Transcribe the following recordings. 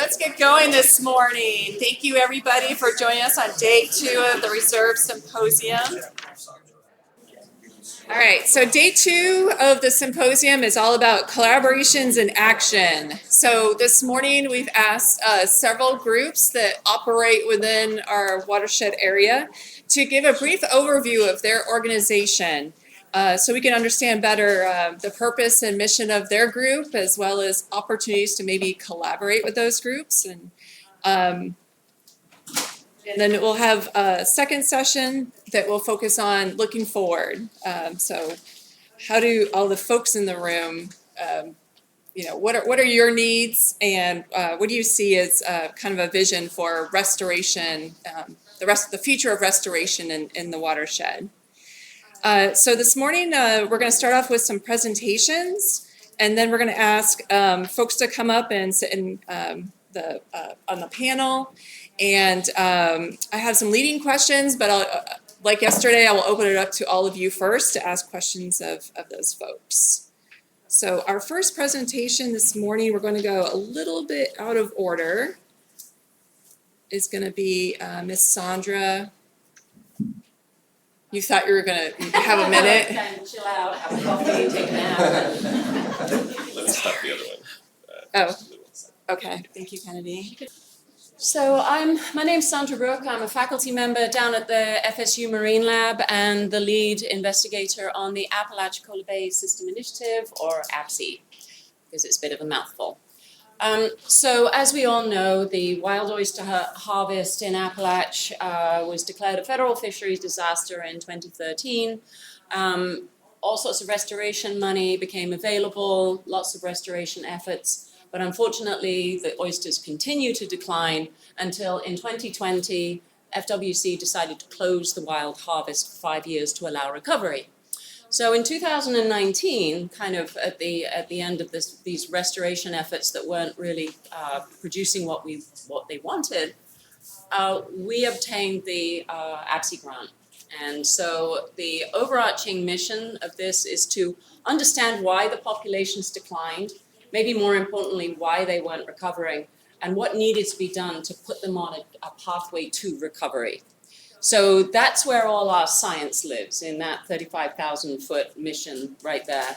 let's get going this morning. Thank you everybody for joining us on day 2 of the Reserve Symposium. All right, so day 2 of the symposium is all about collaborations in action. So this morning we've asked several groups that operate within our watershed area to give a brief overview of their organization so we can understand better the purpose and mission of their group, as well as opportunities to maybe collaborate with those groups. And then we'll have a second session that will focus on looking forward. So how do all the folks in the room, what are your needs, and what do you see as kind of a vision for restoration, the future of restoration in the watershed? So this morning we're going to start off with some presentations, and then we're going to ask folks to come up and sit on the panel. And I have some leading questions, but like yesterday, I will open it up to all of you first to ask questions of those folks. So our first presentation this morning, we're going to go a little bit out of order, is going to be Miss Sandra. You thought you were going to have a minute? Chill out, have a coffee, take a nap. Let's stop the other one. Okay. Thank you, Kennedy. So my name's Sandra Brooke. I'm a faculty member down at the FSU Marine Lab and the lead investigator on the Apalachicola Bay System Initiative, or ABSI, because it's a bit of a mouthful. So as we all know, the wild oyster harvest in Apalachee was declared a federal fisheries disaster in 2013. All sorts of restoration money became available, lots of restoration efforts. But unfortunately, the oysters continue to decline until in 2020, FWC decided to close the wild harvest for 5 years to allow recovery. So in 2019, kind of at the end of these restoration efforts that weren't really producing what they wanted, we obtained the ABSI grant. And so the overarching mission of this is to understand why the populations declined, maybe more importantly, why they weren't recovering, and what needed to be done to put them on a pathway to recovery. So that's where all our science lives, in that 35,000-foot mission right there.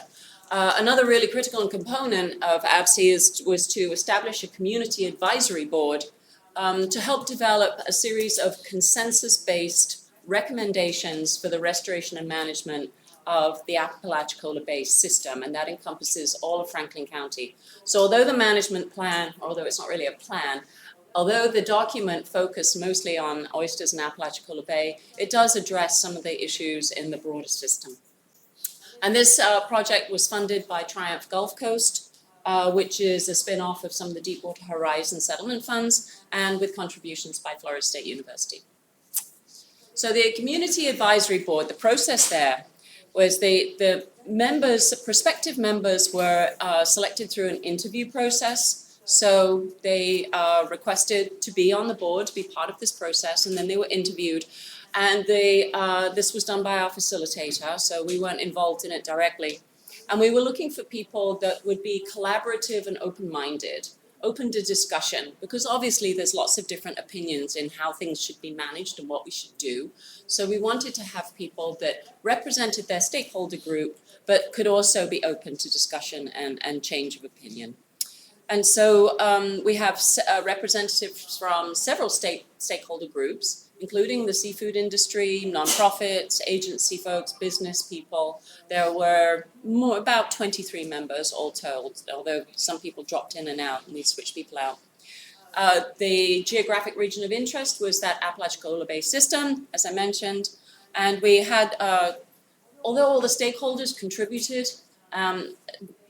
Another really critical component of ABSI was to establish a community advisory board to help develop a series of consensus-based recommendations for the restoration and management of the Apalachicola Bay system, and that encompasses all of Franklin County. So although the management plan, although it's not really a plan, although the document focused mostly on oysters in Apalachicola Bay, it does address some of the issues in the broader system. And this project was funded by Triumph Gulf Coast, which is a spin-off of some of the Deepwater Horizon settlement funds, and with contributions by Florida State University. So the Community Advisory Board, the process there was the members, prospective members were selected through an interview process. So they requested to be on the board, to be part of this process, and then they were interviewed. And this was done by our facilitator, so we weren't involved in it directly. And we were looking for people that would be collaborative and open-minded, open to discussion, because obviously there's lots of different opinions in how things should be managed and what we should do. So we wanted to have people that represented their stakeholder group, but could also be open to discussion and change of opinion. And so we have representatives from several stakeholder groups, including the seafood industry, nonprofits, agency folks, business people. There were about 23 members all told, although some people dropped in and out and we switched people out. The geographic region of interest was that Apalachicola Bay system, as I mentioned, and we had, although all the stakeholders contributed,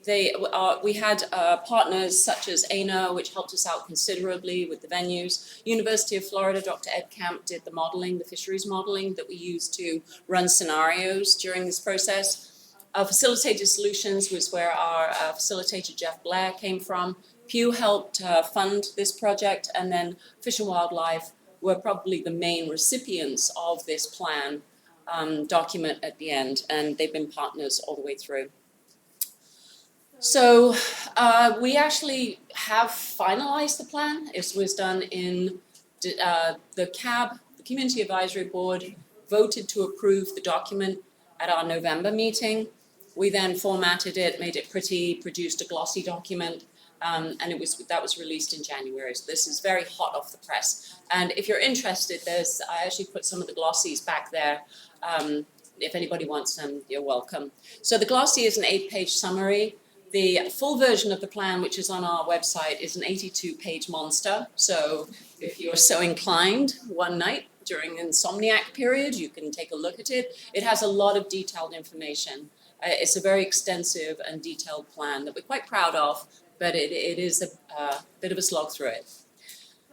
we had partners such as ANERR, which helped us out considerably with the venues. University of Florida, Dr. Ed Camp did the modeling, the fisheries modeling that we used to run scenarios during this process. Facilitated Solutions was where our facilitator Jeff Blair came from. Pew helped fund this project, and then Fish and Wildlife were probably the main recipients of this plan document at the end, and they've been partners all the way through. So we actually have finalized the plan. It was done in the CAB, the Community Advisory Board, voted to approve the document at our November meeting. We then formatted it, made it pretty, produced a glossy document, and that was released in January. So this is very hot off the press. And if you're interested, I actually put some of the glossies back there. If anybody wants them, you're welcome. So the glossy is an 8-page summary. The full version of the plan, which is on our website, is an 82-page monster. So if you're so inclined, one night during the insomniac period, you can take a look at it. It has a lot of detailed information. It's a very extensive and detailed plan that we're quite proud of, but it is a bit of a slog through it.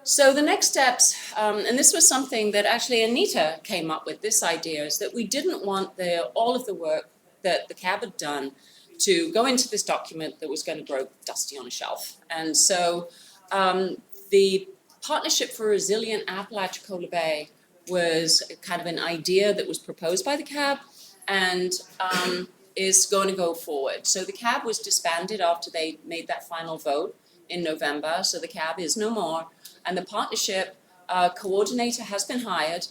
So the next steps, and this was something that actually Anita came up with, this idea, is that we didn't want all of the work that the CAB had done to go into this document that was going to grow dusty on a shelf. And so the Partnership for Resilient Apalachicola Bay was kind of an idea that was proposed by the CAB and is going to go forward. So the CAB was disbanded after they made that final vote in November, so the CAB is no more. And the partnership coordinator has been hired.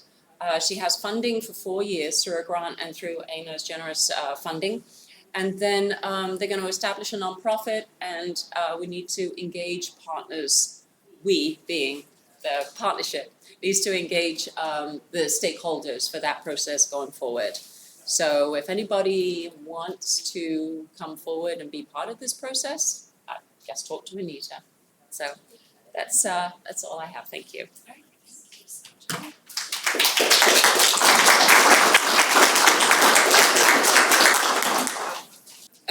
She has funding for 4 years through a grant and through ANERR's generous funding. And then they're going to establish a nonprofit, and we need to engage partners, we being the partnership, needs to engage the stakeholders for that process going forward. So if anybody wants to come forward and be part of this process, just talk to Anita. So that's all I have. Thank you.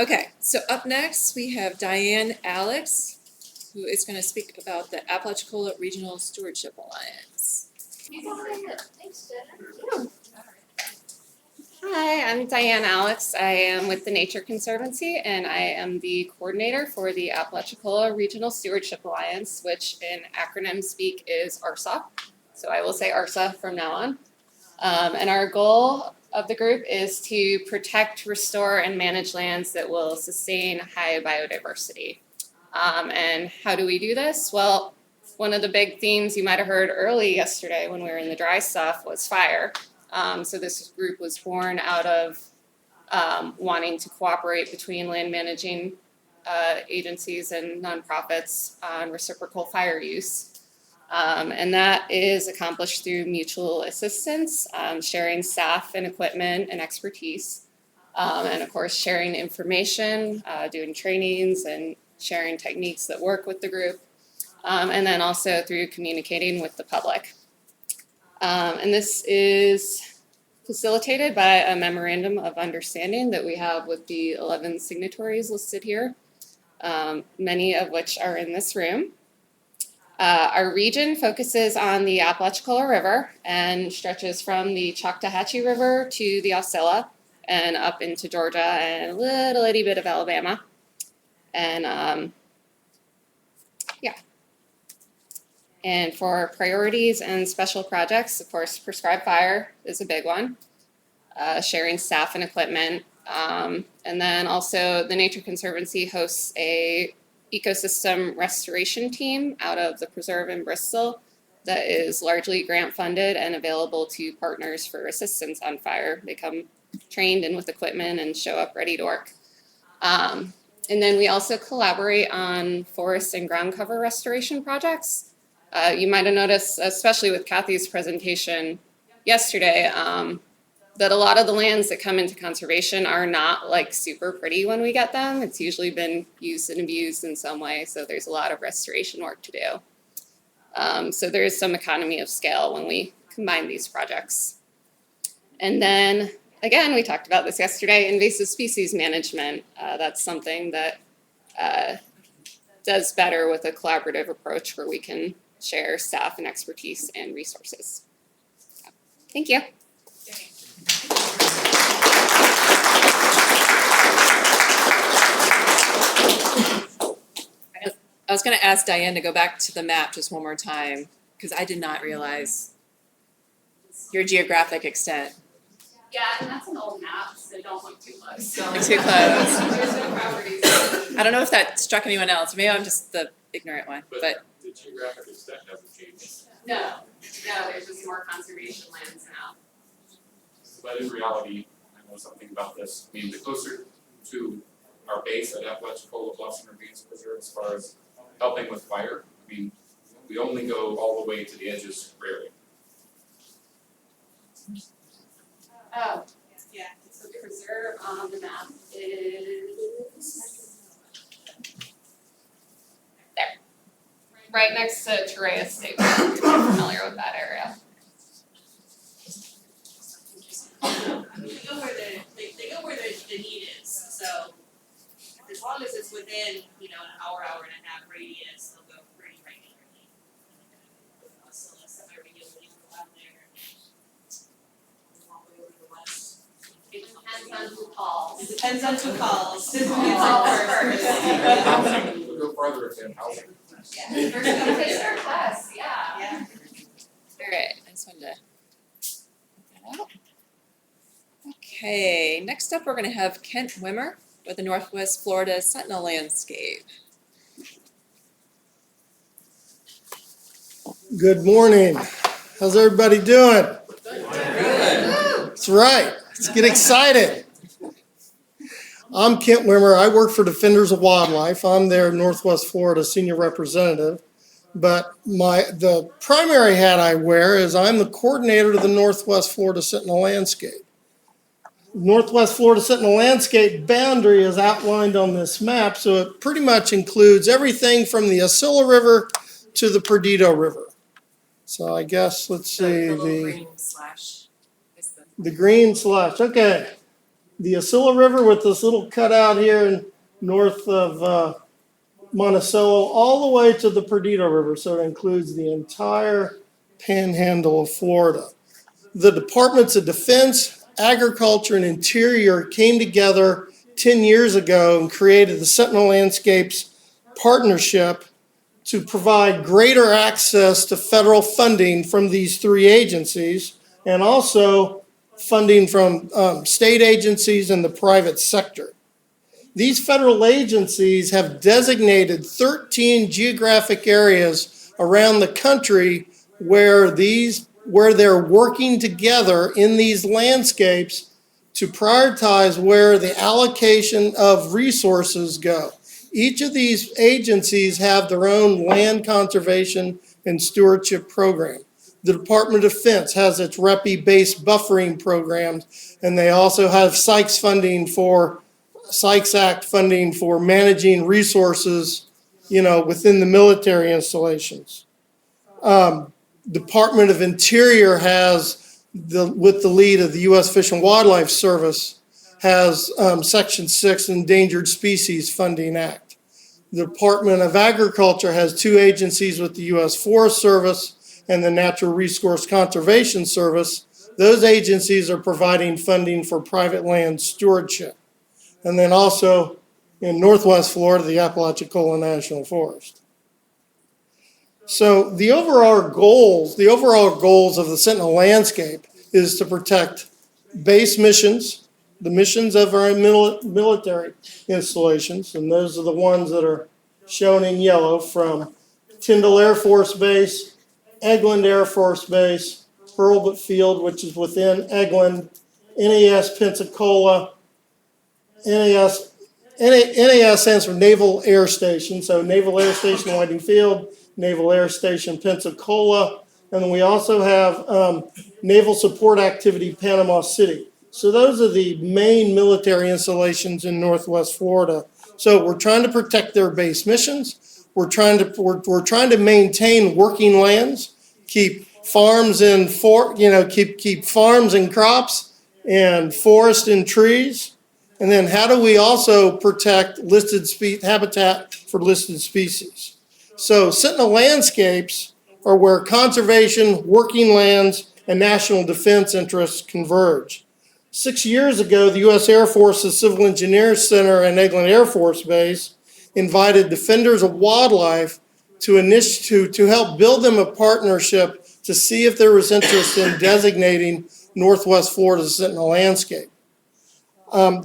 Okay, so up next we have Diane Alix, who is going to speak about the Apalachicola Regional Stewardship Alliance. Thanks, Jen. Hi, I'm Diane Alix. I am with the Nature Conservancy, and I am the coordinator for the Apalachicola Regional Stewardship Alliance, which in acronym speak is ARSA. So I will say ARSA from now on. And our goal of the group is to protect, restore, and manage lands that will sustain high biodiversity. And how do we do this? Well, one of the big themes you might have heard early yesterday when we were in the dry stuff was fire. So this group was born out of wanting to cooperate between land managing agencies and nonprofits on reciprocal fire use. And that is accomplished through mutual assistance, sharing staff and equipment and expertise, and of course sharing information, doing trainings and sharing techniques that work with the group, and then also through communicating with the public. And this is facilitated by a memorandum of understanding that we have with the 11 signatories listed here, many of which are in this room. Our region focuses on the Apalachicola River and stretches from the Choctawhatchee River to the Osceola and up into Georgia and a little itty bit of Alabama. And yeah. And for priorities and special projects, of course, prescribed fire is a big one. Sharing staff and equipment. And then also the Nature Conservancy hosts a ecosystem restoration team out of the preserve in Bristol that is largely grant funded and available to partners for assistance on fire. They come trained and with equipment and show up ready to work. And then we also collaborate on forest and ground cover restoration projects. You might have noticed, especially with Kathy's presentation yesterday, that a lot of the lands that come into conservation are not like super pretty when we get them. It's usually been used and abused in some way, so there's a lot of restoration work to do. So there is some economy of scale when we combine these projects. And then, again, we talked about this yesterday, invasive species management. That's something that does better with a collaborative approach where we can share staff and expertise and resources. So, thank you. I was going to ask Diane to go back to the map just one more time because I did not realize your geographic extent. Yeah, and that's an old map, so don't look too close. Don't look too close. There's no properties. I don't know if that struck anyone else. Maybe I'm just the ignorant one, but the geographic extent hasn't changed. No, there's just more conservation lands now. But in reality, I know something about this. I mean, the closer to our base at Apalachicola Bluffs and Ravines Preserve as far as helping with fire, I mean, we only go all the way to the edges rarely. Oh, yeah, so preserve on the map is there. Right next to Torreya State Park, if you're familiar with that area. They go where the need is, so as long as it's within, an hour and a half radius, they'll go pretty regularly. So let's have every year go out there and walk over to the west. It depends on who calls. It depends on who calls. Who calls first. Housing, we'll go farther if in housing. Yeah, first come, first served class, yeah. Yeah. all right, I just wanted to get that out. Okay, next up, we're gonna have Kent Wimmer with the Northwest Florida Sentinel landscape. Good morning. How's everybody doing? That's right. Let's get excited. I'm Kent Wimmer. I work for Defenders of Wildlife. I'm their Northwest Florida senior representative. But the primary hat I wear is I'm the coordinator of the Northwest Florida Sentinel landscape. Northwest Florida Sentinel landscape boundary is outlined on this map, so it pretty much includes everything from the Osceola River to the Perdido River. So I guess, let's see, The little green slash is the green slash, okay. The Osceola River with this little cutout here north of Monticello, all the way to the Perdido River, so it includes the entire Panhandle of Florida. The Departments of Defense, Agriculture, and Interior came together 10 years ago and created the Sentinel Landscapes Partnership to provide greater access to federal funding from these three agencies, and also funding from state agencies and the private sector. These federal agencies have designated 13 geographic areas around the country where they're working together in these landscapes to prioritize where the allocation of resources go. Each of these agencies have their own land conservation and stewardship program. The Department of Defense has its REPI-based buffering programs, and they also have Sykes Act funding for managing resources, within the military installations. Department of Interior has, with the lead of the U.S. Fish and Wildlife Service, has Section 6 Endangered Species Funding Act. The Department of Agriculture has two agencies with the U.S. Forest Service and the Natural Resource Conservation Service. Those agencies are providing funding for private land stewardship. And then also in Northwest Florida, the Apalachicola National Forest. So the overall goals of the Sentinel landscape is to protect base missions, the missions of our military installations, and those are the ones that are shown in yellow, from Tyndall Air Force Base, Eglin Air Force Base, Hurlbut Field, which is within Eglin, NAS Pensacola. NAS stands for Naval Air Station, so Naval Air Station Whiting Field, Naval Air Station Pensacola, and then we also have Naval Support Activity Panama City. So those are the main military installations in Northwest Florida. So we're trying to protect their base missions. We're trying to maintain working lands, keep farms and keep farms and crops and forest and trees. And then how do we also protect habitat for listed species? So Sentinel landscapes are where conservation, working lands, and national defense interests converge. 6 years ago, the U.S. Air Force's Civil Engineers Center and Eglin Air Force Base invited Defenders of Wildlife to help build them a partnership to see if there was interest in designating Northwest Florida's Sentinel landscape.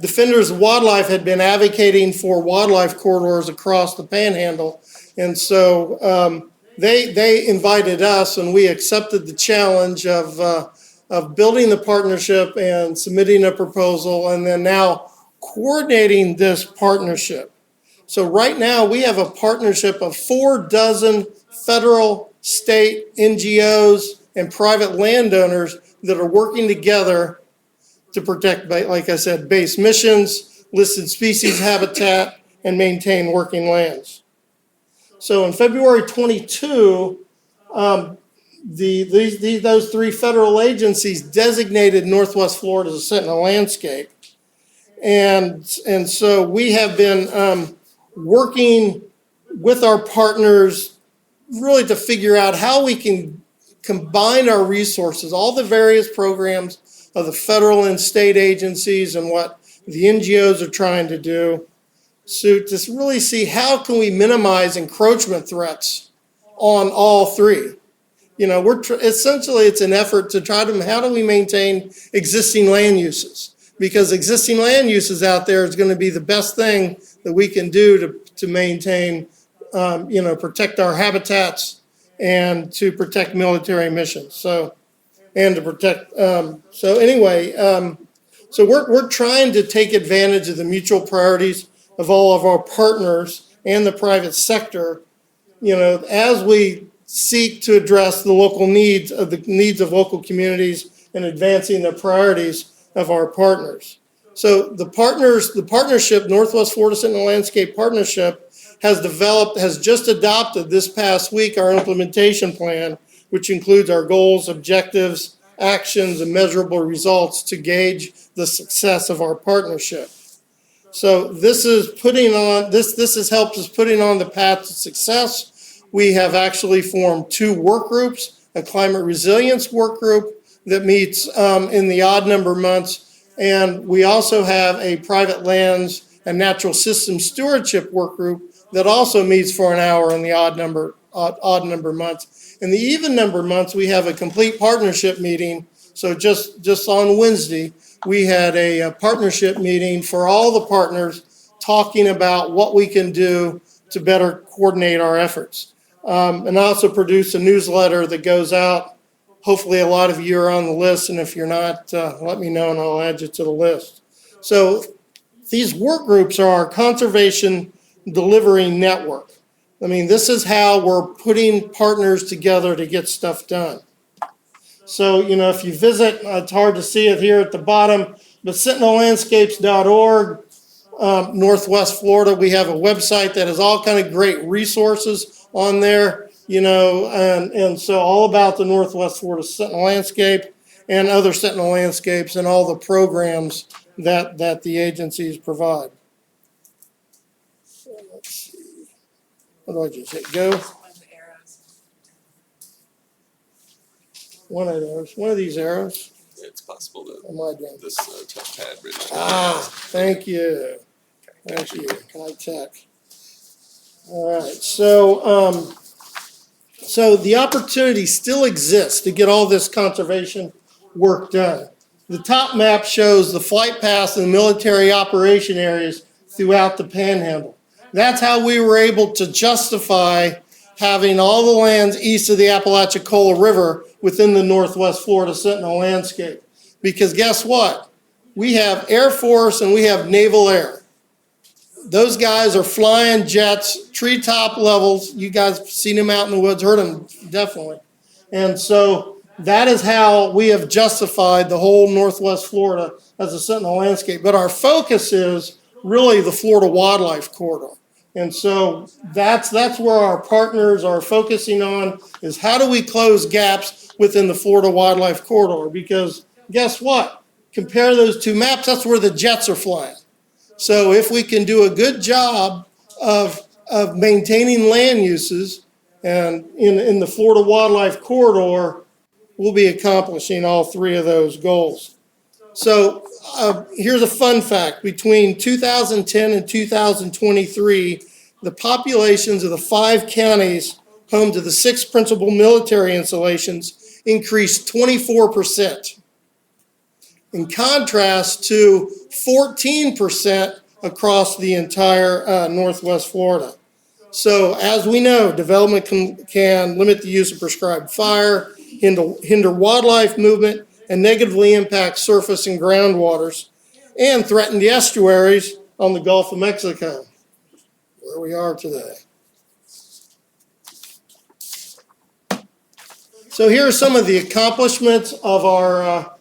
Defenders of Wildlife had been advocating for wildlife corridors across the Panhandle, and so they invited us, and we accepted the challenge of building the partnership and submitting a proposal, and then now coordinating this partnership. So right now we have a partnership of 4 federal, state, NGOs, and private landowners that are working together to protect, like I said, base missions, listed species habitat, and maintain working lands. So in February 22, those 3 federal agencies designated Northwest Florida as a Sentinel landscape. And so we have been working with our partners really to figure out how we can combine our resources, all the various programs of the federal and state agencies and what the NGOs are trying to do. So to really see how can we minimize encroachment threats on all 3. You know, essentially it's an effort to try to, how do we maintain existing land uses? Because existing land uses out there is going to be the best thing that we can do to maintain, protect our habitats and to protect military missions. So, and to protect, so we're trying to take advantage of the mutual priorities of all of our partners and the private sector, as we seek to address the local needs of local communities and advancing the priorities of our partners. So the partnership, Northwest Florida Sentinel Landscape Partnership, has just adopted this past week our implementation plan, which includes our goals, objectives, actions, and measurable results to gauge the success of our partnership. So this has helped us putting on the path to success. We have actually formed 2 work groups, a climate resilience work group that meets in the odd number months, and we also have a private lands and natural system stewardship work group that also meets for an hour in the odd number months. In the even number months, we have a complete partnership meeting. So just on Wednesday, we had a partnership meeting for all the partners talking about what we can do to better coordinate our efforts. And I also produced a newsletter that goes out. Hopefully a lot of you are on the list, and if you're not, let me know and I'll add you to the list. So these work groups are our conservation delivery network. I mean, this is how we're putting partners together to get stuff done. So, if you visit, it's hard to see it here at the bottom, but sentinellandscapes.org, Northwest Florida, we have a website that has all kind of great resources on there, and so all about the Northwest Florida Sentinel landscape and other Sentinel landscapes and all the programs that the agencies provide. So let's see. What do I just hit go? One of these arrows. It's possible that Am I doing? this touchpad really. Thank you. Thank you. Can I check? All right. So the opportunity still exists to get all this conservation work done. The top map shows the flight paths and military operation areas throughout the Panhandle. That's how we were able to justify having all the lands east of the Apalachicola River within the Northwest Florida Sentinel landscape. Because guess what? We have Air Force and we have Naval Air. Those guys are flying jets, treetop levels. You guys have seen them out in the woods, heard them definitely. And so that is how we have justified the whole Northwest Florida as a Sentinel landscape. But our focus is really the Florida Wildlife Corridor. And so that's where our partners are focusing on, is how do we close gaps within the Florida Wildlife Corridor? Because guess what? Compare those 2 maps, that's where the jets are flying. So if we can do a good job of maintaining land uses and in the Florida Wildlife Corridor, we'll be accomplishing all 3 of those goals. So here's a fun fact. Between 2010 and 2023, the populations of the 5 counties home to the 6 principal military installations increased 24%. in contrast to 14% across the entire Northwest Florida. So as we know, development can limit the use of prescribed fire, hinder wildlife movement, and negatively impact surface and groundwaters, and threaten the estuaries on the Gulf of Mexico, where we are today. So here are some of the accomplishments of our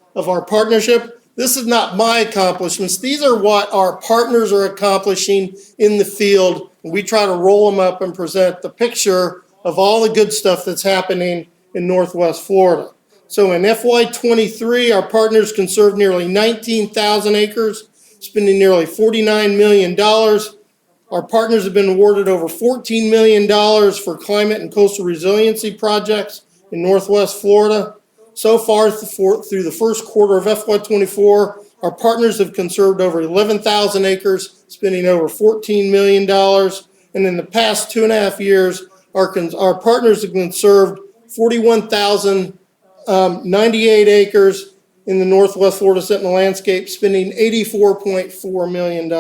partnership. This is not my accomplishments. These are what our partners are accomplishing in the field. We try to roll them up and present the picture of all the good stuff that's happening in Northwest Florida. So in FY23, our partners conserved nearly 19,000 acres, spending nearly $49 million. Our partners have been awarded over $14 million for climate and coastal resiliency projects in Northwest Florida. So far, through the first quarter of FY24, our partners have conserved over 11,000 acres, spending over $14 million. And in the past 2.5 years, our partners have conserved 41,098 acres in the Northwest Florida Sentinel landscape, spending $84.4 million.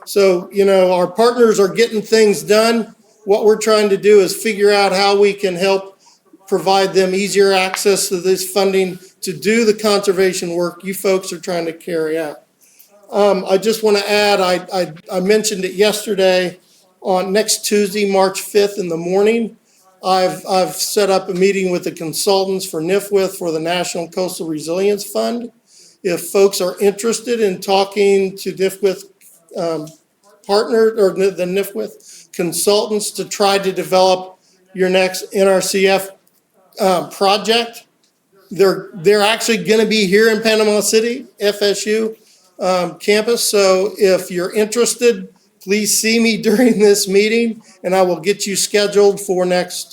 So, you know, our partners are getting things done. What we're trying to do is figure out how we can help provide them easier access to this funding to do the conservation work you folks are trying to carry out. I just want to add, I mentioned it yesterday, on next Tuesday, March 5th in the morning, I've set up a meeting with the consultants for NIFWIF for the National Coastal Resilience Fund. If folks are interested in talking to NIFWIF partner or the NIFWIF consultants to try to develop your next NRCF project, they're actually going to be here in Panama City, FSU campus. So if you're interested, please see me during this meeting, and I will get you scheduled for next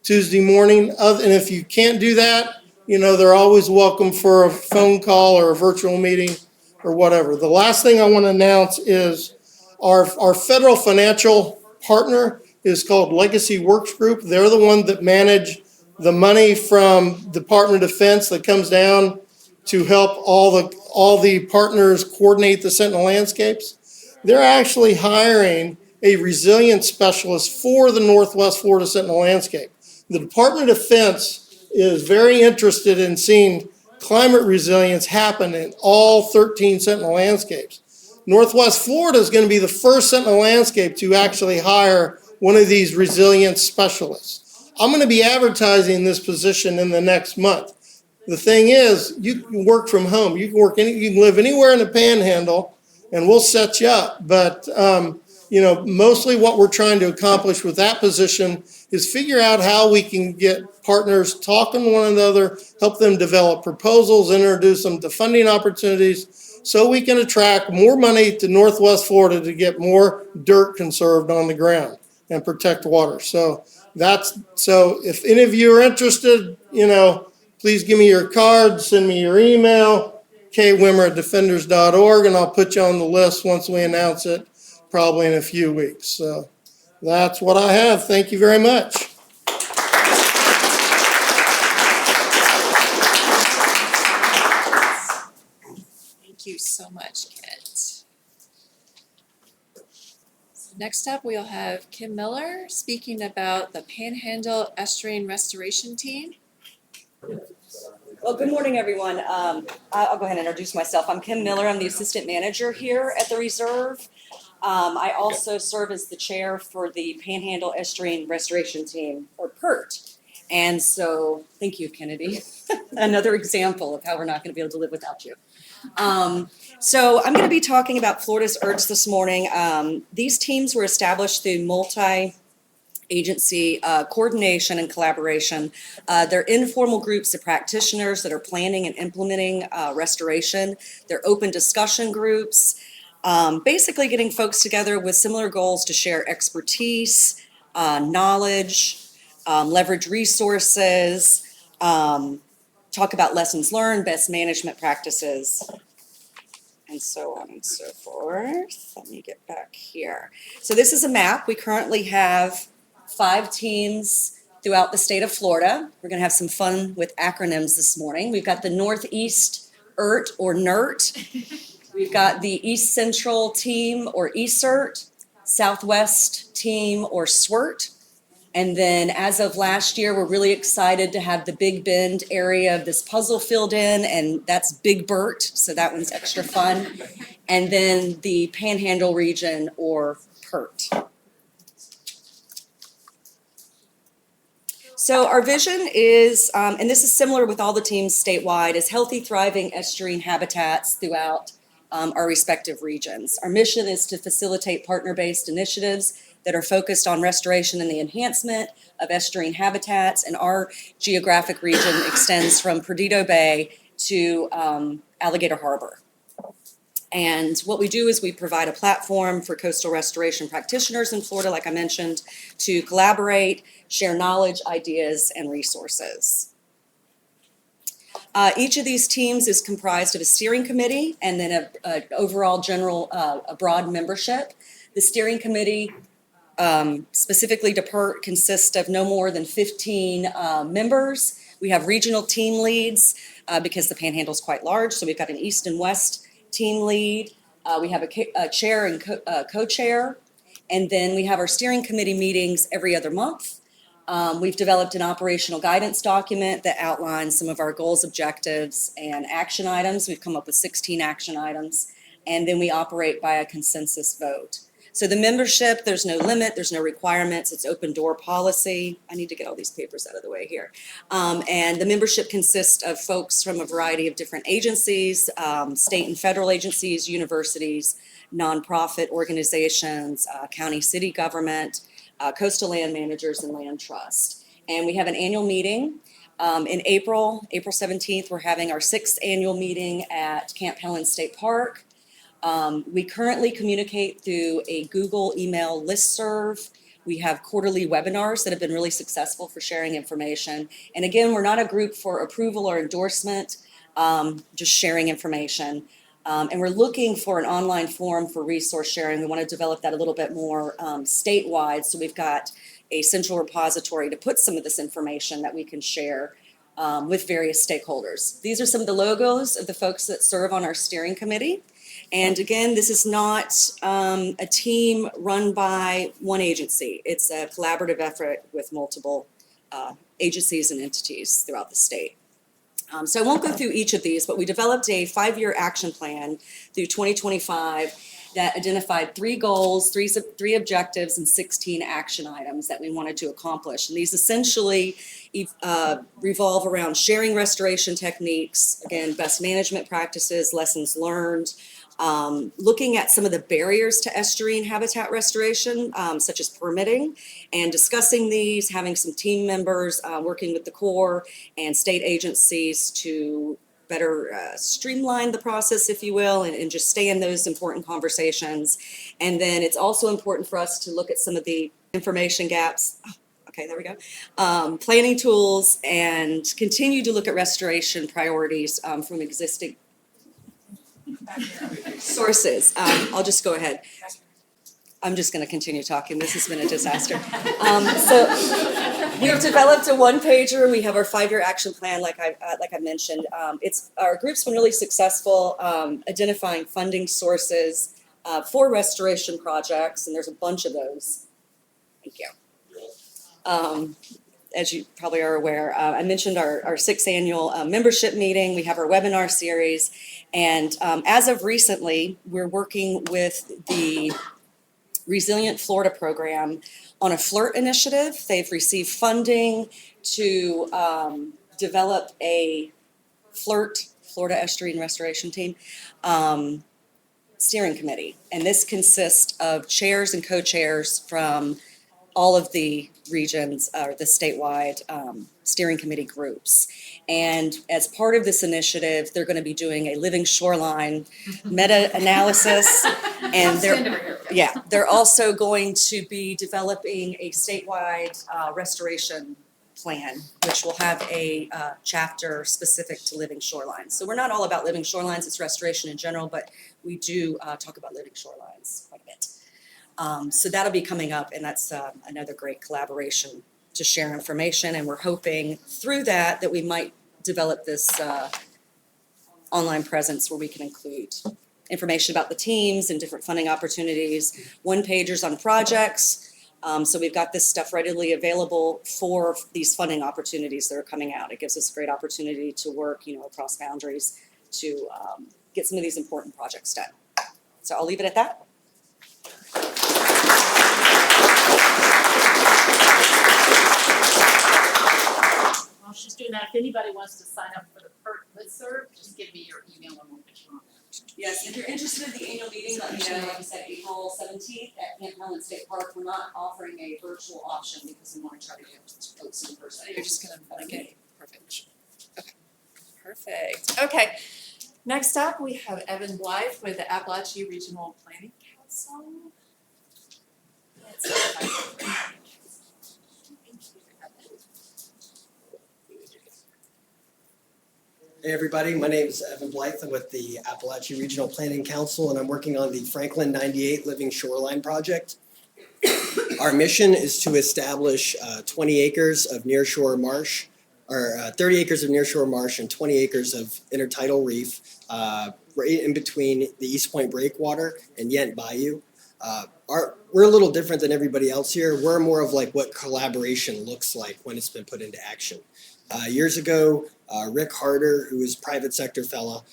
Tuesday morning. And if you can't do that, you know, they're always welcome for a phone call or a virtual meeting or whatever. The last thing I want to announce is our federal financial partner is called Legacy Works Group. They're the one that manage the money from Department of Defense that comes down to help all the partners coordinate the Sentinel landscapes. They're actually hiring a resilience specialist for the Northwest Florida Sentinel landscape. The Department of Defense is very interested in seeing climate resilience happen in all 13 Sentinel landscapes. Northwest Florida is going to be the first Sentinel landscape to actually hire one of these resilience specialists. I'm going to be advertising this position in the next month. The thing is, you can work from home. You can live anywhere in the Panhandle, and we'll set you up. But you know, mostly what we're trying to accomplish with that position is figure out how we can get partners talking to one another, help them develop proposals, introduce them to funding opportunities, so we can attract more money to Northwest Florida to get more dirt conserved on the ground and protect water. So if any of you are interested, you know, please give me your card, send me your email, kwimmer@defenders.org, and I'll put you on the list once we announce it, probably in a few weeks. So that's what I have. Thank you very much. Thank you so much, Kent. Next up, we'll have Kim Miller speaking about the Panhandle Estuarine Restoration Team. Well, good morning, everyone. I'll go ahead and introduce myself. I'm Kim Miller. I'm the assistant manager here at the reserve. I also serve as the chair for the Panhandle Estuarine Restoration Team, or PERT. And so, thank you, Kennedy. Another example of how we're not going to be able to live without you. So I'm going to be talking about Florida's ERTs this morning. These teams were established through multi-agency coordination and collaboration. They're informal groups of practitioners that are planning and implementing restoration. They're open discussion groups, basically getting folks together with similar goals to share expertise, knowledge, leverage resources, talk about lessons learned, best management practices, and so on and so forth. Let me get back here. So this is a map. We currently have 5 teams throughout the state of Florida. We're going to have some fun with acronyms this morning. We've got the Northeast ERT or NERT. We've got the East Central team or ESERT, Southwest team or SWIRT. And then as of last year, we're really excited to have the Big Bend area of this puzzle filled in, and that's Big BERT, so that one's extra fun. And then the Panhandle region or PERT. So our vision is, and this is similar with all the teams statewide, is healthy, thriving estuarine habitats throughout our respective regions. Our mission is to facilitate partner-based initiatives that are focused on restoration and the enhancement of estuarine habitats, and our geographic region extends from Perdido Bay to Alligator Harbor. And what we do is we provide a platform for coastal restoration practitioners in Florida, like I mentioned, to collaborate, share knowledge, ideas, and resources. Each of these teams is comprised of a steering committee and then an overall general, a broad membership. The steering committee, specifically to PERT, consists of no more than 15 members. We have regional team leads because the Panhandle is quite large, so we've got an east and west team lead. We have a chair and co-chair, and then we have our steering committee meetings every other month. We've developed an operational guidance document that outlines some of our goals, objectives, and action items. We've come up with 16 action items, and then we operate by a consensus vote. So the membership, there's no limit, there's no requirements, it's open door policy. I need to get all these papers out of the way here. And the membership consists of folks from a variety of different agencies, state and federal agencies, universities, nonprofit organizations, county, city government, coastal land managers, and land trust. And we have an annual meeting. In April 17th, we're having our 6th annual meeting at Camp Helen State Park. We currently communicate through a Google email listserv. We have quarterly webinars that have been really successful for sharing information. And again, we're not a group for approval or endorsement, just sharing information. And we're looking for an online forum for resource sharing. We want to develop that a little bit more statewide. So we've got a central repository to put some of this information that we can share with various stakeholders. These are some of the logos of the folks that serve on our steering committee. And again, this is not a team run by one agency. It's a collaborative effort with multiple agencies and entities throughout the state. So I won't go through each of these, but we developed a 5-year action plan through 2025 that identified 3 goals, 3 objectives, and 16 action items that we wanted to accomplish. And these essentially revolve around sharing restoration techniques, again, best management practices, lessons learned, looking at some of the barriers to estuarine habitat restoration, such as permitting, and discussing these, having some team members working with the Corps and state agencies to better streamline the process, if you will, and just stay in those important conversations. And then it's also important for us to look at some of the information gaps. Okay, there we go. Planning tools, and continue to look at restoration priorities from existing sources. I'll just go ahead. I'm just going to continue talking. This has been a disaster. So we've developed a 1-pager. We have our 5-year action plan, like I mentioned. Our group's been really successful identifying funding sources for restoration projects, and there's a bunch of those. Thank you. As you probably are aware, I mentioned our 6th annual membership meeting. We have our webinar series. And as of recently, we're working with the Resilient Florida program on a FLIRT initiative. They've received funding to develop a FLIRT, Florida Estuarine Restoration Team, steering committee. And this consists of chairs and co-chairs from all of the regions, or the statewide steering committee groups. And as part of this initiative, they're going to be doing a living shoreline meta-analysis. And they're also going to be developing a statewide restoration plan, which will have a chapter specific to living shorelines. So we're not all about living shorelines, it's restoration in general, but we do talk about living shorelines quite a bit. So that'll be coming up, and that's another great collaboration to share information. And we're hoping through that we might develop this online presence where we can include information about the teams and different funding opportunities, one-pagers on projects. So we've got this stuff readily available for these funding opportunities that are coming out. It gives us a great opportunity to work, across boundaries to get some of these important projects done. So I'll leave it at that. While she's doing that, if anybody wants to sign up for the PERT listserv, just give me your email and we'll put you on there. Yes, if you're interested in the annual meeting, let me know. Like I said, April 17th at Panhandle State Park. We're not offering a virtual option because we want to try to get folks in person. You're just gonna, okay, perfect. Okay, perfect. Okay, next up, we have Evan Blythe with the Apalachee Regional Planning Council. Hey everybody, my name is Evan Blythe. I'm with the Apalachee Regional Planning Council and I'm working on the Franklin 98 Living Shoreline Project. Our mission is to establish 20 acres of nearshore marsh, or 30 acres of nearshore marsh and 20 acres of intertidal reef right in between the East Point Breakwater and Yent Bayou. We're a little different than everybody else here. We're more of like what collaboration looks like when it's been put into action. Years ago, Rick Harder, who is a private sector fella,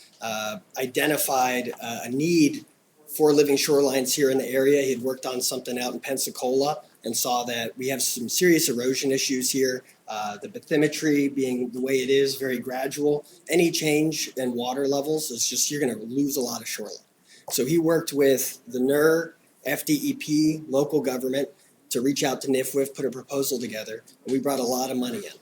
identified a need for living shorelines here in the area. He had worked on something out in Pensacola and saw that we have some serious erosion issues here. The bathymetry being the way it is, very gradual. Any change in water levels is just, you're gonna lose a lot of shoreline. So he worked with the ANERR, FDEP, local government to reach out to NIFWIF, put a proposal together, and we brought a lot of money in.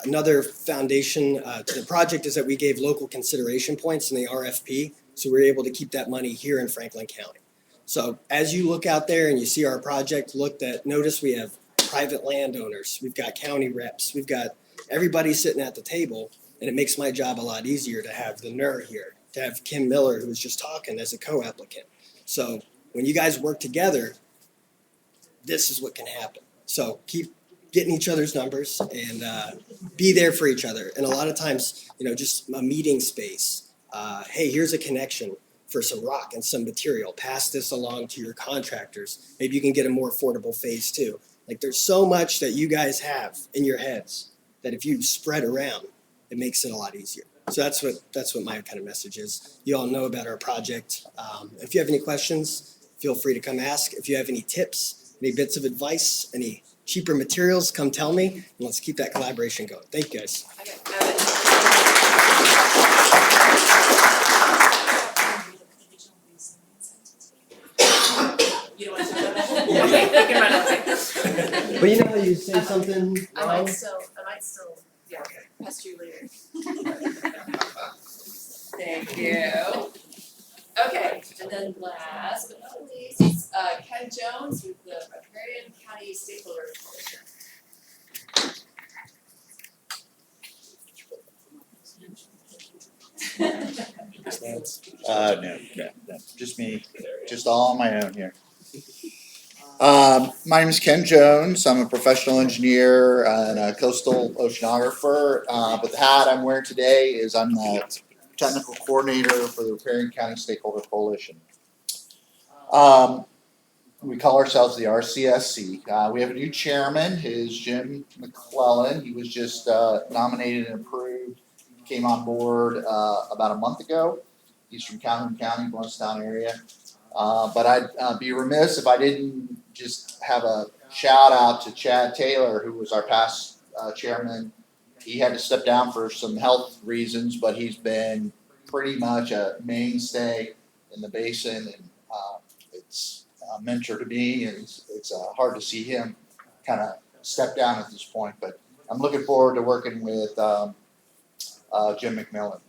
Another foundation to the project is that we gave local consideration points in the RFP, so we were able to keep that money here in Franklin County. So as you look out there and you see our project, notice we have private landowners, we've got county reps, we've got everybody sitting at the table, and it makes my job a lot easier to have the NER here, to have Kim Miller, who was just talking, as a co-applicant. So when you guys work together, this is what can happen. So keep getting each other's numbers and be there for each other. And a lot of times, just a meeting space. Hey, here's a connection for some rock and some material. Pass this along to your contractors. Maybe you can get a more affordable phase too. Like there's so much that you guys have in your heads that if you spread around, it makes it a lot easier. So that's what my kind of message is. You all know about our project. If you have any questions, feel free to come ask. If you have any tips, any bits of advice, any cheaper materials, come tell me, and let's keep that collaboration going. Thank you, guys. Okay, Evan. You don't want to talk about that? Okay, you can run it. But you know how you say something I wrong? might still, yeah, pest you later. Thank you. Okay, and then last but not least, is Ken Jones with the Riparian County Stakeholder Coalition. No, just me, just all on my own here. My name is Ken Jones. I'm a professional engineer and a coastal oceanographer. But the hat I'm wearing today is I'm the technical coordinator for the Riparian County Stakeholder Coalition. We call ourselves the RCSC. We have a new chairman, his Jim McClellan. He was just nominated and approved. He came on board about a month ago. He's from Calhoun County, Blountstown area. But I'd be remiss if I didn't just have a shout out to Chad Taylor, who was our past chairman. He had to step down for some health reasons, but he's been pretty much a mainstay in the basin, and it's a mentor to me, and it's hard to see him kind of step down at this point. But I'm looking forward to working with Jim McMillan.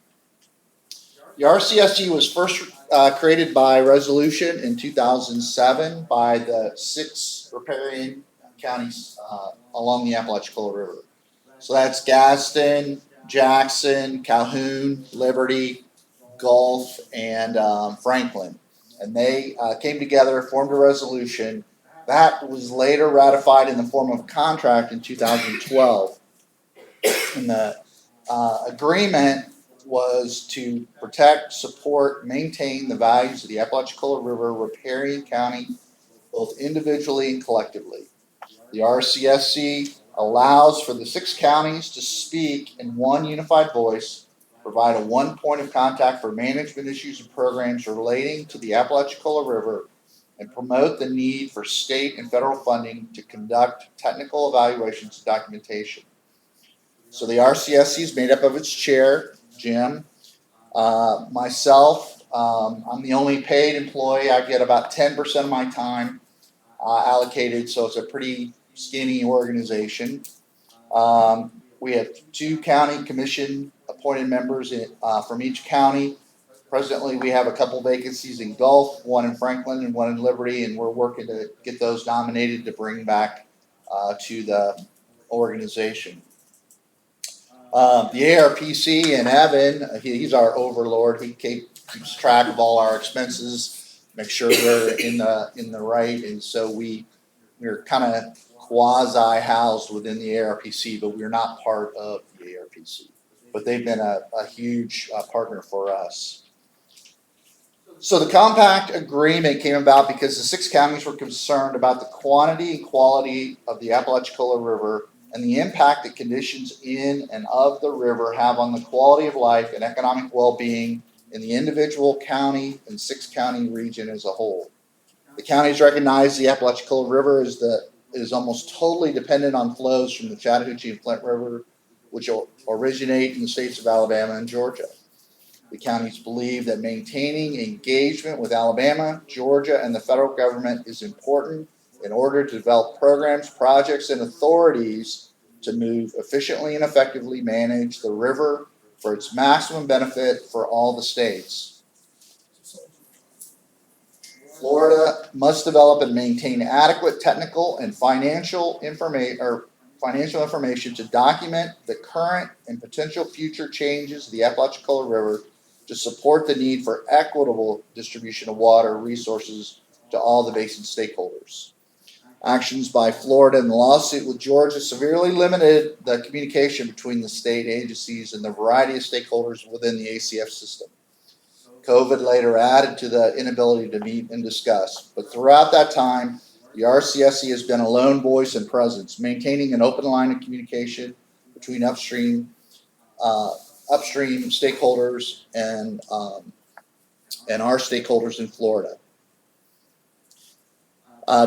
The RCSG was first created by resolution in 2007 by the 6 riparian counties along the Apalachicola River. So that's Gaston, Jackson, Calhoun, Liberty, Gulf, and Franklin. And they came together, formed a resolution. That was later ratified in the form of a contract in 2012. And the agreement was to protect, support, maintain the values of the Apalachicola River, Riparian County, both individually and collectively. The RCSC allows for the 6 counties to speak in one unified voice, provide a one point of contact for management issues and programs relating to the Apalachicola River, and promote the need for state and federal funding to conduct technical evaluations and documentation. So the RCSC is made up of its chair, Jim, myself. I'm the only paid employee. I get about 10% of my time allocated, so it's a pretty skinny organization. We have 2 county commission appointed members from each county. Presently, we have a couple vacancies in Gulf, one in Franklin and one in Liberty, and we're working to get those nominated to bring back to the organization. The ARPC and Evan, he's our overlord. He keeps track of all our expenses, make sure we're in the right, and so we're kind of quasi housed within the ARPC, but we're not part of the ARPC. But they've been a huge partner for us. So the compact agreement came about because the 6 counties were concerned about the quantity and quality of the Apalachicola River and the impact that conditions in and of the river have on the quality of life and economic well-being in the individual county and 6-county region as a whole. The counties recognize the Apalachicola River is almost totally dependent on flows from the Chattahoochee and Flint River, which originate in the states of Alabama and Georgia. The counties believe that maintaining engagement with Alabama, Georgia, and the federal government is important in order to develop programs, projects, and authorities to move efficiently and effectively manage the river for its maximum benefit for all the states. Florida must develop and maintain adequate technical and financial information to document the current and potential future changes of the Apalachicola River to support the need for equitable distribution of water resources to all the basin stakeholders. Actions by Florida in the lawsuit with Georgia severely limited the communication between the state agencies and the variety of stakeholders within the ACF system. COVID later added to the inability to meet and discuss, but throughout that time, the RCSC has been a lone voice and presence, maintaining an open line of communication between upstream stakeholders and our stakeholders in Florida.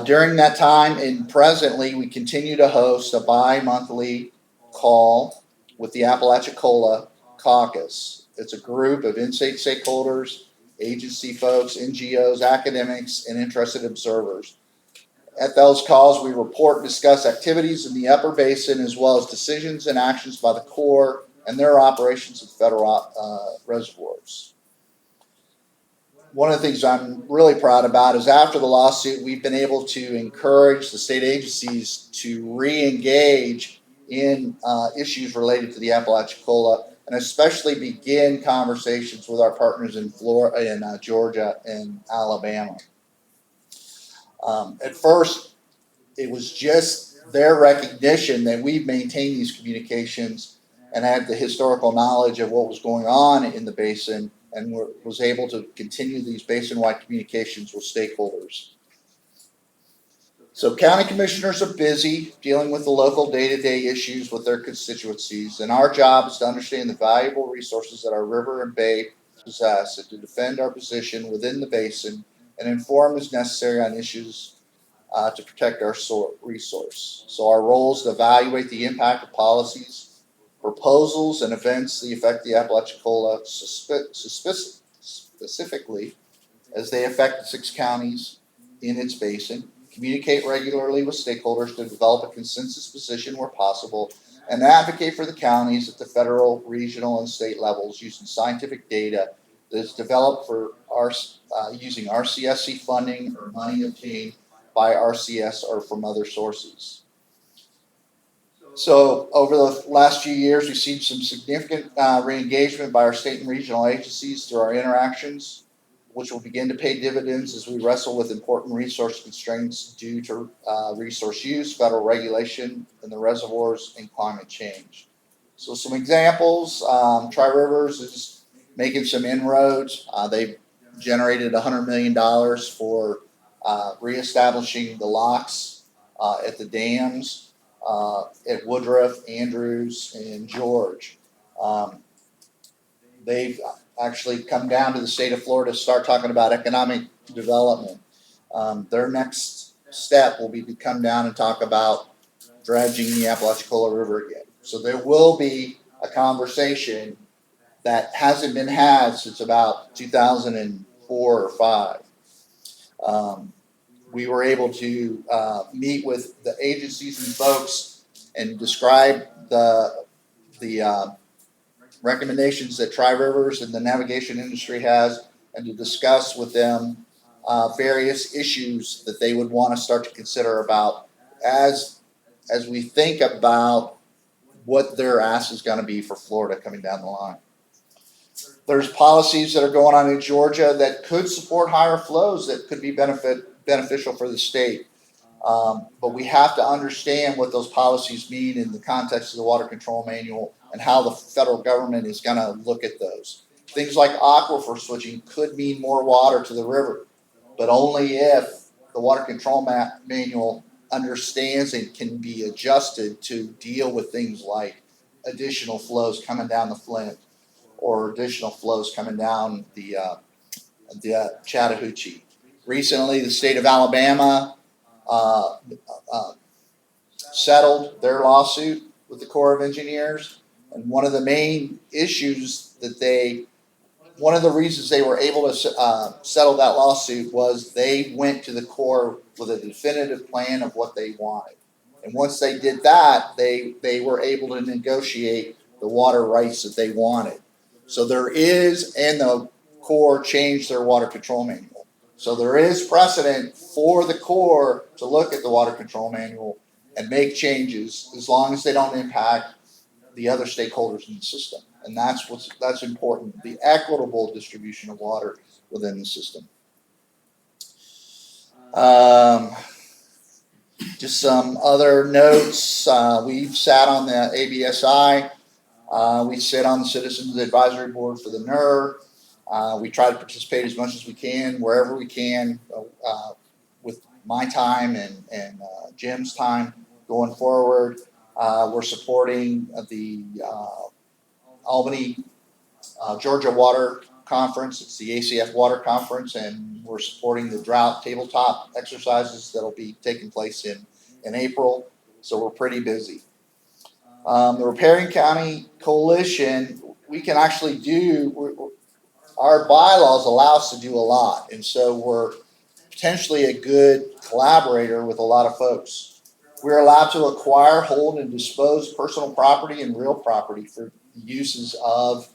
During that time and presently, we continue to host a bi-monthly call with the Apalachicola Caucus. It's a group of in-state stakeholders, agency folks, NGOs, academics, and interested observers. At those calls, we report and discuss activities in the upper basin as well as decisions and actions by the Corps and their operations of federal reservoirs. One of the things I'm really proud about is after the lawsuit, we've been able to encourage the state agencies to re-engage in issues related to the Apalachicola and especially begin conversations with our partners in Florida, in Georgia and Alabama. At first, it was just their recognition that we've maintained these communications and had the historical knowledge of what was going on in the basin and was able to continue these basin-wide communications with stakeholders. So county commissioners are busy dealing with the local day-to-day issues with their constituencies, and our job is to understand the valuable resources that our river and bay possess and to defend our position within the basin and inform as necessary on issues to protect our resource. So our role is to evaluate the impact of policies, proposals, and events that affect the Apalachicola specifically as they affect the 6 counties in its basin, communicate regularly with stakeholders to develop a consensus position where possible, and advocate for the counties at the federal, regional, and state levels using scientific data that is developed for using RCSC funding or money obtained by RCS or from other sources. So over the last few years, we've seen some significant re-engagement by our state and regional agencies through our interactions, which will begin to pay dividends as we wrestle with important resource constraints due to resource use, federal regulation in the reservoirs, and climate change. So some examples, Tri-Rivers is making some inroads. They've generated $100 million for reestablishing the locks at the dams at Woodruff, Andrews, and George. They've actually come down to the state of Florida to start talking about economic development. Their next step will be to come down and talk about dredging the Apalachicola River again. So there will be a conversation that hasn't been had since about 2004 or 5. We were able to meet with the agencies and folks and describe the recommendations that Tri-Rivers and the navigation industry has, and to discuss with them various issues that they would want to start to consider about as we think about what their ask is going to be for Florida coming down the line. There's policies that are going on in Georgia that could support higher flows that could be beneficial for the state. But we have to understand what those policies mean in the context of the Water Control Manual and how the federal government is going to look at those. Things like aquifer switching could mean more water to the river, but only if the Water Control Manual understands and can be adjusted to deal with things like additional flows coming down the Flint or additional flows coming down the Chattahoochee. Recently, the state of Alabama settled their lawsuit with the Corps of Engineers, and one of the main issues that one of the reasons they were able to settle that lawsuit was they went to the Corps with a definitive plan of what they wanted. And once they did that, they were able to negotiate the water rights that they wanted. So there is, and the Corps changed their water control manual. So there is precedent for the Corps to look at the water control manual and make changes as long as they don't impact the other stakeholders in the system. And that's important, the equitable distribution of water within the system. Just some other notes. We've sat on the ABSI. We sit on the Citizens Advisory Board for the ANERR. We try to participate as much as we can, wherever we can, with my time and Jim's time going forward. We're supporting the Albany, Georgia Water Conference. It's the ACF Water Conference, and we're supporting the drought tabletop exercises that'll be taking place in April. So we're pretty busy. The Riparian County Coalition, we can actually our bylaws allow us to do a lot, and so we're potentially a good collaborator with a lot of folks. We're allowed to acquire, hold, and dispose personal property and real property for the uses of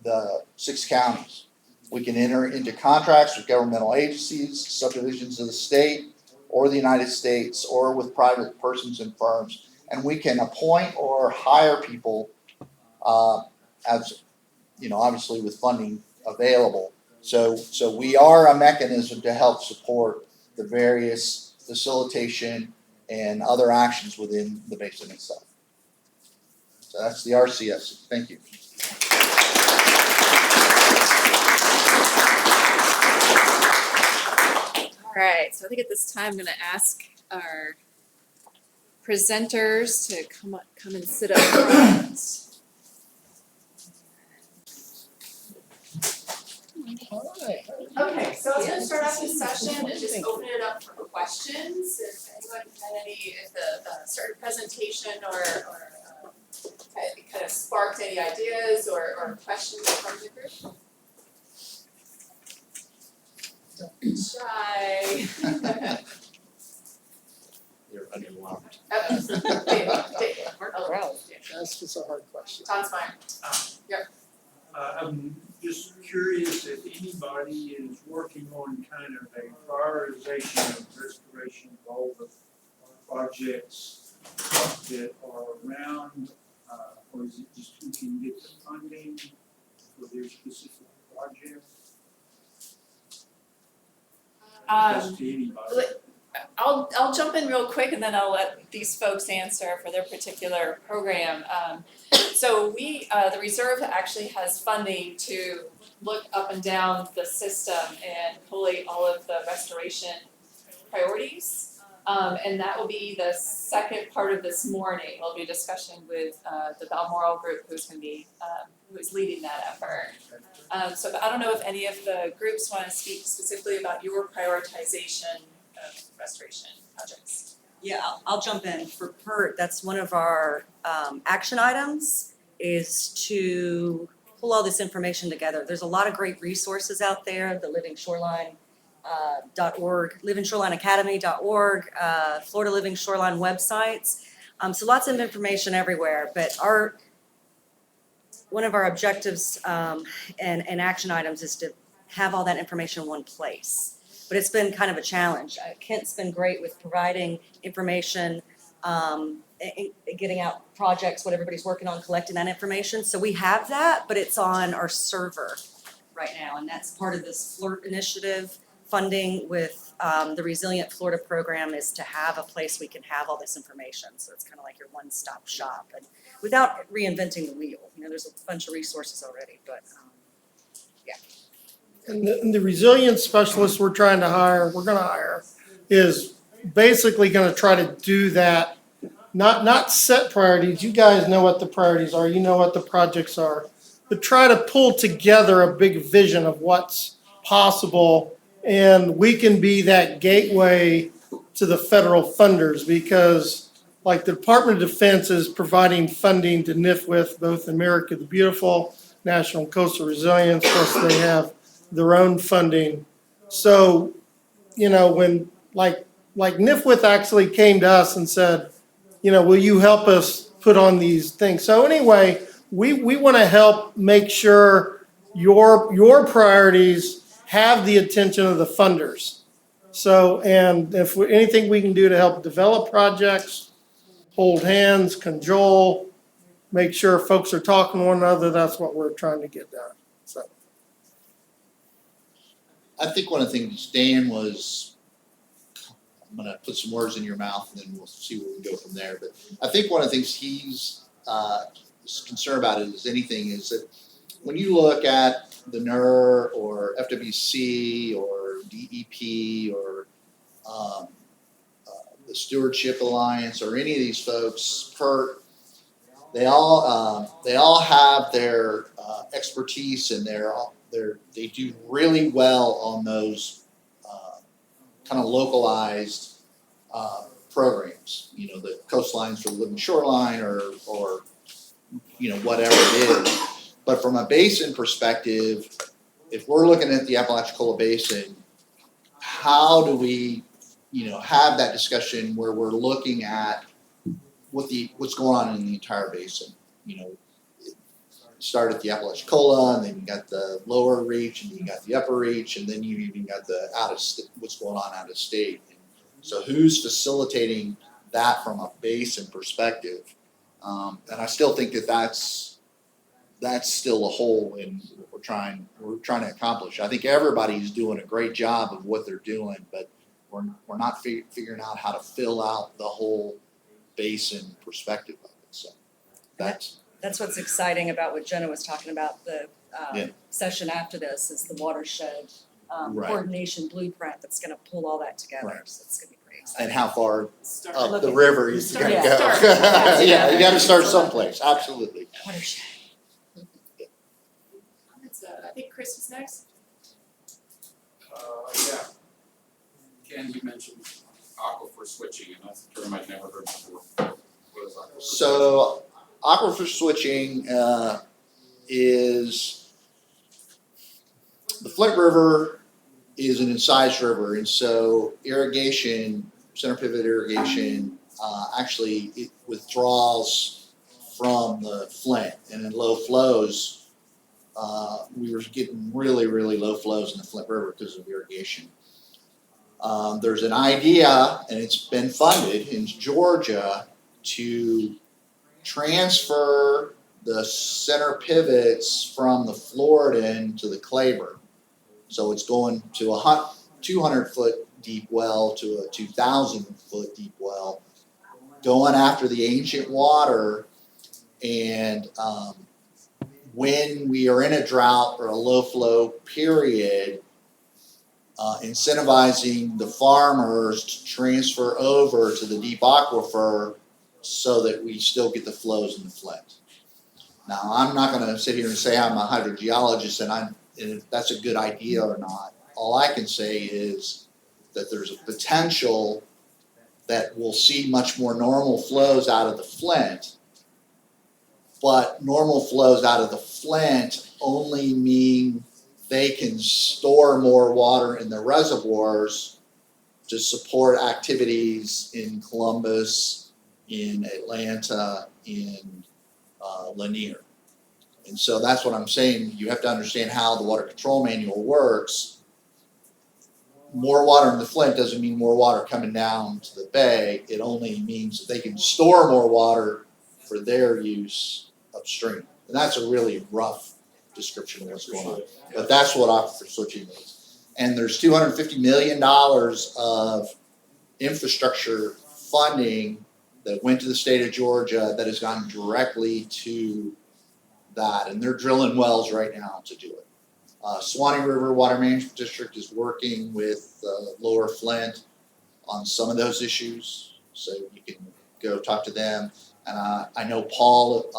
the 6 counties. We can enter into contracts with governmental agencies, subdivisions of the state or the United States, or with private persons and firms. And we can appoint or hire people as, obviously with funding available. So we are a mechanism to help support the various facilitation and other actions within the basin itself. So that's the RCS. Thank you. All right, so I think at this time I'm going to ask our presenters to come and sit up front. Okay, so I was going to start off this session and just open it up for questions. If anyone had if the certain presentation or kind of sparked any ideas or questions from the group. Don't be shy. You're underwhelmed. That's just a hard question. Tom's fine. I'm just curious if anybody is working on kind of a prioritization of restoration of all the projects that are around, or is it just who can get the funding for their specific project? Just to anybody. I'll jump in real quick and then I'll let these folks answer for their particular program. So the reserve actually has funding to look up and down the system and collate all of the restoration priorities. And that will be the second part of this morning. We'll be discussing with the Balmoral Group, who's leading that effort. So I don't know if any of the groups want to speak specifically about your prioritization of restoration projects. Yeah, I'll jump in. For PERT, that's one of our action items, is to pull all this information together. There's a lot of great resources out there, the Living Shoreline .org, livingshoreline.academy.org, Florida Living Shoreline websites. So lots of information everywhere, but one of our objectives and action items is to have all that information in one place. But it's been kind of a challenge. Kent's been great with providing information, getting out projects, what everybody's working on, collecting that information. So we have that, but it's on our server right now, and that's part of this FLIRT initiative funding with the Resilient Florida program, is to have a place we can have all this information. So it's kind of like your one-stop shop, and without reinventing the wheel. You know, there's a bunch of resources already, but yeah. And the resilience specialist we're gonna hire, is basically gonna try to do that, not set priorities. You guys know what the priorities are, you know what the projects are, but try to pull together a big vision of what's possible. And we can be that gateway to the federal funders, because like the Department of Defense is providing funding to NIFWIF, both America the Beautiful, National Coastal Resilience, plus they have their own funding. So, you know, when like NIFWIF actually came to us and said, you know, will you help us put on these things? So anyway, we want to help make sure your priorities have the attention of the funders. So, and if anything we can do to help develop projects, hold hands, cajole, make sure folks are talking to one another, that's what we're trying to get done. So. I think one of the things Dan was, I'm gonna put some words in your mouth and then we'll see where we go from there. But I think one of the things he's concerned about is that when you look at the ANERR or FWC or DEP or the Stewardship Alliance or any of these folks, PERT, they all have their expertise, and they do really well on those kind of localized programs. You know, the coastlines for the living shoreline or you know, whatever it is. But from a basin perspective, if we're looking at the Apalachicola Basin, how do we, you know, have that discussion where we're looking at what's going on in the entire basin? You know, start at the Apalachicola, and then you got the lower reach, and you got the upper reach, and then you even got the what's going on out of state. So who's facilitating that from a basin perspective? And I still think that's still a hole in what we're trying to accomplish. I think everybody's doing a great job of what they're doing, but we're not figuring out how to fill out the whole basin perspective of it. So that's what's exciting about what Jenna was talking about, the Yeah. session after this, is the Watershed Right. coordination blueprint that's gonna pull all that together. Right. So it's gonna be pretty exciting. and how far Start up the looking. river you're Start- gonna yeah, go. start. Yeah, you gotta start someplace, absolutely. Watershed. I think Chris was next. Yeah. Ken, you mentioned aquifer switching, and that's a term I'd never heard before. What is aquifer switching? So aquifer switching is, the Flint River is an incised river, and so irrigation, center pivot irrigation, actually it withdraws from the Flint, and in low flows, we were getting really, really low flows in the Flint River because of irrigation. There's an idea, and it's been funded in Georgia, to transfer the center pivots from the Floridan to the Claiborne. So it's going to a 200-foot deep well to a 2,000-foot deep well, going after the ancient water. And when we are in a drought or a low flow period, incentivizing the farmers to transfer over to the deep aquifer so that we still get the flows in the Flint. Now, I'm not going to sit here and say I'm a hydrogeologist and if that's a good idea or not. All I can say is that there's a potential that we'll see much more normal flows out of the Flint, but normal flows out of the Flint only mean they can store more water in the reservoirs to support activities in Columbus, in Atlanta, in Lanier. And so that's what I'm saying. You have to understand how the water control manual works. More water in the Flint doesn't mean more water coming down to the bay. It only means that they can store more water for their use upstream. And that's a really rough description of what's going on. But that's what aquifer switching is. And there's $250 million of infrastructure funding that went to the state of Georgia that has gone directly to that. And they're drilling wells right now to do it. Suwannee River Water Management District is working with Lower Flint on some of those issues. So you can go talk to them. And I know Paul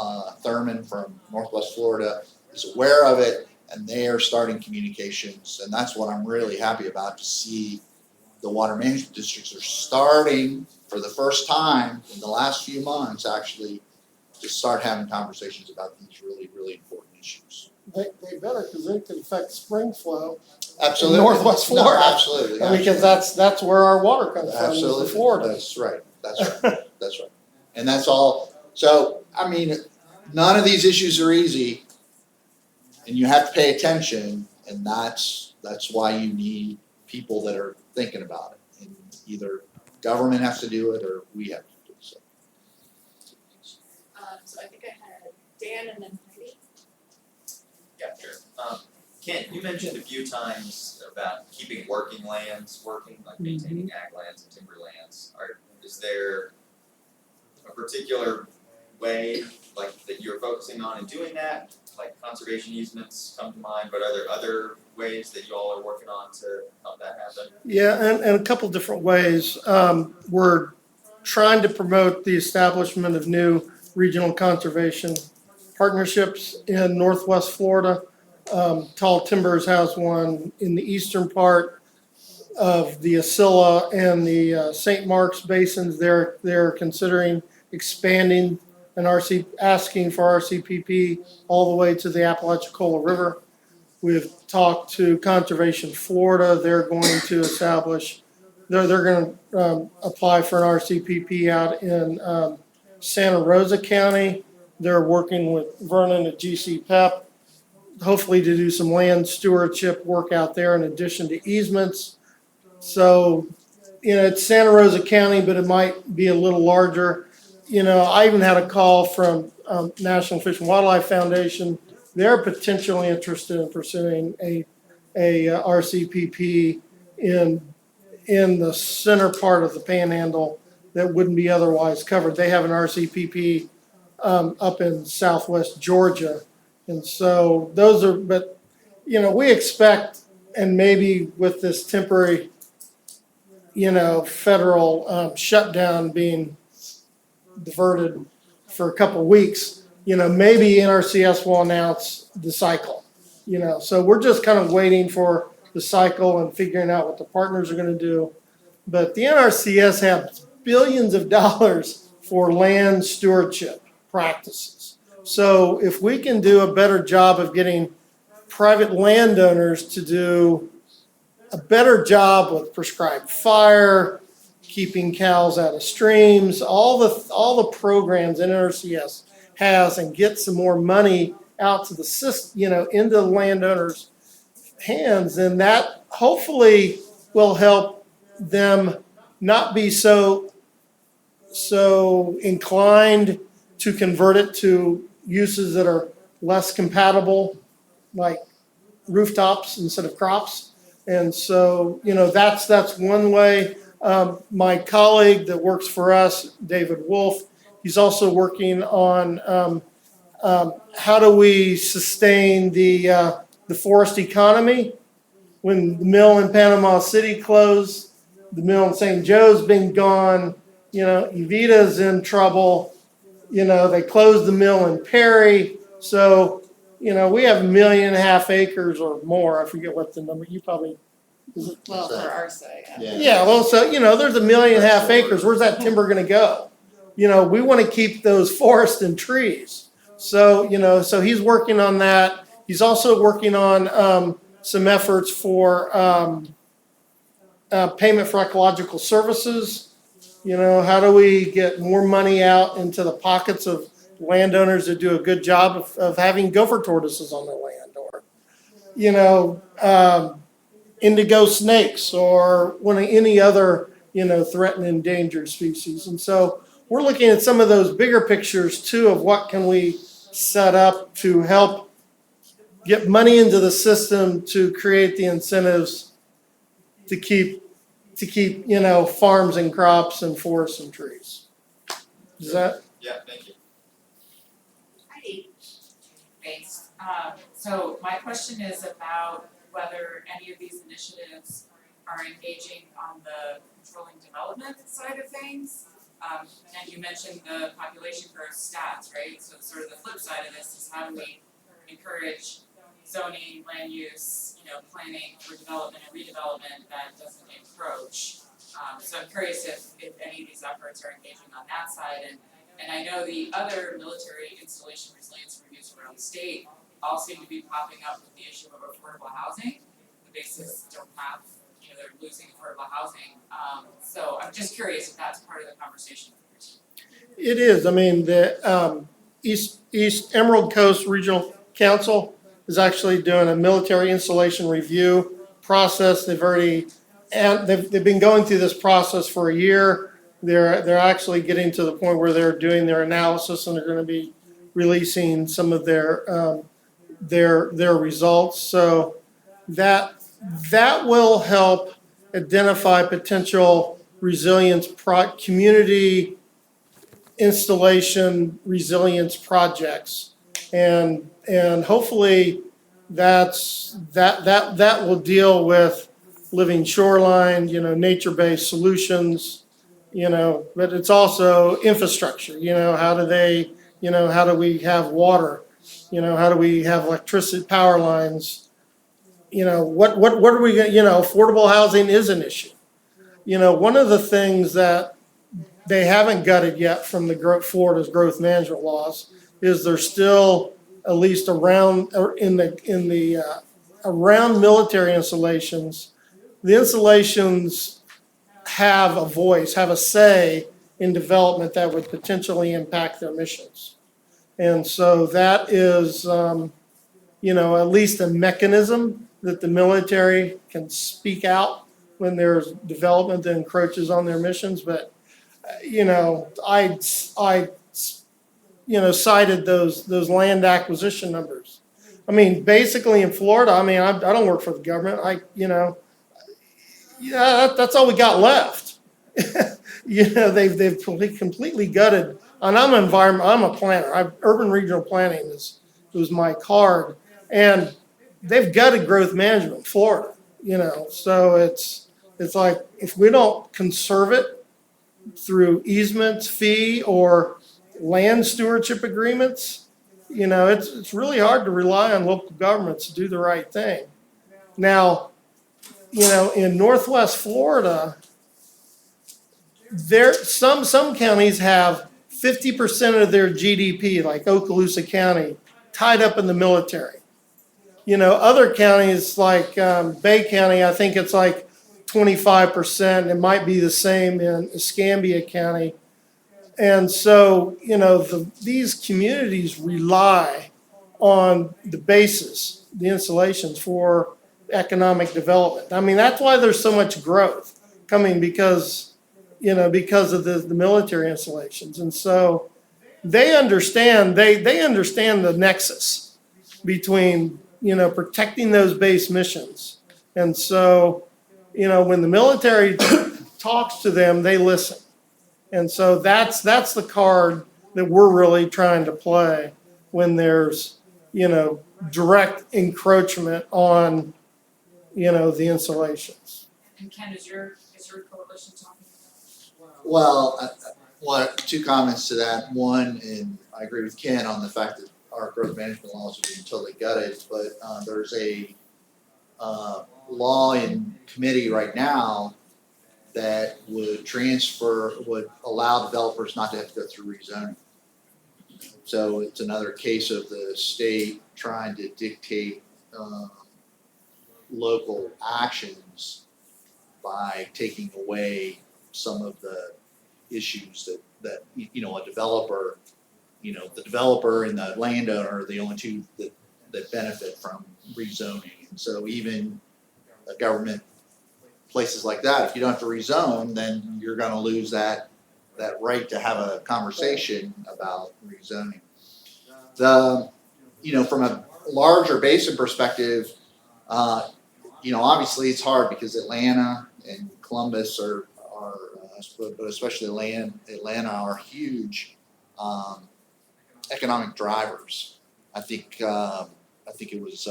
Thurman from Northwest Florida is aware of it, and they are starting communications. And that's what I'm really happy about, to see the water management districts are starting for the first time in the last few months actually to start having conversations about these really, really important issues. They better, because it could affect spring flow. Absolutely. In Northwest Florida. No, absolutely. Because that's where our water comes from, Absolutely. is Florida. That's right. That's right. That's right. And that's all. So, I mean, none of these issues are easy, and you have to pay attention, and that's why you need people that are thinking about it. And either government has to do it or we have to do it. So I think I had Dan and then Heidi. Yeah, sure. Kent, you mentioned a few times about keeping working lands working, like maintaining ag lands and timber lands. Is there a particular way like that you're focusing on in doing that? Like conservation easements come to mind, but are there other ways that you all are working on to help that happen? Yeah, and a couple different ways. We're trying to promote the establishment of new regional conservation partnerships in Northwest Florida. Tall Timbers has one in the eastern part of the Asilla and the St. Mark's basins. They're considering expanding an asking for RCPP all the way to the Apalachicola River. We've talked to Conservation Florida. They're going to establish, they're going to apply for an RCPP out in Santa Rosa County. They're working with Vernon at GC PEP, hopefully to do some land stewardship work out there in addition to easements. So, it's Santa Rosa County, but it might be a little larger. I even had a call from National Fish and Wildlife Foundation. They're potentially interested in pursuing a RCPP in the center part of the Panhandle that wouldn't be otherwise covered. They have an RCPP up in southwest Georgia. And so those are, but, we expect, and maybe with this temporary, federal shutdown being diverted for a couple of weeks, maybe NRCS will announce the cycle, So we're just kind of waiting for the cycle and figuring out what the partners are going to do. But the NRCS has billions of dollars for land stewardship practices. So if we can do a better job of getting private landowners to do a better job with prescribed fire, keeping cows out of streams, all the programs NRCS has, and get some more money out to the system, into the landowners' hands, then that hopefully will help them not be so inclined to convert it to uses that are less compatible, like rooftops instead of crops. And so, that's one way. My colleague that works for us, David Wolf, he's also working on how do we sustain the forest economy. When the mill in Panama City closed, the mill in St. Joe's been gone, Evita's in trouble, they closed the mill in Perry. So, we have 1.5 million acres or more. I forget what the number, you probably. Well, for ARSA, yeah. Yeah, well, so, there's 1.5 million acres. Where's that timber gonna go? We wanna keep those forests and trees. So, so he's working on that. He's also working on, some efforts for, payment for ecological services. How do we get more money out into the pockets of landowners that do a good job of having gopher tortoises on their land, or, indigo snakes, or any other, threatened endangered species. And so we're looking at some of those bigger pictures too of what can we set up to help get money into the system to create the incentives to keep farms and crops and forests and trees. Is that? Yeah, thank you. Hi. Thanks. So my question is about whether any of these initiatives are engaging on the controlling development side of things. And you mentioned the population growth stats, right? So sort of the flip side of this is how do we encourage zoning, land use, planning for development and redevelopment that doesn't encroach. So I'm curious if any of these efforts are engaging on that side. And I know the other military installation resilience reviews around the state all seem to be popping up with the issue of affordable housing. The bases don't have, they're losing affordable housing. So I'm just curious if that's part of the conversation. It is. I mean, the East Emerald Coast Regional Council is actually doing a military installation review process. They've been going through this process for a year. They're actually getting to the point where they're doing their analysis, and they're going to be releasing some of their results. So that will help identify potential resilience community installation resilience projects, and hopefully that will deal with living shoreline, nature-based solutions, but it's also infrastructure. How do we have water? How do we have electricity, power lines? What are we going affordable housing is an issue. One of the things that they haven't gutted yet from the Florida's growth management laws is there's still at least around military installations. The installations have a voice, have a say in development that would potentially impact their missions. And so that is, at least a mechanism that the military can speak out when there's development that encroaches on their missions. But, I cited those land acquisition numbers. I mean, basically in Florida, I don't work for the government. That's all we got left. They've completely gutted. And I'm a planner. Urban regional planning was my card, and they've gutted growth management in Florida. So it's like if we don't conserve it through easements, fee, or land stewardship agreements, it's really hard to rely on local governments to do the right thing. Now, in Northwest Florida, some counties have 50% of their GDP, like Okaloosa County, tied up in the military. Other counties like Bay County, I think it's like 25%. It might be the same in Escambia County. And so, these communities rely on the bases, the installations for economic development. That's why there's so much growth coming because of the military installations. And so they understand the nexus between, protecting those base missions And so, when the military talks to them, they listen. And so that's the card that we're really trying to play when there's, direct encroachment on, the installations. And Ken, is your coalition talking about? Well, two comments to that. One, and I agree with Ken on the fact that our growth management laws are being totally gutted, but there's a law in committee right now that would allow developers not to have to go through rezoning. So it's another case of the state trying to dictate local actions by taking away some of the issues that a developer, the developer and the landowner are the only two that benefit from rezoning. And so even a government, places like that, if you don't have to rezone, then you're gonna lose that right to have a conversation about rezoning. From a larger basin perspective, obviously it's hard because Atlanta and Columbus but especially Atlanta are huge economic drivers. I think it was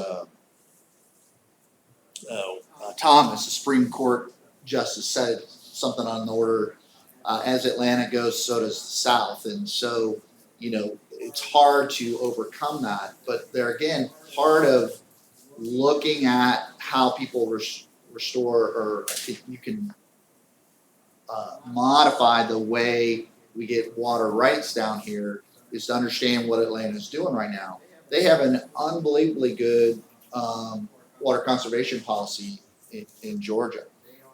Thomas, the Supreme Court justice, said something on the order, as Atlanta goes, so does the South. And so, it's hard to overcome that. But there again, part of looking at how people restore, or I think you can modify the way we get water rights down here, is to understand what Atlanta's doing right now. They have an unbelievably good water conservation policy in Georgia.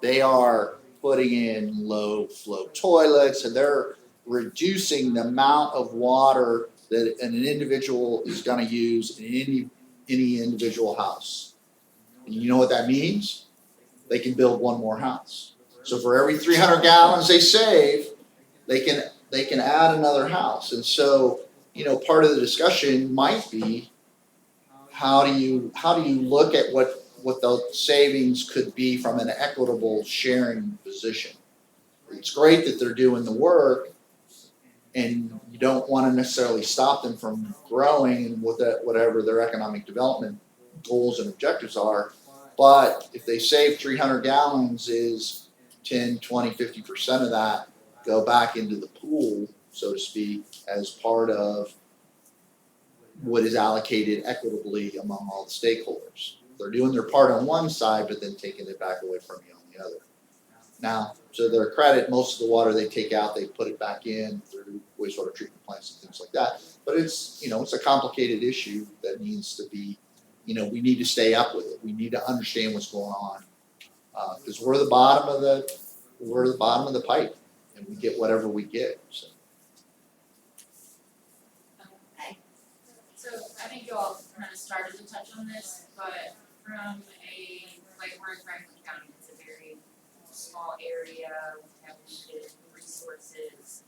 They are putting in low flow toilets, and they're reducing the amount of water that an individual is going to use in any individual house. And you know what that means? They can build one more house. So for every 300 gallons they save, they can add another house. And so, part of the discussion might be, how do you look at what the savings could be from an equitable sharing position? It's great that they're doing the work, and you don't want to necessarily stop them from growing and whatever their economic development goals and objectives are. But if they save 300 gallons, is 10, 20, 50% of that go back into the pool, so to speak, as part of what is allocated equitably among all the stakeholders. They're doing their part on one side, but then taking it back away from you on the other. Now, to their credit, most of the water they take out, they put it back in through wastewater treatment plants and things like that. But it's a complicated issue that needs to be, we need to stay up with it. We need to understand what's going on, because we're the bottom of the pipe, and we get whatever we get. So. So I think you all kind of started to touch on this, but from we're in Franklin County, it's a very small area, we have limited resources.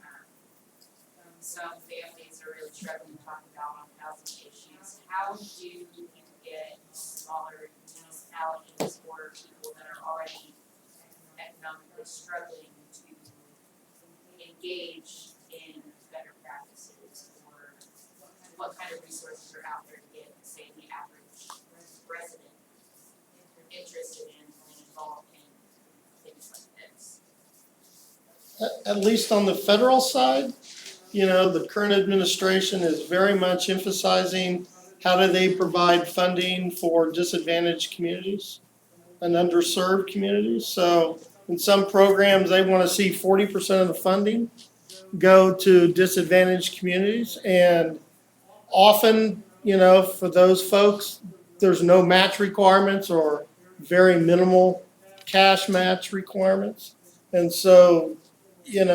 Some families are really struggling to talk about housing issues. How do you get smaller municipalities or people that are already economically struggling to engage in better practices, or what kind of resources are out there to get, say, the average resident interested in and involved in things like this? At least on the federal side, the current administration is very much emphasizing how do they provide funding for disadvantaged communities and underserved communities. So in some programs, they want to see 40% of the funding go to disadvantaged communities. And often, for those folks, there's no match requirements or very minimal cash match requirements. And so, and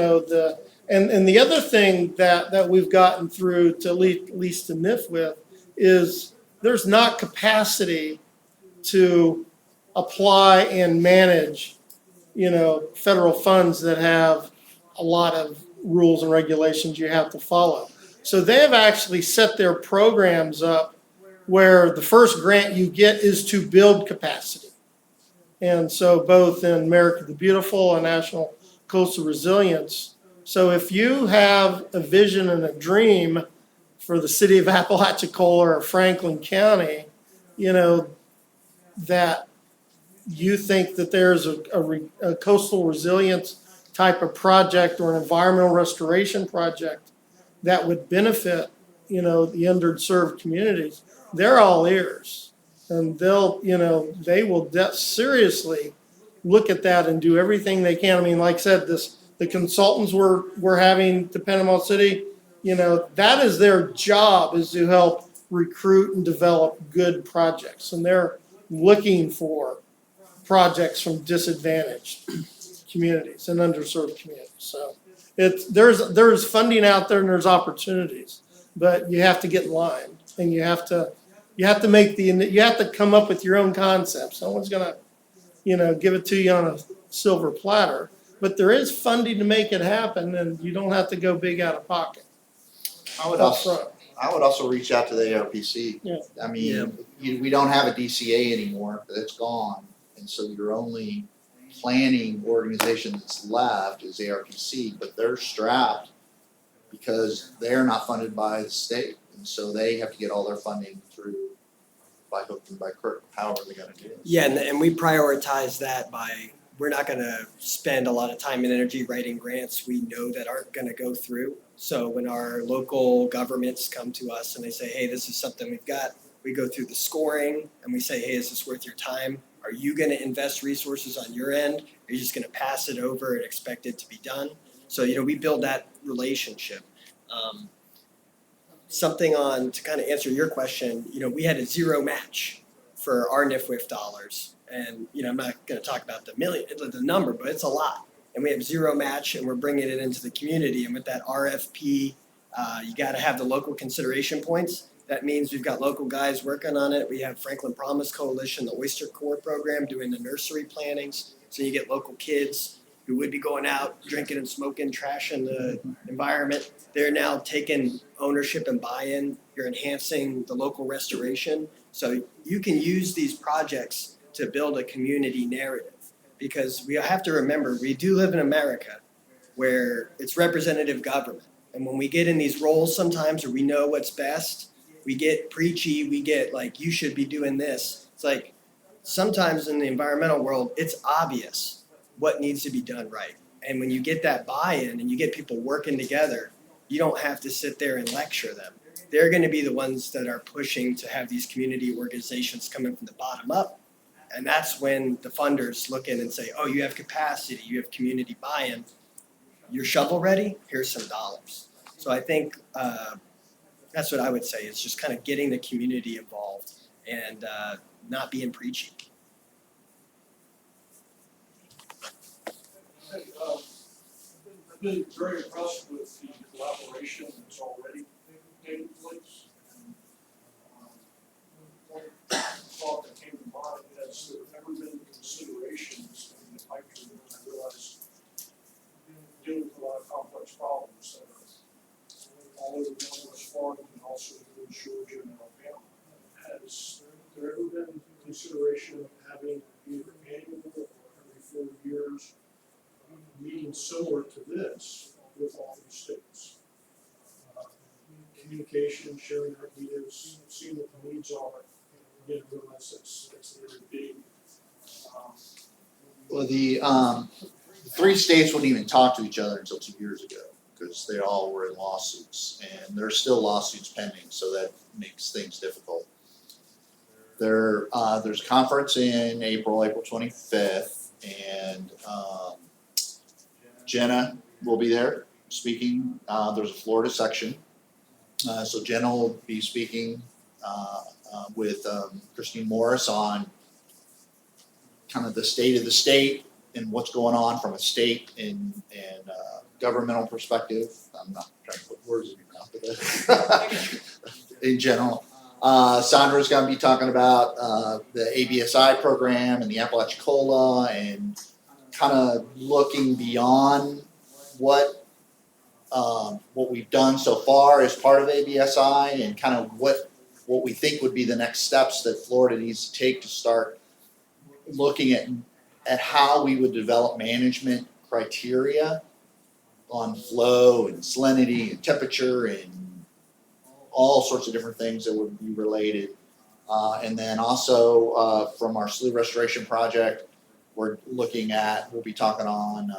the other thing that we've gotten through to at least to NIF with is there's not capacity to apply and manage, federal funds that have a lot of rules and regulations you have to follow. So they've actually set their programs up where the first grant you get is to build capacity. And so both in America the Beautiful and National Coastal Resilience. So if you have a vision and a dream for the city of Apalachicola or Franklin County, that you think that there's a coastal resilience type of project or an environmental restoration project that would benefit, the underserved communities, they're all ears. And they will seriously look at that and do everything they can. I mean, like I said, the consultants we're having to Panama City, that is their job, is to help recruit and develop good projects. And they're looking for projects from disadvantaged communities and underserved communities. So there's funding out there and there's opportunities, but you have to get in line and you have to come up with your own concepts. No one's gonna, give it to you on a silver platter, but there is funding to make it happen, and you don't have to go big out of pocket. I would also reach out to the ARPC. Yeah. I mean, we don't have a DCA anymore, it's gone. And so your only planning organization that's left is ARPC, but they're strapped because they're not funded by the state. And so they have to get all their funding through by hook and by crook, however they're gonna do it. Yeah, and we prioritize that by, we're not gonna spend a lot of time and energy writing grants we know that aren't gonna go through. So when our local governments come to us and they say, hey, this is something we've got, we go through the scoring and we say, hey, is this worth your time? Are you gonna invest resources on your end? Or are you just gonna pass it over and expect it to be done? So, we build that relationship. Something to kind of answer your question, we had a zero match for our NIFWIF dollars. And, I'm not gonna talk about the number, but it's a lot. And we have zero match and we're bringing it into the community. And with that RFP, you gotta have the local consideration points. That means we've got local guys working on it. We have Franklin Promise Coalition, the Oyster Corps program, doing the nursery plantings. So you get local kids who would be going out, drinking and smoking, trashing the environment. They're now taking ownership and buy-in. You're enhancing the local restoration. So you can use these projects to build a community narrative. Because we have to remember, we do live in America where it's representative government. And when we get in these roles sometimes, or we know what's best, we get preachy, we get like, you should be doing this. It's like, sometimes in the environmental world, it's obvious what needs to be done right. And when you get that buy-in and you get people working together, you don't have to sit there and lecture them. They're gonna be the ones that are pushing to have these community organizations coming from the bottom up. And that's when the funders look in and say, oh, you have capacity, you have community buy-in. You're shovel ready, here's some dollars. So I think that's what I would say, is just kind of getting the community involved and not being preachy. I've been very impressed with the collaboration that's already taken place. And one thought that came to mind is there have never been considerations in the pipe dream. I realized dealing with a lot of complex problems that are all over Northwest Florida and also in Georgia and Alabama. Has there ever been consideration of having either annual or every 4 years meeting similar to this with all these states? Communication, sharing ideas, seeing what the needs are. Again, realize that's very big. Well, the 3 states wouldn't even talk to each other until 2 years ago because they all were in lawsuits, and there's still lawsuits pending, so that makes things difficult. There's a conference in April 25th, and Jenna will be there speaking. There's a Florida section, so Jenna will be speaking with Christine Morris on kind of the state of the state and what's going on from a state and governmental perspective. I'm not trying to put words in your mouth, but in general. Sandra's going to be talking about the ABSI program and the Apalachicola and kind of looking beyond what we've done so far as part of ABSI and kind of what we think would be the next steps that Florida needs to take to start looking at at how we would develop management criteria on flow and salinity and temperature and all sorts of different things that would be related. And then also from our slough restoration project, we'll be talking on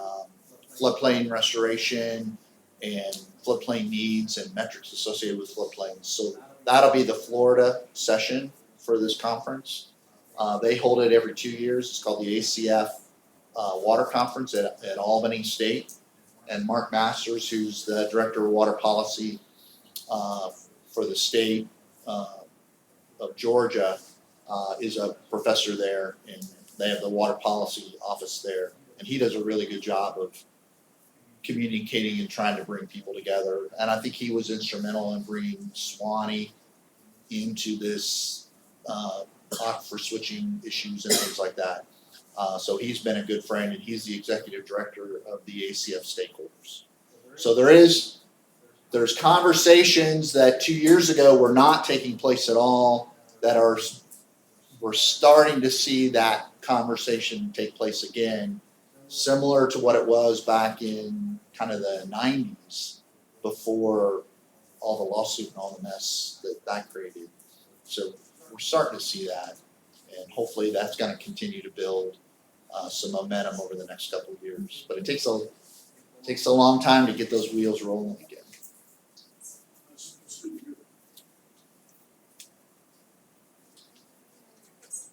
floodplain restoration and floodplain needs and metrics associated with floodplains. So that'll be the Florida session for this conference. They hold it every 2 years. It's called the ACF Water Conference at Albany State. And Mark Masters, who's the Director of Water Policy for the state of Georgia, is a professor there, and they have the Water Policy Office there. And he does a really good job of communicating and trying to bring people together. And I think he was instrumental in bringing Swanee into this aquifer switching issues and things like that. So he's been a good friend, and he's the executive director of the ACF Stakeholders. So there's conversations that 2 years ago were not taking place at all that we're starting to see that conversation take place again, similar to what it was back in kind of the 90s before all the lawsuit and all the mess that created. So we're starting to see that, and hopefully that's going to continue to build some momentum over the next couple of years. But it takes a long time to get those wheels rolling again.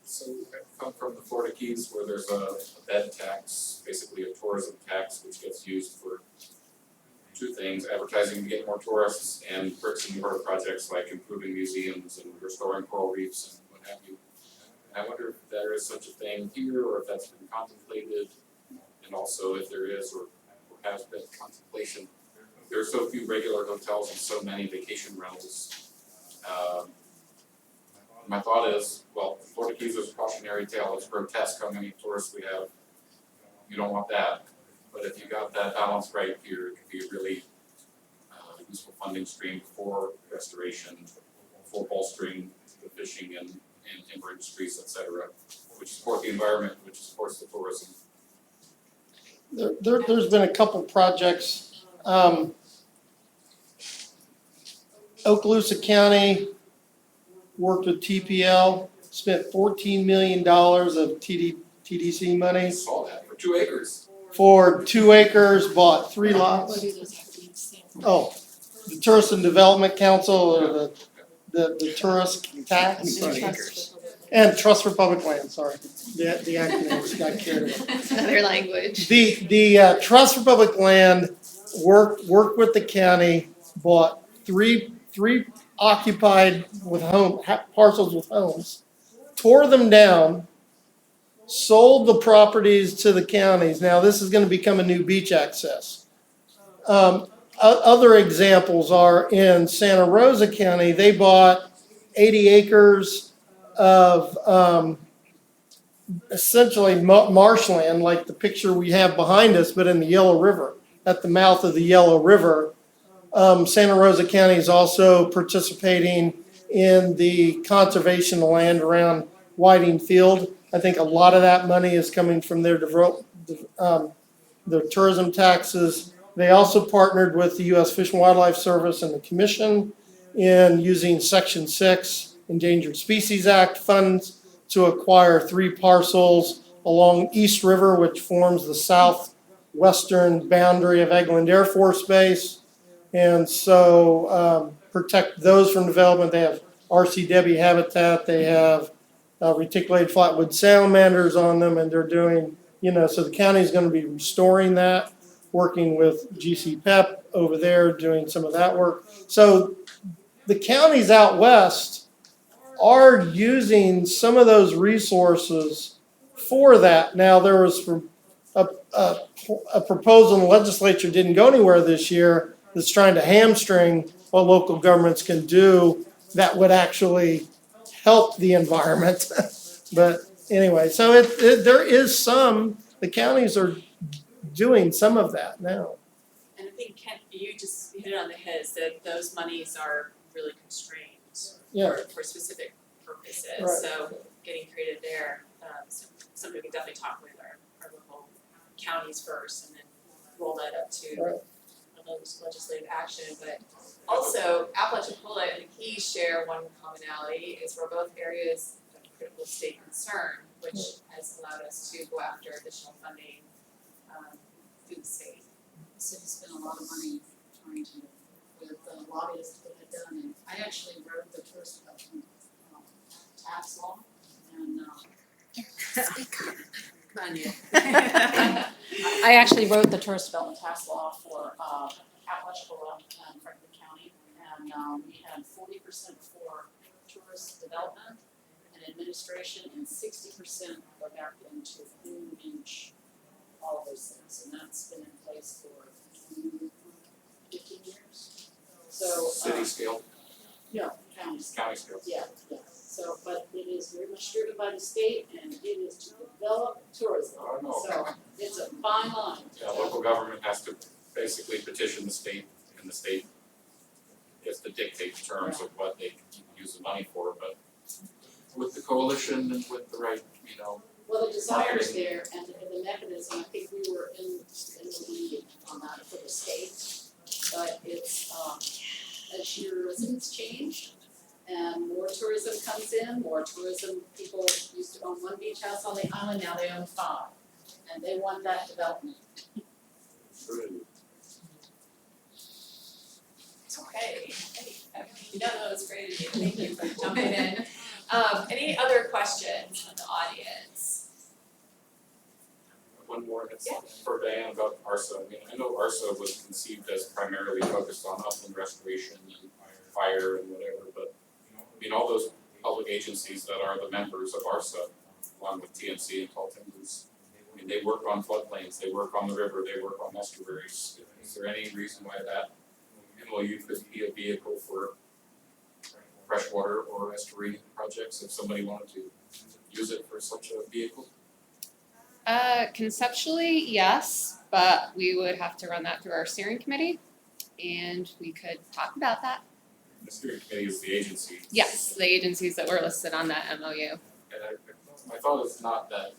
So I come from the Florida Keys, where there's a bed tax, basically a tourism tax, which gets used for two things: advertising to get more tourists, and bricks and mortar projects like improving museums and restoring coral reefs and what have you. And I wonder if there is such a thing here, or if that's been contemplated, and also if there is or has been contemplation. There are so few regular hotels and so many vacation rentals. My thought is, well, Florida Keys is a cautionary tale. It's grotesque how many tourists we have. You don't want that. But if you got that balance right here, it could be a really useful funding stream for restoration, for bolstering the fishing and timber industries, et cetera, which support the environment, which supports the tourism. There's been a couple projects. Okaloosa County worked with TPL, spent $14 million of TDC money. I saw that for 2 acres. For 2 acres, bought 3 lots. Oh, the Tourist and Development Council, or the tourist tax. And Trust for Public Land, sorry. The acronyms got carried away. It's another language. The Trust for Public Land worked with the county, bought three occupied with parcels with homes, tore them down, sold the properties to the counties. Now this is going to become a new beach access. Other examples are in Santa Rosa County. They bought 80 acres of essentially marshland, like the picture we have behind us, but in the Yellow River, at the mouth of the Yellow River. Santa Rosa County is also participating in the conservation of land around Whiting Field. I think a lot of that money is coming from their tourism taxes. They also partnered with the U.S. Fish and Wildlife Service and the Commission in using Section 6 Endangered Species Act funds to acquire 3 parcels along East River, which forms the southwestern boundary of Eglin Air Force Base. And so protect those from development. They have RCW habitat. They have reticulated flatwood salamanders on them, and they're doing, so the county is going to be restoring that, working with GCPEP over there, doing some of that work. So the counties out west are using some of those resources for that. Now, there was a proposal in the legislature didn't go anywhere this year that's trying to hamstring what local governments can do that would actually help the environment. But anyway, so there is the counties are doing some of that now. And I think, Kent, you just hit it on the head, that those monies are really constrained for specific purposes. Right. So getting creative there, something we can definitely talk with our counties first and then roll that up to Right. legislative action, but also Apalachicola and Key share one commonality is we're both areas of critical state concern, which has allowed us to go after additional funding through the state. The city spent a lot of money trying to, with lobbyists to get that done, and I actually wrote the first tax law, and Come on, you. I actually wrote the tourist development tax law for Apalachicola and Franklin County, and we had 40% for tourist development and administration, and 60% go back into food, beach, all of those things, and that's been in place for 15 years. So City scale, no, counties. county scale. Yeah, yeah, so, but it is very much driven by the state, and it is to develop tourism, I don't know. so it's a fine line. Yeah, local government has to basically petition the state, and the state gets to dictate the terms of what they use the money for, but with the coalition and with the right, Well, the desire is there, and the mechanism, I think we were in the lead on that for the state, but it's, as your residents change, and more tourism comes in, more tourism, people used to own one beach house on the island, now they own 5, and they want that development. It's okay. No, it's great. Thank you for jumping in. Any other questions from the audience? One more, it's for Diane about ARSA. I mean, I know ARSA was conceived as primarily focused on upland restoration and fire and whatever, but all those public agencies that are the members of ARSA, along with TNC and Tall Timbers, they work on floodplains, they work on the river, they work on estuaries. Is there any reason why that MOU could be a vehicle for freshwater or estuarine projects if somebody wanted to use it for such a vehicle? Conceptually, yes, but we would have to run that through our steering committee, and we could talk about that. The steering committee is the agency. Yes, the agencies that were listed on that MOU. And my thought is not that,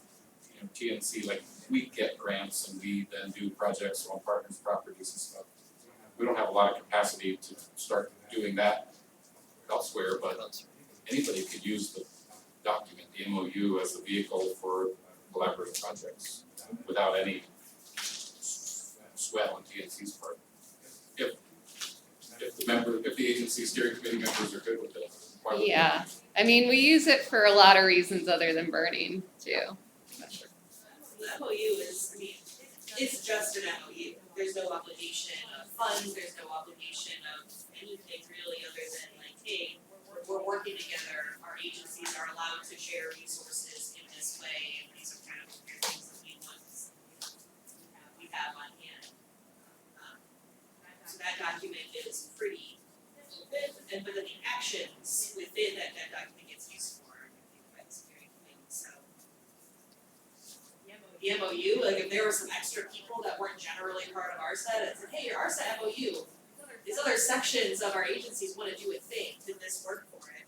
TNC, like, we get grants and we then do projects on partners' properties and stuff. We don't have a lot of capacity to start doing that elsewhere, but anybody could use the document, the MOU, as a vehicle for collaborative projects without any sweat on TNC's part. If the agency steering committee members are good with it, why would Yeah, I mean, we use it for a lot of reasons other than burning too. The MOU is, it's just an MOU. There's no obligation of funds, there's no obligation of anything really other than like, hey, we're working together, our agencies are allowed to share resources in this way, and these are kind of the things that we have on hand. So that document is pretty open, but then the actions within that document gets used for, by the steering committee, so. The MOU, like if there were some extra people that weren't generally part of ARSA that said, hey, your ARSA MOU, these other sections of our agencies wanna do a thing, did this work for it?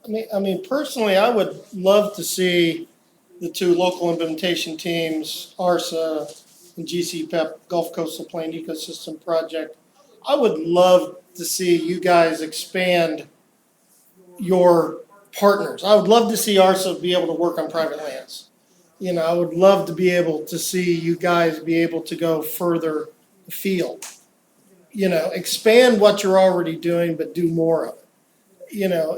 Maybe. I mean, personally, I would love to see the 2 local implementation teams, ARSA and GCPEP, Gulf Coastal Plain Ecosystem Project. I would love to see you guys expand your partners. I would love to see ARSA be able to work on private lands. I would love to be able to see you guys be able to go further afield. Expand what you're already doing, but do more of it.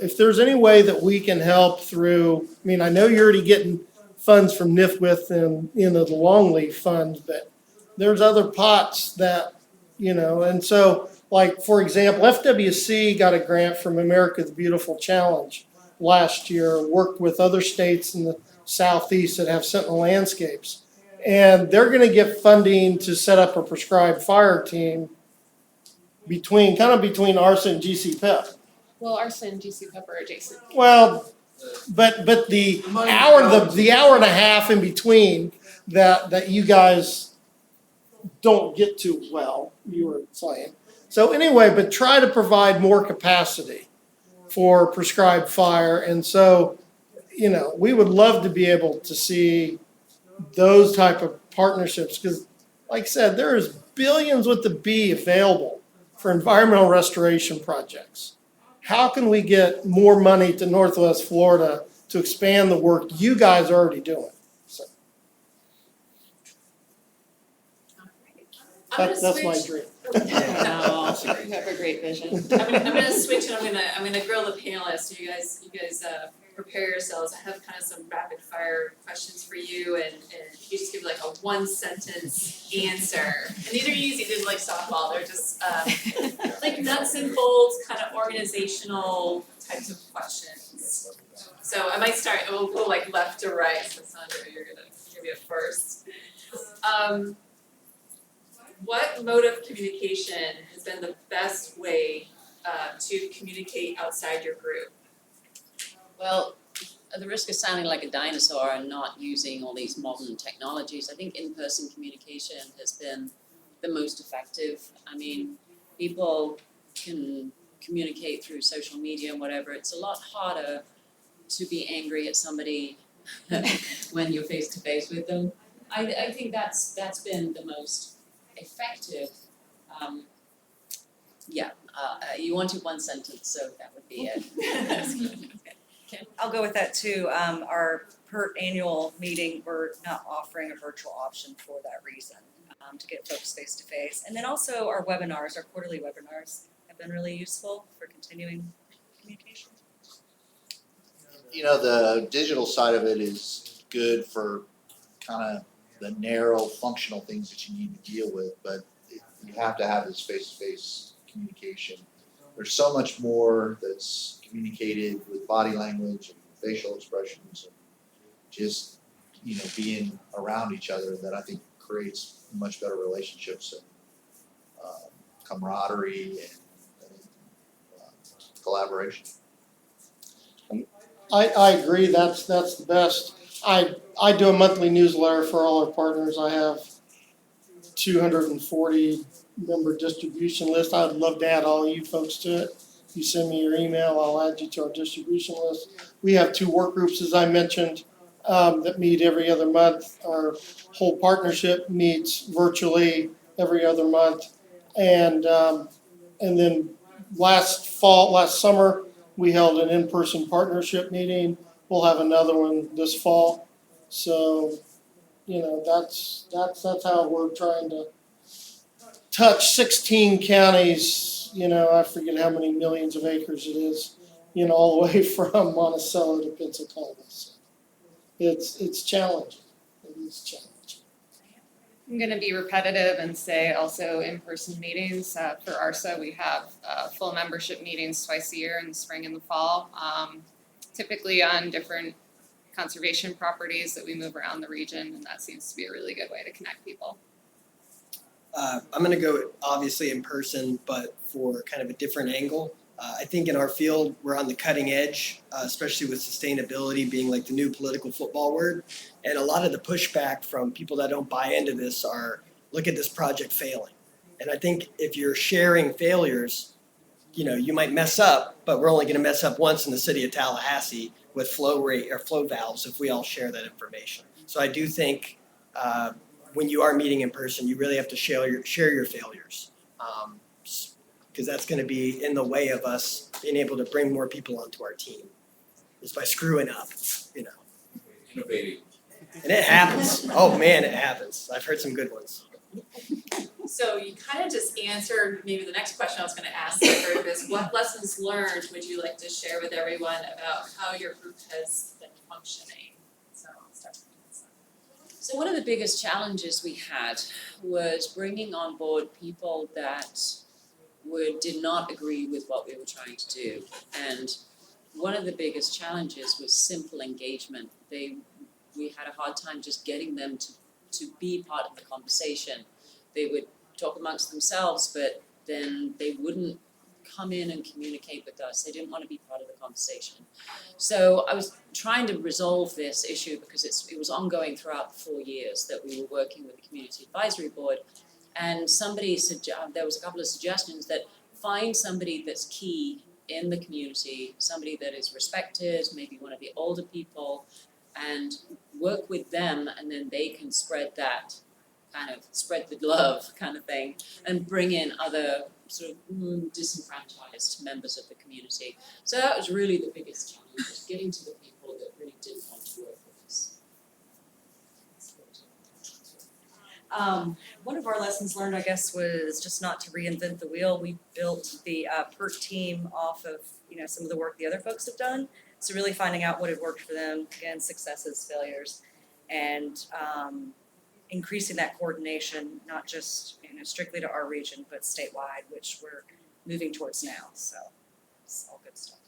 If there's any way that we can help through, I know you're already getting funds from NIFWIT and, the Longleaf funds, but there's other pots that, and so, like, for example, FWC got a grant from America the Beautiful Challenge last year, worked with other states in the southeast that have Sentinel landscapes. And they're gonna get funding to set up a prescribed fire team between ARSA and GCPEP. Well, ARSA and GCPEP are adjacent. Well, but the hour and a half in between that you guys don't get to well, you were saying. So anyway, but try to provide more capacity for prescribed fire. And so, we would love to be able to see those type of partnerships, because like I said, there is billions with the B available for environmental restoration projects. How can we get more money to Northwest Florida to expand the work you guys are already doing? So that's my dream. No, you have a great vision. I'm gonna switch and I'm gonna grill the panelists. You guys prepare yourselves. I have kind of some rapid fire questions for you and you just give like a 1-sentence answer. And these are easy, these are like softball, they're just like nuts and bolts, kind of organizational types of questions. So I might start, we'll go like left to right, so Sandra, you're gonna be it first. What mode of communication has been the best way to communicate outside your group? Well, at the risk of sounding like a dinosaur and not using all these modern technologies, I think in-person communication has been the most effective. I mean, people can communicate through social media and whatever. It's a lot harder to be angry at somebody when you're face to face with them. I think that's been the most effective. You wanted 1 sentence, so that would be it. I'll go with that too. Our PERT annual meeting, we're not offering a virtual option for that reason, to get folks face to face. And then also our webinars, our quarterly webinars have been really useful for continuing communication. You know, the digital side of it is good for kind of the narrow functional things that you need to deal with, but you have to have this face-to-face communication. There's so much more that's communicated with body language and facial expressions and just, you know, being around each other that I think creates much better relationships and camaraderie and collaboration. I agree, that's the best. I do a monthly newsletter for all our partners. I have 240 member distribution list. I'd love to add all you folks to it. If you send me your email, I'll add you to our distribution list. We have 2 work groups, as I mentioned, that meet every other month. Our whole partnership meets virtually every other month. And then last summer, we held an in-person partnership meeting. We'll have another one this fall. So, you know, that's how we're trying to touch 16 counties, you know, I forget how many millions of acres it is, you know, all the way from Monticello to Pensacola. So it's challenging. It is challenging. I'm gonna be repetitive and say also in-person meetings. For ARSA, we have full membership meetings twice a year in the spring and the fall, typically on different conservation properties that we move around the region, and that seems to be a really good way to connect people. I'm gonna go obviously in person, but for kind of a different angle. I think in our field, we're on the cutting edge, especially with sustainability being like the new political football word. And a lot of the pushback from people that don't buy into this are, look at this project failing. And I think if you're sharing failures, you know, you might mess up, but we're only gonna mess up once in the city of Tallahassee with flow rate or flow valves if we all share that information. So I do think when you are meeting in person, you really have to share your failures. Because that's going to be in the way of us being able to bring more people onto our team, is by screwing up, you know. Innovating. And it happens. Oh man, it happens. I've heard some good ones. So you kind of just answered maybe the next question I was going to ask the group is what lessons learned would you like to share with everyone about how your group has been functioning? So I'll start with this. So one of the biggest challenges we had was bringing on board people that did not agree with what we were trying to do. And one of the biggest challenges was simple engagement. We had a hard time just getting them to be part of the conversation. They would talk amongst themselves, but then they wouldn't come in and communicate with us. They didn't want to be part of the conversation. So I was trying to resolve this issue because it was ongoing throughout the 4 years that we were working with the Community Advisory Board. And there was a couple of suggestions that find somebody that's key in the community, somebody that is respected, maybe one of the older people, and work with them, and then they can spread that, kind of spread the love kind of thing, and bring in other sort of disenfranchised members of the community. So that was really the biggest challenge, was getting to the people that really didn't want to work with us. One of our lessons learned, I guess, was just not to reinvent the wheel. We built the PERT team off of, some of the work the other folks have done. So really finding out what had worked for them, again, successes, failures, and increasing that coordination, not just strictly to our region, but statewide, which we're moving towards now. So it's all good stuff.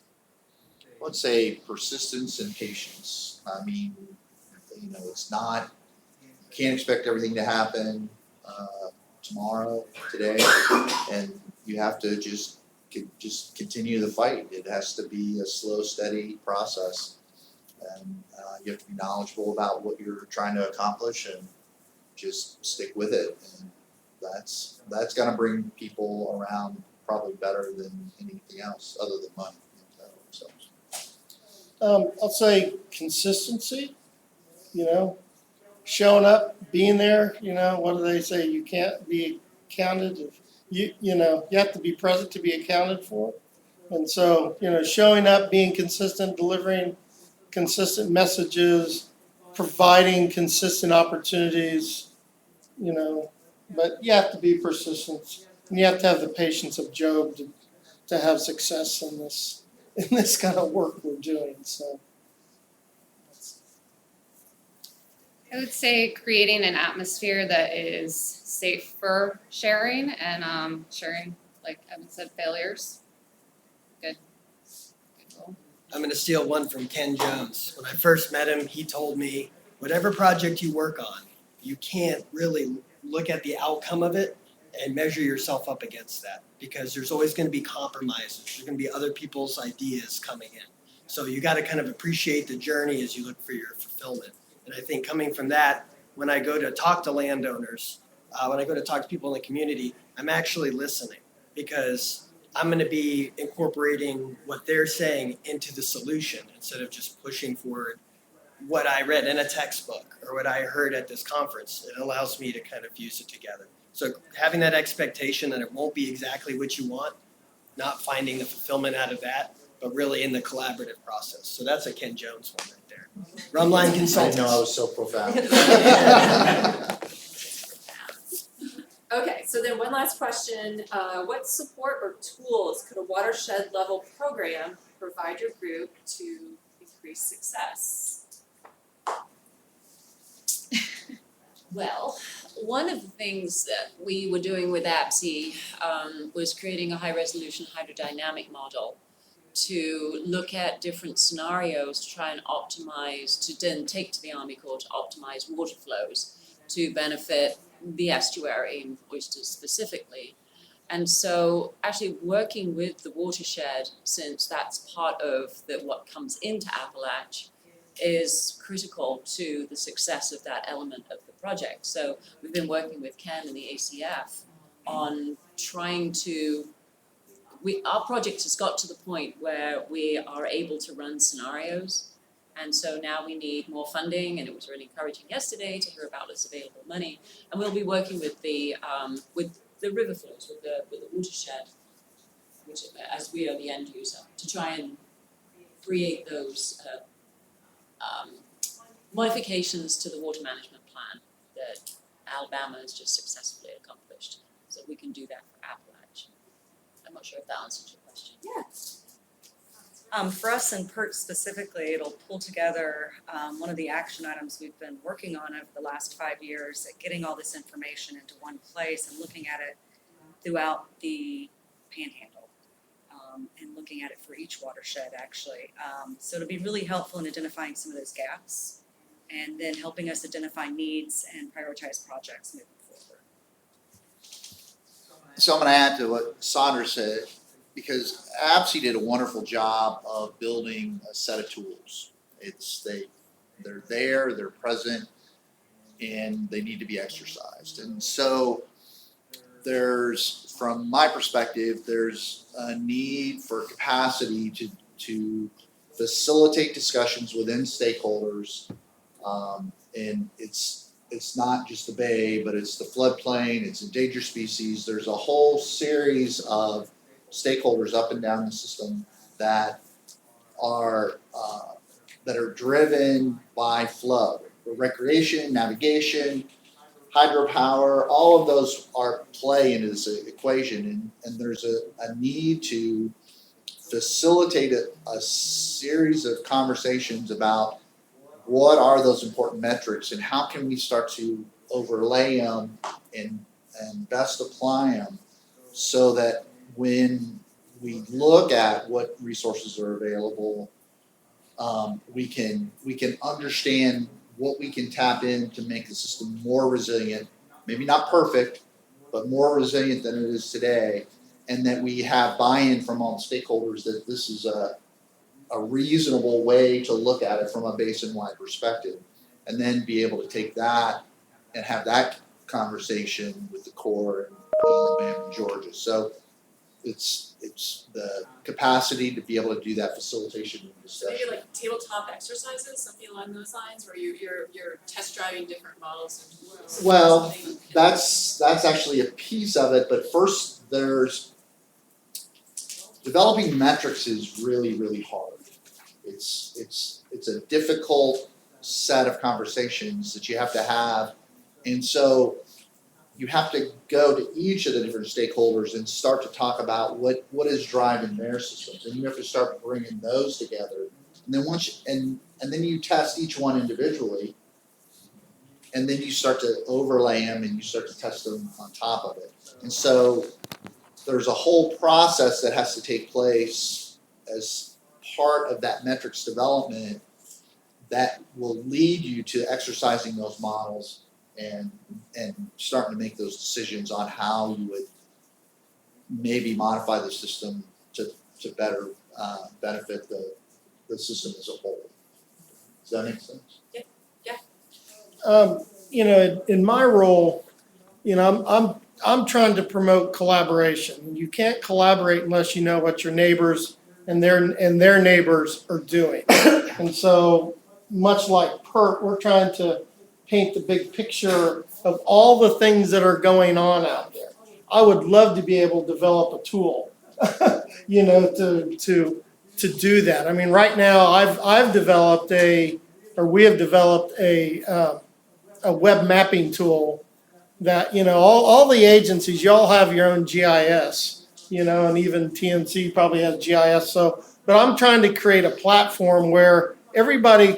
Let's say persistence and patience. I mean, it's not, can't expect everything to happen tomorrow, today, and you have to just continue the fight. It has to be a slow, steady process, and you have to be knowledgeable about what you're trying to accomplish and just stick with it. And that's going to bring people around probably better than anything else other than money. So. I'll say consistency, showing up, being there, what do they say? You can't be counted. You have to be present to be accounted for. And so, showing up, being consistent, delivering consistent messages, providing consistent opportunities, but you have to be persistent. And you have to have the patience of Job to have success in this kind of work we're doing. So I would say creating an atmosphere that is safe for sharing and sharing, like Evan said, failures. Good goal. I'm going to steal one from Ken Jones. When I first met him, he told me, whatever project you work on, you can't really look at the outcome of it and measure yourself up against that, because there's always going to be compromises. There's going to be other people's ideas coming in. So you got to kind of appreciate the journey as you look for your fulfillment. And I think coming from that, when I go to talk to landowners, when I go to talk to people in the community, I'm actually listening, because I'm going to be incorporating what they're saying into the solution instead of just pushing forward what I read in a textbook or what I heard at this conference. It allows me to kind of fuse it together. So having that expectation that it won't be exactly what you want, not finding the fulfillment out of that, but really in the collaborative process. So that's a Ken Jones one right there. Rumline Consultants. I didn't know I was so profound. Okay, so then one last question. What support or tools could a watershed level program provide your group to increase success? Well, one of the things that we were doing with ABSI was creating a high-resolution hydrodynamic model to look at different scenarios to try and optimize, to then take to the Army Corps to optimize water flows to benefit the estuary and oysters specifically. And so actually working with the watershed, since that's part of what comes into Apalachee, is critical to the success of that element of the project. So we've been working with Ken and the ACF on trying to, our project has got to the point where we are able to run scenarios. And so now we need more funding, and it was really encouraging yesterday to hear about this available money. And we'll be working with the river flows, with the watershed, which as we are the end user, to try and create those modifications to the water management plan that Alabama has just successfully accomplished. So we can do that for Apalachee. I'm not sure if that answers your question. Yeah. For us in PERT specifically, it'll pull together one of the action items we've been working on over the last 5 years, at getting all this information into one place and looking at it throughout the Panhandle, and looking at it for each watershed actually. So it'll be really helpful in identifying some of those gaps, and then helping us identify needs and prioritize projects moving forward. So I'm going to add to what Sandra said, because ABSI did a wonderful job of building a set of tools. They're there, they're present, and they need to be exercised. And so from my perspective, there's a need for capacity to facilitate discussions within stakeholders. And it's not just the bay, but it's the floodplain, it's endangered species. There's a whole series of stakeholders up and down the system that are driven by flow. Recreation, navigation, hydropower, all of those play into this equation, and there's a need to facilitate a series of conversations about what are those important metrics and how can we start to overlay them and best apply them so that when we look at what resources are available, we can understand what we can tap in to make the system more resilient, maybe not perfect, but more resilient than it is today, and that we have buy-in from all the stakeholders that this is a reasonable way to look at it from a basin-wide perspective, and then be able to take that and have that conversation with the Corps and Alabama and Georgia. So it's the capacity to be able to do that facilitation and discussion. Maybe like tabletop exercises, something along those lines, where you're test driving different models. Well, that's actually a piece of it, but first there's developing metrics is really, really hard. It's a difficult set of conversations that you have to have, and so you have to go to each of the different stakeholders and start to talk about what is driving their systems, and you have to start bringing those together. And then and then you test each one individually, and then you start to overlay them and you start to test them on top of it. And so there's a whole process that has to take place as part of that metrics development that will lead you to exercising those models and starting to make those decisions on how you would maybe modify the system to better benefit the system as a whole. Does that make sense? You know, in my role, you know, I'm trying to promote collaboration. You can't collaborate unless you know what your neighbors and their neighbors are doing. And so, much like PERT, we're trying to paint the big picture of all the things that are going on out there. I would love to be able to develop a tool, you know, to do that. I mean, right now we have developed a web mapping tool that, you know, all the agencies, y'all have your own GIS, you know, and even TNC probably has GIS. So, but I'm trying to create a platform where everybody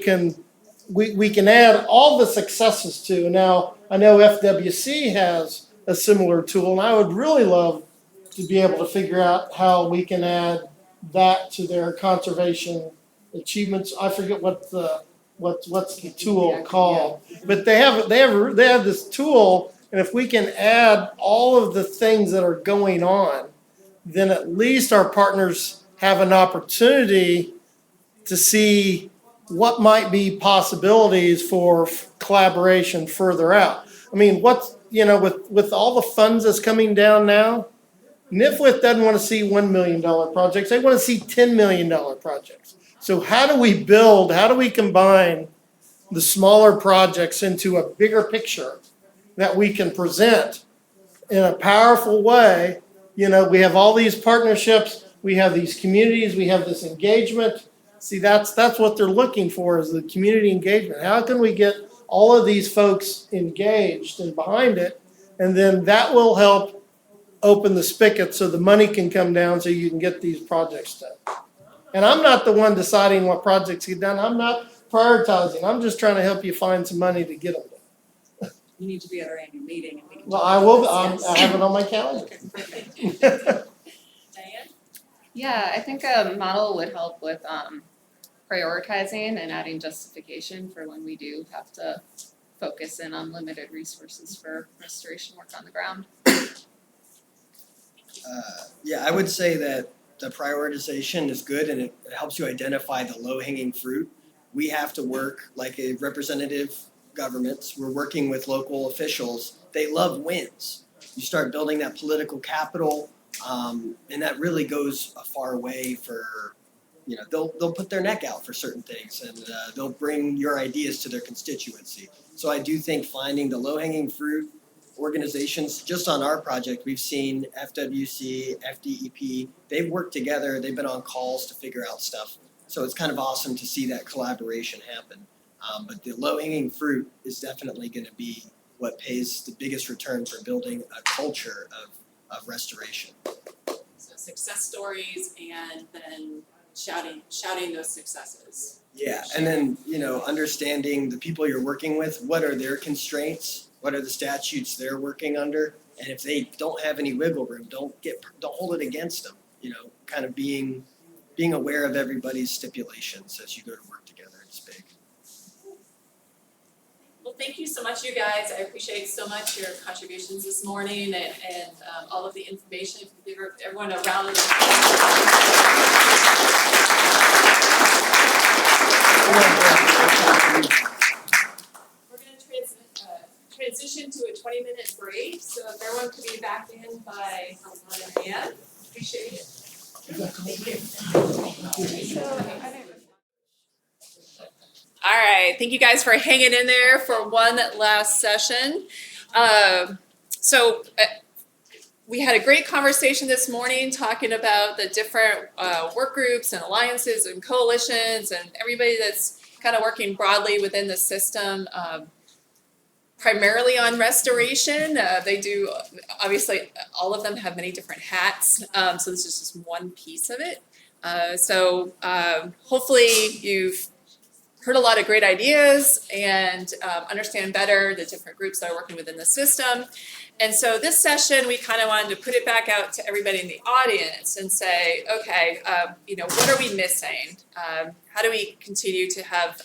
we can add all the successes to. Now, I know FWC has a similar tool, and I would really love to be able to figure out how we can add that to their conservation achievements. I forget what's the tool called, but they have this tool, and if we can add all of the things that are going on, then at least our partners have an opportunity to see what might be possibilities for collaboration further out. I mean, with all the funds that's coming down now, NIFWIT doesn't want to see $1 million projects. They want to see $10 million projects. So how do we combine the smaller projects into a bigger picture that we can present in a powerful way? You know, we have all these partnerships, we have these communities, we have this engagement. See, that's what they're looking for, is the community engagement. How can we get all of these folks engaged and behind it? And then that will help open the spigot so the money can come down so you can get these projects done. And I'm not the one deciding what projects get done. I'm not prioritizing. I'm just trying to help you find some money to get them done. You need to be at our annual meeting. And we can Well, talk I about will. this, yes. I have it on my calendar. Diane? Yeah, I think a model would help with prioritizing and adding justification for when we do have to focus in on limited resources for restoration work on the ground. Yeah, I would say that the prioritization is good, and it helps you identify the low-hanging fruit. We have to work like a representative governments. We're working with local officials. They love wins. You start building that political capital, and that really goes a far way for, they'll put their neck out for certain things, and they'll bring your ideas to their constituency. So I do think finding the low-hanging fruit organizations, just on our project, we've seen FWC, FDEP, they've worked together, they've been on calls to figure out stuff. So it's kind of awesome to see that collaboration happen. But the low-hanging fruit is definitely going to be what pays the biggest return for building a culture of restoration. So success stories and then shouting those successes. Yeah, and then, understanding the people you're working with, what are their constraints? What are the statutes they're working under? And if they don't have any wiggle room, don't hold it against them. Kind of being aware of everybody's stipulations as you go to work together. It's big. Well, thank you so much, you guys. I appreciate so much your contributions this morning and all of the information. If you give everyone a round of We're going to transition to a 20-minute break, so if everyone could be back in by 11 a.m., appreciate it. Thank you. All right, thank you guys for hanging in there for one last session. We had a great conversation this morning talking about the different work groups and alliances and coalitions and everybody that's kind of working broadly within the system, primarily on restoration. They do, obviously, all of them have many different hats, so this is just one piece of it. Hopefully you've heard a lot of great ideas and understand better the different groups that are working within the system. And so this session, we kind of wanted to put it back out to everybody in the audience and say, okay, what are we missing? How do we continue to have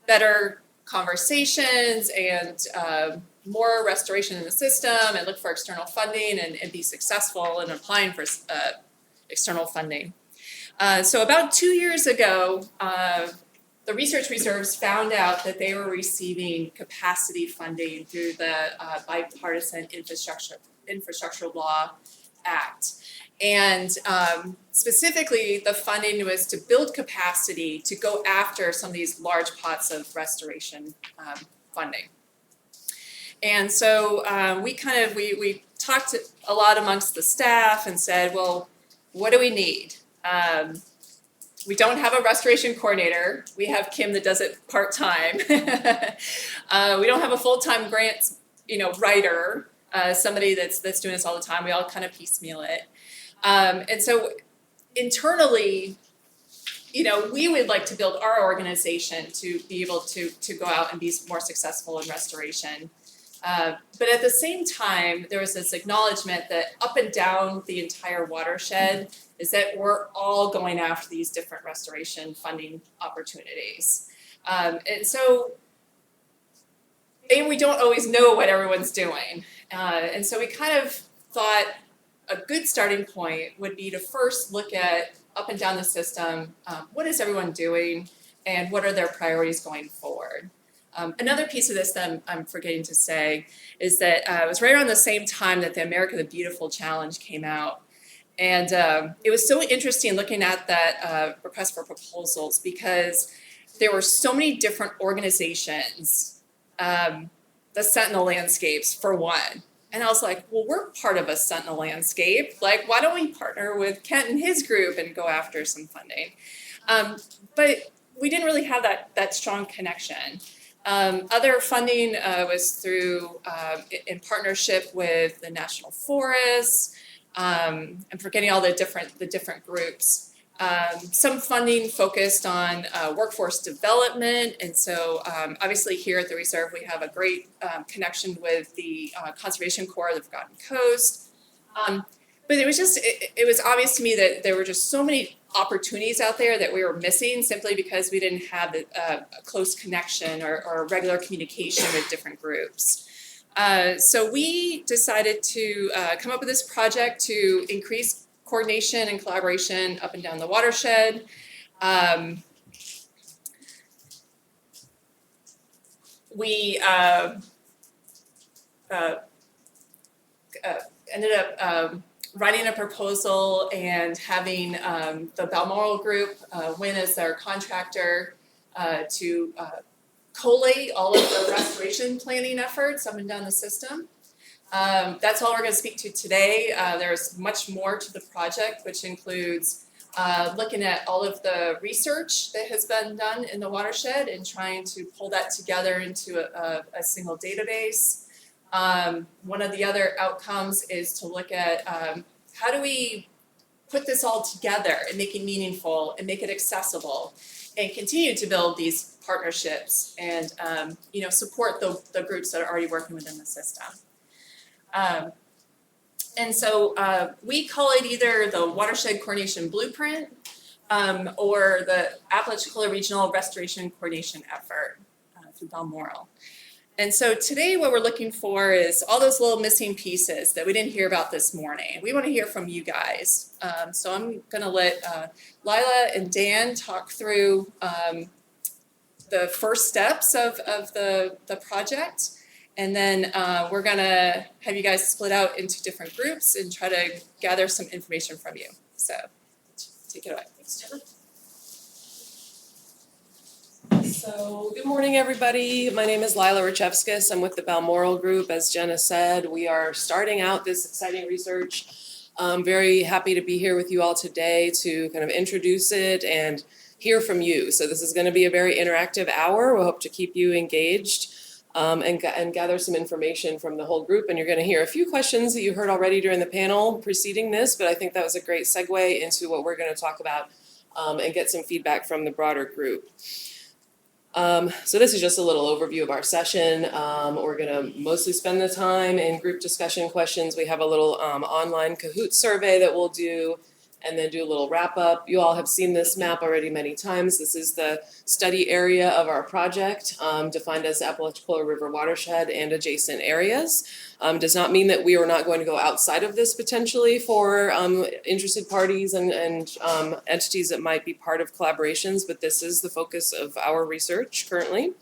better conversations and more restoration in the system and look for external funding and be successful in applying for external funding? So about 2 years ago, the research reserves found out that they were receiving capacity funding through the Bipartisan Infrastructure Law Act. And specifically, the funding was to build capacity to go after some of these large pots of restoration funding. And so we talked a lot amongst the staff and said, well, what do we need? We don't have a restoration coordinator. We have Kim that does it part-time. We don't have a full-time grants, writer, somebody that's doing this all the time. We all kind of piecemeal it. And so internally, we would like to build our organization to be able to go out and be more successful in restoration. But at the same time, there was this acknowledgement that up and down the entire watershed is that we're all going after these different restoration funding opportunities. And we don't always know what everyone's doing. And so we kind of thought a good starting point would be to first look at up and down the system, what is everyone doing and what are their priorities going forward? Another piece of this that I'm forgetting to say is that it was right around the same time that the America the Beautiful Challenge came out. And it was so interesting looking at that request for proposals because there were so many different organizations, the Sentinel landscapes for one. And I was like, well, we're part of a Sentinel landscape. Like, why don't we partner with Kent and his group and go after some funding? But we didn't really have that strong connection. Other funding was through, in partnership with the National Forests. I'm forgetting all the different groups. Some funding focused on workforce development, and so obviously here at the Reserve we have a great connection with the Conservation Corps of the Forgotten Coast. But it was obvious to me that there were just so many opportunities out there that we were missing simply because we didn't have a close connection or regular communication with different groups. So we decided to come up with this project to increase coordination and collaboration up and down the watershed. We ended up writing a proposal and having the Balmoral Group win as their contractor to collate all of the restoration planning efforts up and down the system. That's all we're going to speak to today. There's much more to the project, which includes looking at all of the research that has been done in the watershed and trying to pull that together into a single database. One of the other outcomes is to look at how do we put this all together and make it meaningful and make it accessible and continue to build these partnerships and support the groups that are already working within the system. And so we call it either the Watershed Coordination Blueprint or the Apalachicola Regional Restoration Coordination Effort through Balmoral. And so today what we're looking for is all those little missing pieces that we didn't hear about this morning. We want to hear from you guys. So I'm going to let Lila and Dan talk through the first steps of the project. And then we're gonna have you guys split out into different groups and try to gather some information from you. So take it away. Thanks, Jenna. So good morning, everybody. My name is Lila Richevskis. I'm with the Balmoral Group. As Jenna said, we are starting out this exciting research. I'm very happy to be here with you all today to kind of introduce it and hear from you. So this is going to be a very interactive hour. We hope to keep you engaged. And gather some information from the whole group. And you're going to hear a few questions that you heard already during the panel preceding this, but I think that was a great segue into what we're going to talk about and get some feedback from the broader group. So this is just a little overview of our session. We're going to mostly spend the time in group discussion questions. We have a little online Kahoot survey that we'll do, and then do a little wrap up. You all have seen this map already many times. This is the study area of our project, defined as the Apalachicola River watershed and adjacent areas. Does not mean that we are not going to go outside of this potentially for interested parties and entities that might be part of collaborations, but this is the focus of our research currently.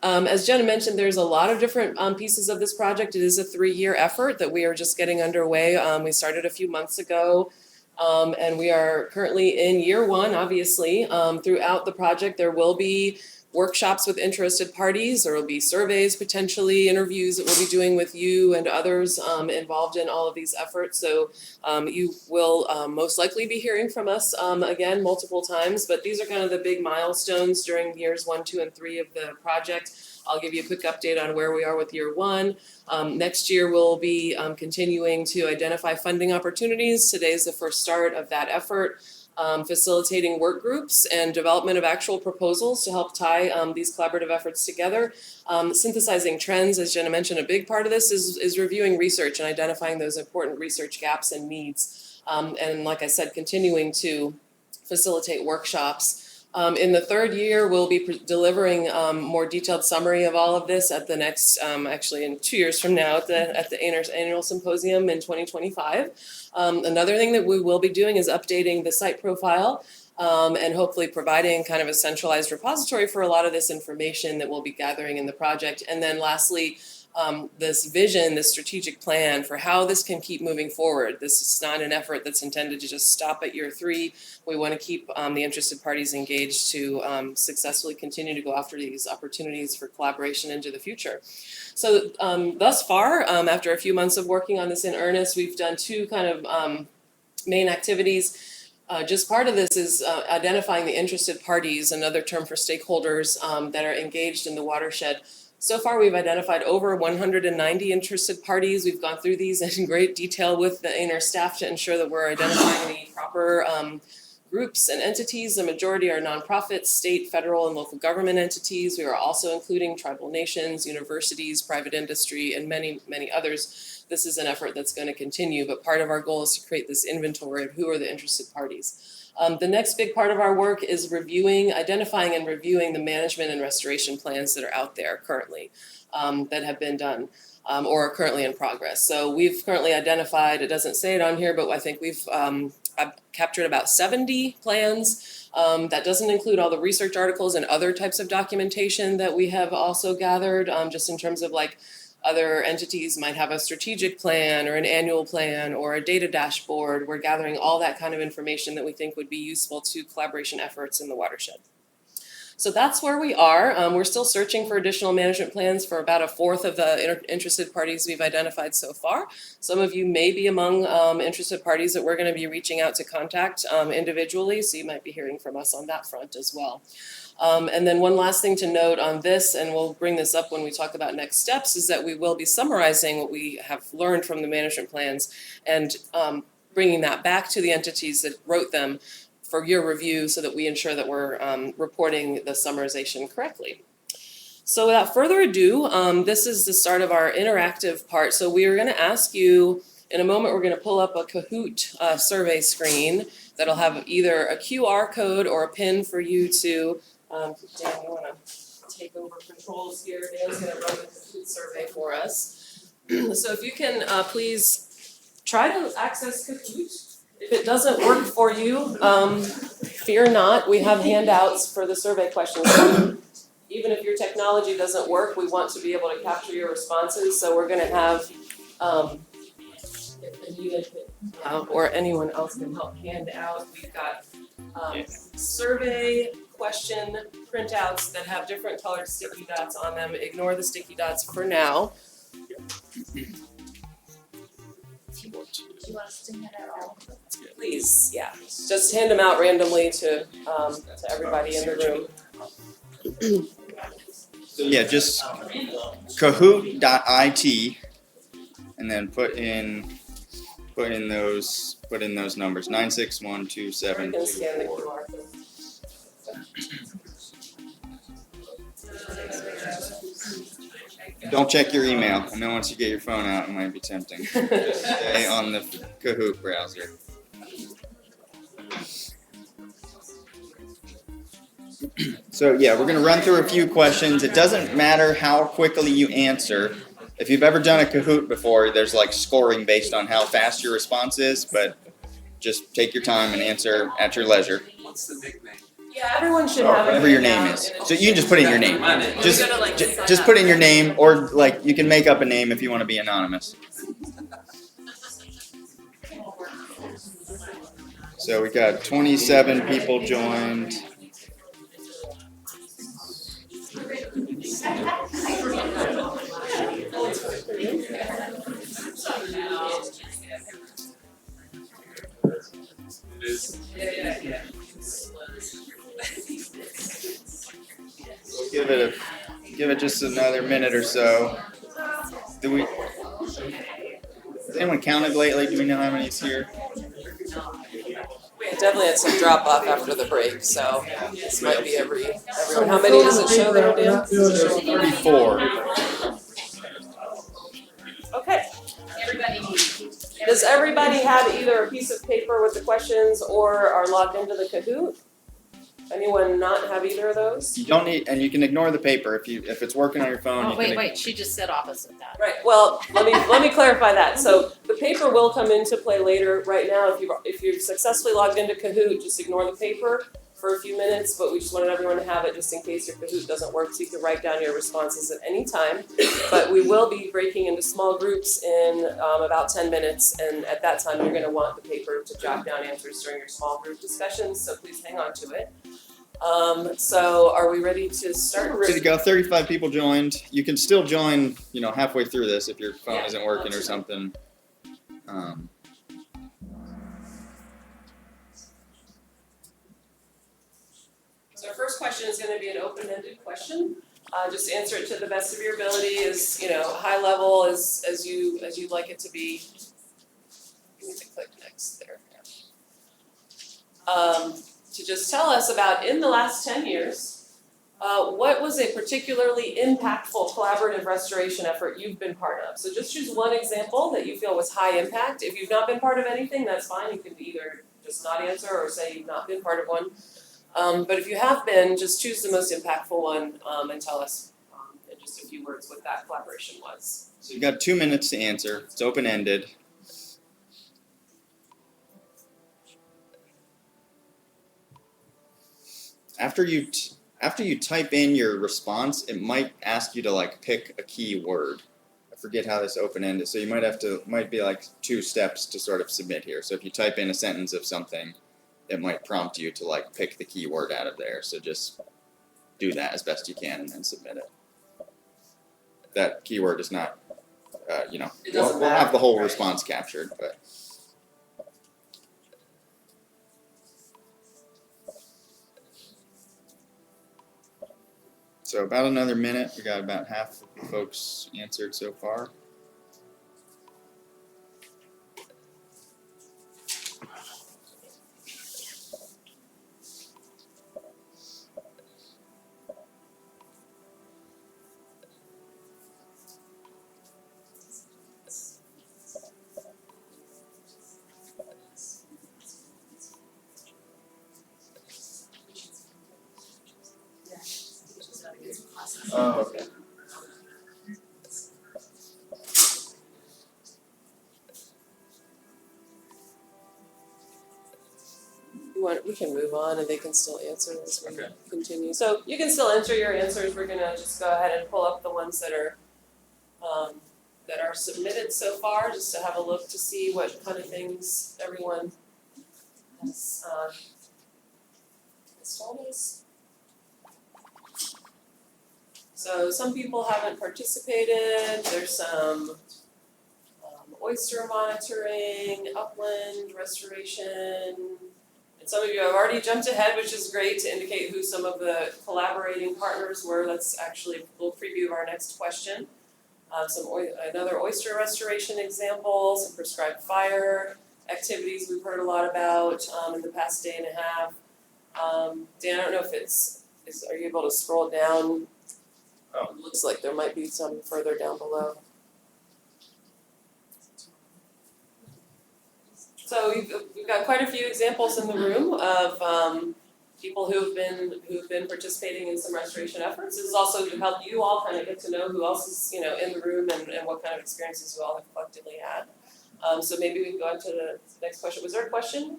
As Jenna mentioned, there's a lot of different pieces of this project. It is a 3-year effort that we are just getting underway. We started a few months ago. And we are currently in year 1, obviously. Throughout the project, there will be workshops with interested parties. There will be surveys, potentially interviews that we'll be doing with you and others involved in all of these efforts. So you will most likely be hearing from us again multiple times, but these are kind of the big milestones during years 1, 2, and 3 of the project. I'll give you a quick update on where we are with year 1. Next year, we'll be continuing to identify funding opportunities. Today's the first start of that effort, facilitating work groups and development of actual proposals to help tie these collaborative efforts together. Synthesizing trends, as Jenna mentioned, a big part of this is reviewing research and identifying those important research gaps and needs. And like I said, continuing to facilitate workshops. In the 3rd year, we'll be delivering more detailed summary of all of this at the next, actually in 2 years from now, at the ANERR's annual symposium in 2025. Another thing that we will be doing is updating the site profile and hopefully providing kind of a centralized repository for a lot of this information that we'll be gathering in the project. And then lastly, this vision, this strategic plan for how this can keep moving forward. This is not an effort that's intended to just stop at year 3. We want to keep the interested parties engaged to successfully continue to go after these opportunities for collaboration into the future. So thus far, after a few months of working on this in earnest, we've done 2 kind of main activities. Just part of this is identifying the interested parties, another term for stakeholders that are engaged in the watershed. So far, we've identified over 190 interested parties. We've gone through these in great detail with the ANERR staff to ensure that we're identifying the proper groups and entities. The majority are nonprofits, state, federal, and local government entities. We are also including tribal nations, universities, private industry, and many, many others. This is an effort that's going to continue, but part of our goal is to create this inventory of who are the interested parties. The next big part of our work is identifying and reviewing the management and restoration plans that are out there currently that have been done or are currently in progress. So we've currently identified, it doesn't say it on here, but I think we've captured about 70 plans. That doesn't include all the research articles and other types of documentation that we have also gathered just in terms of like Other entities might have a strategic plan or an annual plan or a data dashboard. We're gathering all that kind of information that we think would be useful to collaboration efforts in the watershed. So that's where we are. We're still searching for additional management plans for about a fourth of the interested parties we've identified so far. Some of you may be among interested parties that we're going to be reaching out to contact individually, so you might be hearing from us on that front as well. And then one last thing to note on this, and we'll bring this up when we talk about next steps, is that we will be summarizing what we have learned from the management plans and bringing that back to the entities that wrote them for your review so that we ensure that we're reporting the summarization correctly. So without further ado, this is the start of our interactive part. So we are going to ask you, in a moment, we're going to pull up a Kahoot survey screen that'll have either a QR code or a pin for you to, Dan, you want to take over controls here? Dan's going to run the Kahoot survey for us. So if you can please try to access Kahoot. If it doesn't work for you, fear not. We have handouts for the survey questions. Even if your technology doesn't work, we want to be able to capture your responses. So we're going to have, if Anita or anyone else can help hand out, we've got survey question printouts that have different colored sticky dots on them. Ignore the sticky dots for now. Do you want us to hand out all of them? Please, yeah, just hand them out randomly to everybody in the room. So yeah, just kahoot.it and then put in those numbers 96127. You can scan the QR code. Don't check your email. I know once you get your phone out, it might be tempting. Stay on the Kahoot browser. So yeah, we're gonna run through a few questions. It doesn't matter how quickly you answer. If you've ever done a Kahoot before, there's like scoring based on how fast your response is, but just take your time and answer at your leisure. What's the nickname? Yeah, everyone should have Whatever your name is. So you can just put in your name. Just put in your name, or like you can make up a name if you want to be anonymous. So we got 27 people joined. We'll give it just another minute or so. Has anyone counted lately? Do we know how many is here? We definitely had some drop off after the break, so this might be everyone. How many does it show there, Dan? 34. Okay. Does everybody have either a piece of paper with the questions or are logged into the Kahoot? Anyone not have either of those? You don't need, and you can ignore the paper if it's working on your phone. Oh, wait, she just said opposite that. Right, well, let me clarify that. So the paper will come into play later. Right now, if you've successfully logged into Kahoot, just ignore the paper for a few minutes, but we just wanted everyone to have it just in case your Kahoot doesn't work, so you can write down your responses at any time. But we will be breaking into small groups in about 10 minutes, and at that time, you're gonna want the paper to jot down answers during your small group discussions, so please hang on to it. So are we ready to start? Ready to go. 35 people joined. You can still join, halfway through this if your phone isn't working or something. So our first question is going to be an open-ended question. Just answer it to the best of your ability, as high level as you'd like it to be. You need to click next there. To just tell us about, in the last 10 years, what was a particularly impactful collaborative restoration effort you've been part of? So just choose one example that you feel was high impact. If you've not been part of anything, that's fine. You can either just not answer or say you've not been part of one. But if you have been, just choose the most impactful one and tell us in just a few words what that collaboration was. So you've got 2 minutes to answer. It's open-ended. After you type in your response, it might ask you to pick a key word, I forget how this open-ended, so you might be like 2 steps to sort of submit here. So if you type in a sentence of something, it might prompt you to like pick the keyword out of there. So just do that as best you can and then submit it. That keyword is not, It doesn't we'll have matter, the whole right. response captured, but. So about another minute. We got about half of the folks answered so far. Oh, okay. We can move on and they can still answer as we Okay. continue. So you can still enter your answers. We're gonna just go ahead and pull up the ones that are submitted so far, just to have a look to see what kind of things everyone has told us. So some people haven't participated. There's some oyster monitoring, upland restoration. And some of you have already jumped ahead, which is great, to indicate who some of the collaborating partners were. That's actually a little preview of our next question. Another oyster restoration example, some prescribed fire activities we've heard a lot about in the past day and a half. Dan, I don't know if are you able to scroll down? Oh. It looks like there might be some further down below. So we've got quite a few examples in the room of people who've been participating in some restoration efforts. This is also to help you all kind of get to know who else is in the room and what kind of experiences you all have collectively had. So maybe we can go on to the next question. Was there a question?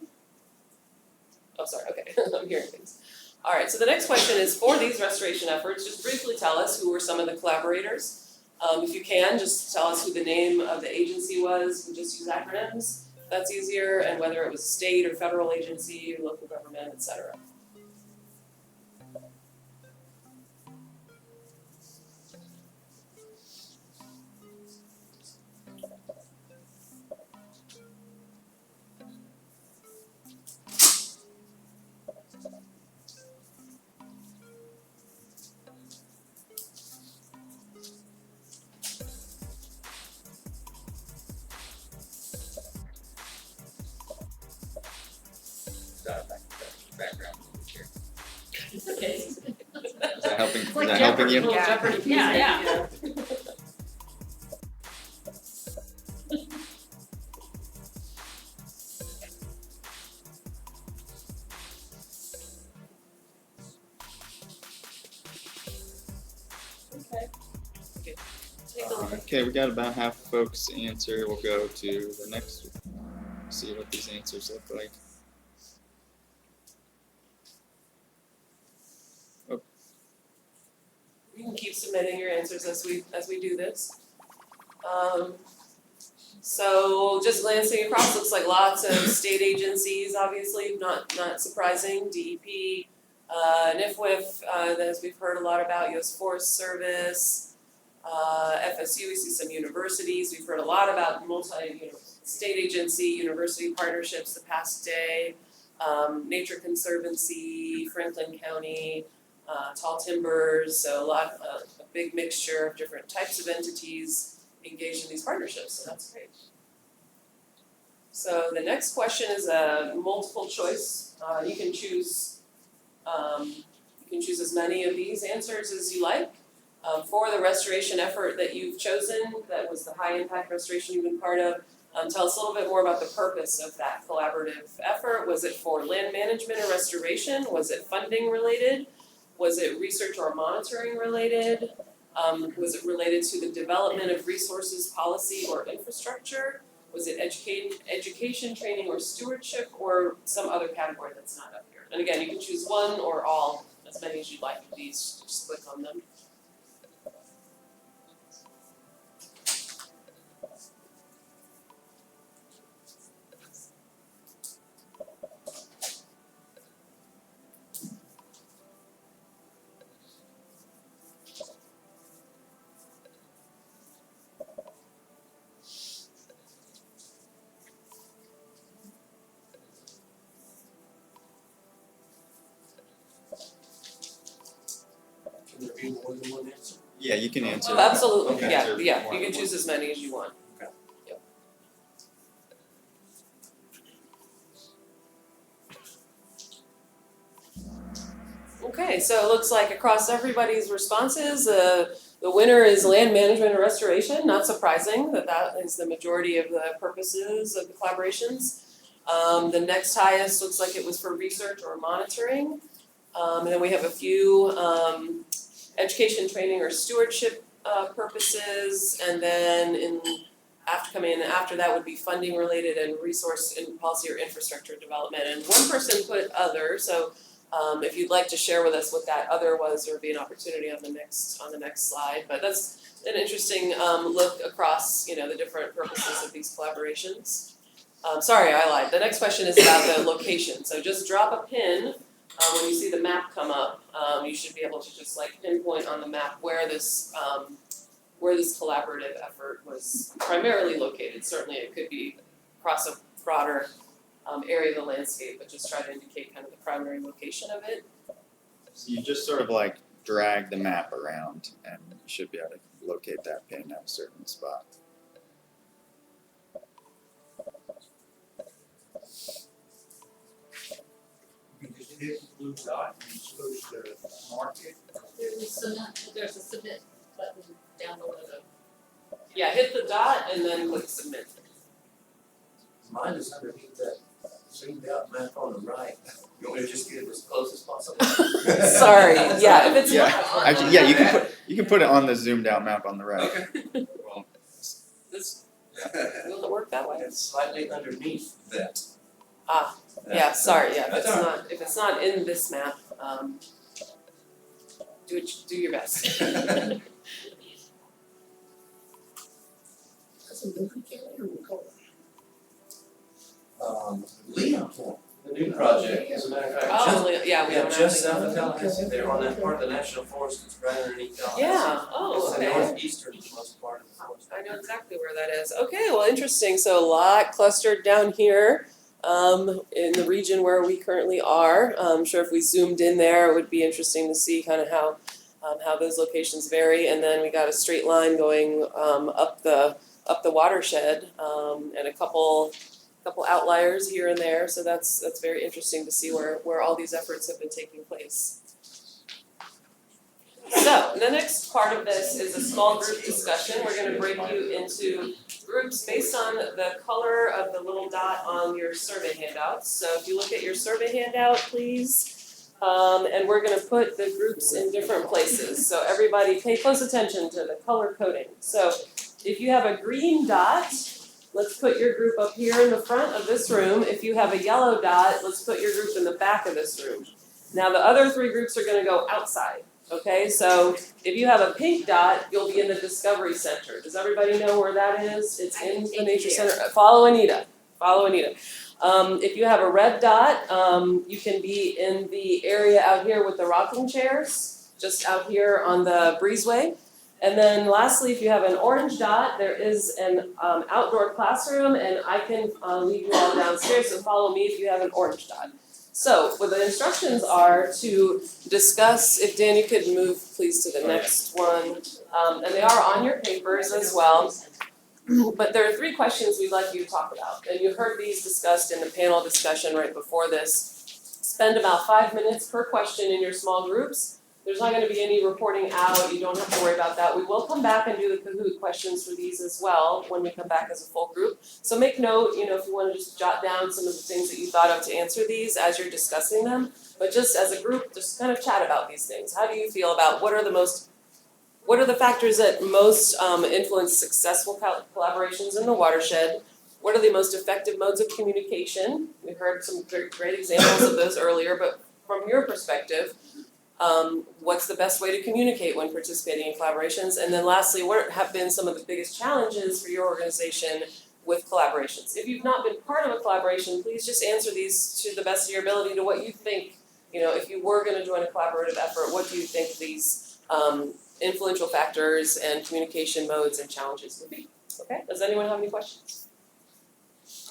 Oh, sorry. Okay, I'm hearing things. All right. So the next question is, for these restoration efforts, just briefly tell us who were some of the collaborators. If you can, just tell us who the name of the agency was. We just use acronyms. That's easier, and whether it was state or federal agency, or local government, etc. Background here. Okay. Is that helping? It's like is that helping you? Jeopardy. Jeopardy. Yeah. Okay, we got about half the folks answer. We'll go to the next. See what these answers look like. Oh. You can keep submitting your answers as we do this. So just glancing across, looks like lots of state agencies, obviously, not surprising. DEP, NIFWIF, as we've heard a lot about, U.S. Forest Service, FSU, we see some universities. We've heard a lot about state agency, university partnerships the past day, Nature Conservancy, Franklin County, Tall Timbers, so a big mixture of different types of entities engaged in these partnerships, so that's great. So the next question is a multiple choice. You can choose as many of these answers as you like. For the restoration effort that you've chosen, that was the high impact restoration you've been part of, tell us a little bit more about the purpose of that collaborative effort. Was it for land management or restoration? Was it funding related? Was it research or monitoring related? Was it related to the development of resources, policy, or infrastructure? Was it education, training, or stewardship, or some other category that's not up here? And again, you can choose one or all, as many as you'd like of these, just click on them. Can there be more than one answer? Yeah, you can answer. Oh, Absolutely, okay. yeah, Answer yeah, more you than can choose one. as many as you want. Okay. Yep. Okay, so it looks like across everybody's responses, the winner is land management and restoration. Not surprising that that is the majority of the purposes of the collaborations. The next highest looks like it was for research or monitoring. And then we have a few education, training, or stewardship purposes, and then coming in after that would be funding related and resource and policy or infrastructure development. And one person put other, so if you'd like to share with us what that other was, there would be an opportunity on the next slide. But that's an interesting look across, the different purposes of these collaborations. Sorry, I lied. The next question is about the location. So just drop a pin when you see the map come up. You should be able to just pinpoint on the map where this collaborative effort was primarily located. Certainly it could be across a broader area of the landscape, but just try to indicate kind of the primary location of it. So you just sort of drag the map around and you should be able to locate that pin at a certain spot. You just hit the blue dot and you're supposed to mark it. There's a submit button down below the. Yeah, hit the dot and then click submit. Mine is underneath that zoomed out map on the right. You want me to just get it as close as possible? Sorry, yeah, if it's not. Actually, yeah, you can put it on the zoomed out map on the right. Okay. Well, This, will it work that way? it's slightly underneath that. Ah, yeah, sorry, yeah, That's all right. if it's not in this map, do your best. Leon County, the new project, as a matter of fact, just, Yeah, we don't have just to- south of Tallahassee, they're on that part of the national forest that's right underneath Tallahassee. Yeah, oh, It's the okay. northeasternmost part of the forest. I know exactly where that is. Okay, well, interesting. So a lot clustered down here in the region where we currently are. I'm sure if we zoomed in there, it would be interesting to see kind of how those locations vary. And then we got a straight line going up the watershed and a couple outliers here and there. So that's very interesting to see where all these efforts have been taking place. So the next part of this is a small group discussion. We're going to break you into groups based on the color of the little dot on your survey handouts. So if you look at your survey handout, please, and we're going to put the groups in different places. So everybody pay close attention to the color coding. So if you have a green dot, let's put your group up here in the front of this room. If you have a yellow dot, let's put your group in the back of this room. Now the other three groups are going to go outside. Okay, so if you have a pink dot, you'll be in the Discovery Center. Does everybody know where that is? It's in the Nature Center. Follow Anita. If you have a red dot, you can be in the area out here with the rocking chairs, just out here on the breezeway. And then lastly, if you have an orange dot, there is an outdoor classroom, and I can lead you all downstairs, so follow me if you have an orange dot. So, what the instructions are to discuss, if Dan, you could move please to the next one, and they are on your papers as well. But there are three questions we'd like you to talk about, and you heard these discussed in the panel discussion right before this. Spend about 5 minutes per question in your small groups. There's not gonna be any reporting out, you don't have to worry about that. We will come back and do the Kahoot questions for these as well when we come back as a full group. So make note, if you wanna just jot down some of the things that you thought of to answer these as you're discussing them. But just as a group, just kind of chat about these things. How do you feel about what are the factors that most influence successful collaborations in the watershed? What are the most effective modes of communication? We heard some great examples of those earlier, but from your perspective, what's the best way to communicate when participating in collaborations? And then lastly, what have been some of the biggest challenges for your organization with collaborations? If you've not been part of a collaboration, please just answer these to the best of your ability to what you think, if you were gonna join a collaborative effort, what do you think these influential factors and communication modes and challenges would be? Okay, does anyone have any questions?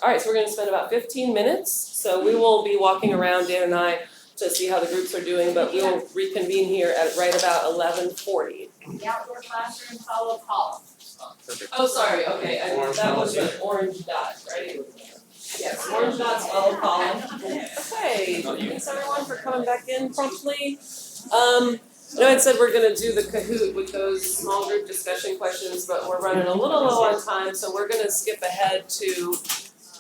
All right, so we're gonna spend about 15 minutes. So we will be walking around, Dan and I, to see how the groups are doing, but we'll reconvene here at right about 11:40. The outdoor classroom follow column. Perfect. Oh, sorry, okay, that was an orange dot, right? Yes, orange dots follow column. Okay, thanks everyone for coming back in promptly. I know I said we're gonna do the Kahoot with those small group discussion questions, but we're running a little low on time, so we're gonna skip ahead to,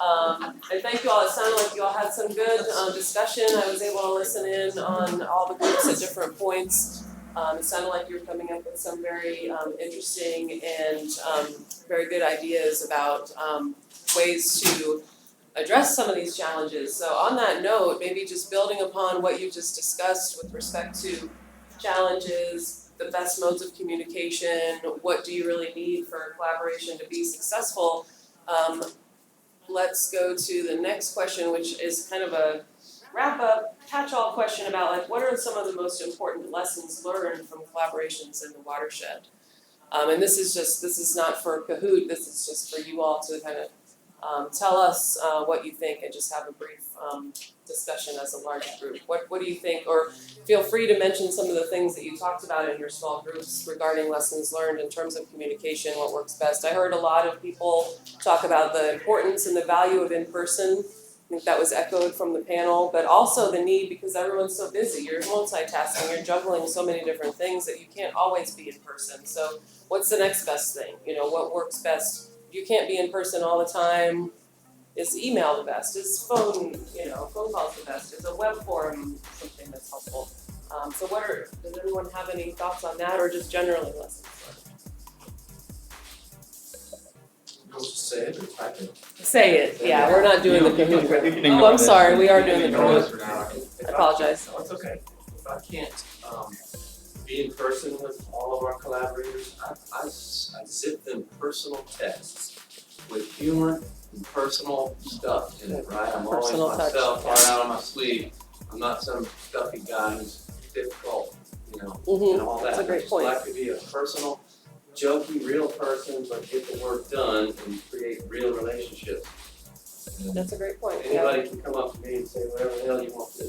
and thank you all, it sounded like you all had some good, discussion, I was able to listen in on all the groups at different points. It sounded like you were coming up with some very, interesting and, very good ideas about, ways to address some of these challenges. So on that note, maybe just building upon what you just discussed with respect to challenges, the best modes of communication, what do you really need for collaboration to be successful? Let's go to the next question, which is kind of a wrap-up, catch-all question about like what are some of the most important lessons learned from collaborations in the watershed? And this is not for Kahoot, this is just for you all to kind of tell us what you think and just have a brief discussion as a large group. What do you think? Or feel free to mention some of the things that you talked about in your small groups regarding lessons learned in terms of communication, what works best. I heard a lot of people talk about the importance and the value of in-person. I think that was echoed from the panel, but also the need because everyone's so busy. You're multitasking, you're juggling so many different things that you can't always be in person. So what's the next best thing? You know, what works best? You can't be in person all the time. Is email the best? Is phone calls the best? Is a web forum something that's helpful? So does anyone have any thoughts on that or just generally lessons learned? Say it or type it. Say it, yeah, we're not doing the Kahoot. Oh, I'm sorry, we are doing the Kahoot. I apologize. No, it's okay. If I can't, be in person with all of our collaborators, I zip them personal texts with humor and personal stuff in it, right? I'm always Personal touch, myself, yeah. right out on my sleeve. I'm not some stuffy guy who's difficult, and all that. That's a great I just point. like to be a personal, jokey, real person, but get the work done and create real relationships. And That's a great point. anybody can come up to me and say whatever the hell you want to.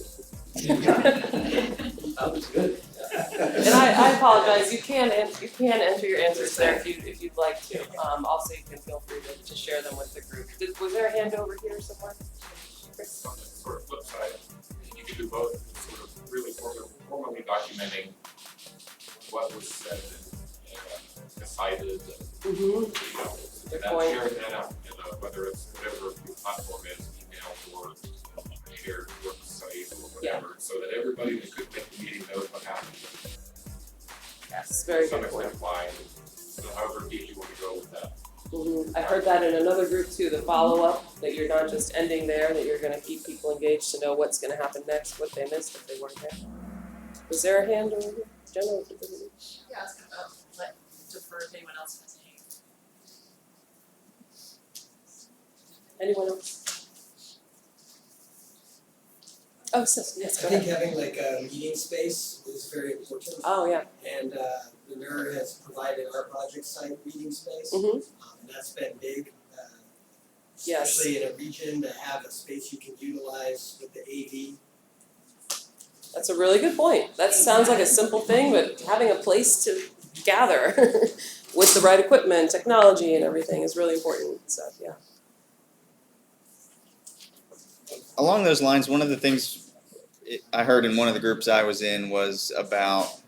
That was good. And I apologize, you can enter your answers there if you'd like to. Also, you can feel free to share them with the group. Was there a hand over here somewhere? Chris? On the sort of flip side, you can do both, sort of really formally documenting what was said and decided, and, Good point. sharing that out, whether it's whatever the platform is, email or shared website or whatever, so that everybody that could make the meeting knows what happened. Yes, very To good some point. extent why, so however deep you want to go with that. I heard that in another group too, the follow-up, that you're not just ending there, that you're gonna keep people engaged to know what's gonna happen next, what they missed if they weren't there. Was there a hand over here? Jenna, was it? Yeah, I was gonna let defer if anyone else has any. Anyone else? Oh, yes, go I think ahead. having like a meeting space is very important. Oh, yeah. And the ANERR has provided our project site meeting space. Mhm. And that's been big, Yes. especially in a region to have a space you can utilize with the AV. That's a really good point. That sounds like a simple thing, but having a place to gather with the right equipment, technology and everything is really important, so, yeah. Along those lines, one of the things I heard in one of the groups I was in was about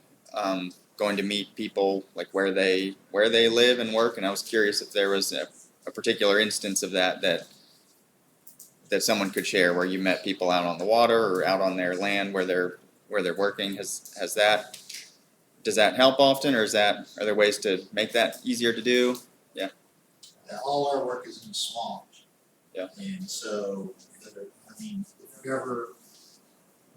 going to meet people like where they live and work, and I was curious if there was a particular instance of that someone could share where you met people out on the water or out on their land where they're working. Does that help often, or are there ways to make that easier to do? Yeah. All our work is in swamps. Yeah. And so, if you ever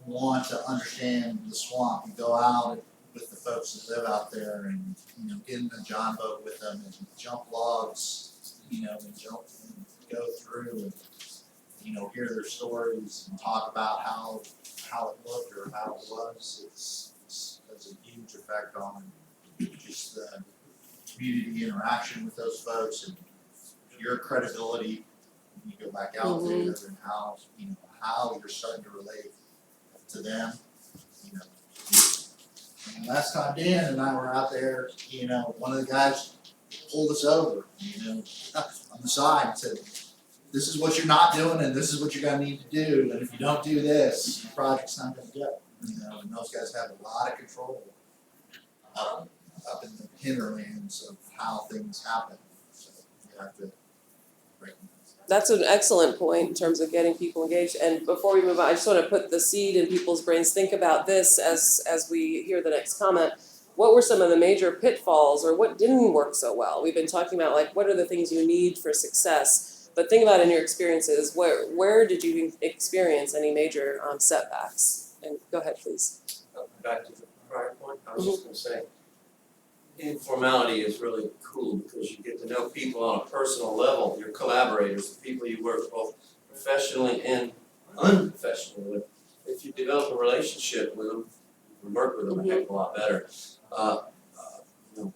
want to understand the swamp, you go out with the folks that live out there and, get in a john boat with them and jump logs, and go through and, hear their stories and talk about how it looked or how it was. It's has a huge effect on just the community interaction with those folks and your credibility when you go back out there and how you're starting to relate to them, you know. And last time Dan and I were out there, you know, one of the guys pulled us over, you know, on the side and said, this is what you're not doing and this is what you're gonna need to do, and if you don't do this, the project's not gonna go. You know, and those guys have a lot of control up in the hinterlands of how things happen, so you have to recognize that. That's an excellent point in terms of getting people engaged. And before we move on, I just want to put the seed in people's brains. Think about this as we hear the next comment. What were some of the major pitfalls, or what didn't work so well? We've been talking about like what are the things you need for success, but think about in your experiences, where did you experience any major setbacks? And go ahead, please. Back to the prior point, I was just gonna say, informality is really cool because you get to know people on a personal level, your collaborators, the people you work both professionally and unprofessionally with. If you develop a relationship with them, you can work with them a heck of a lot better. You know,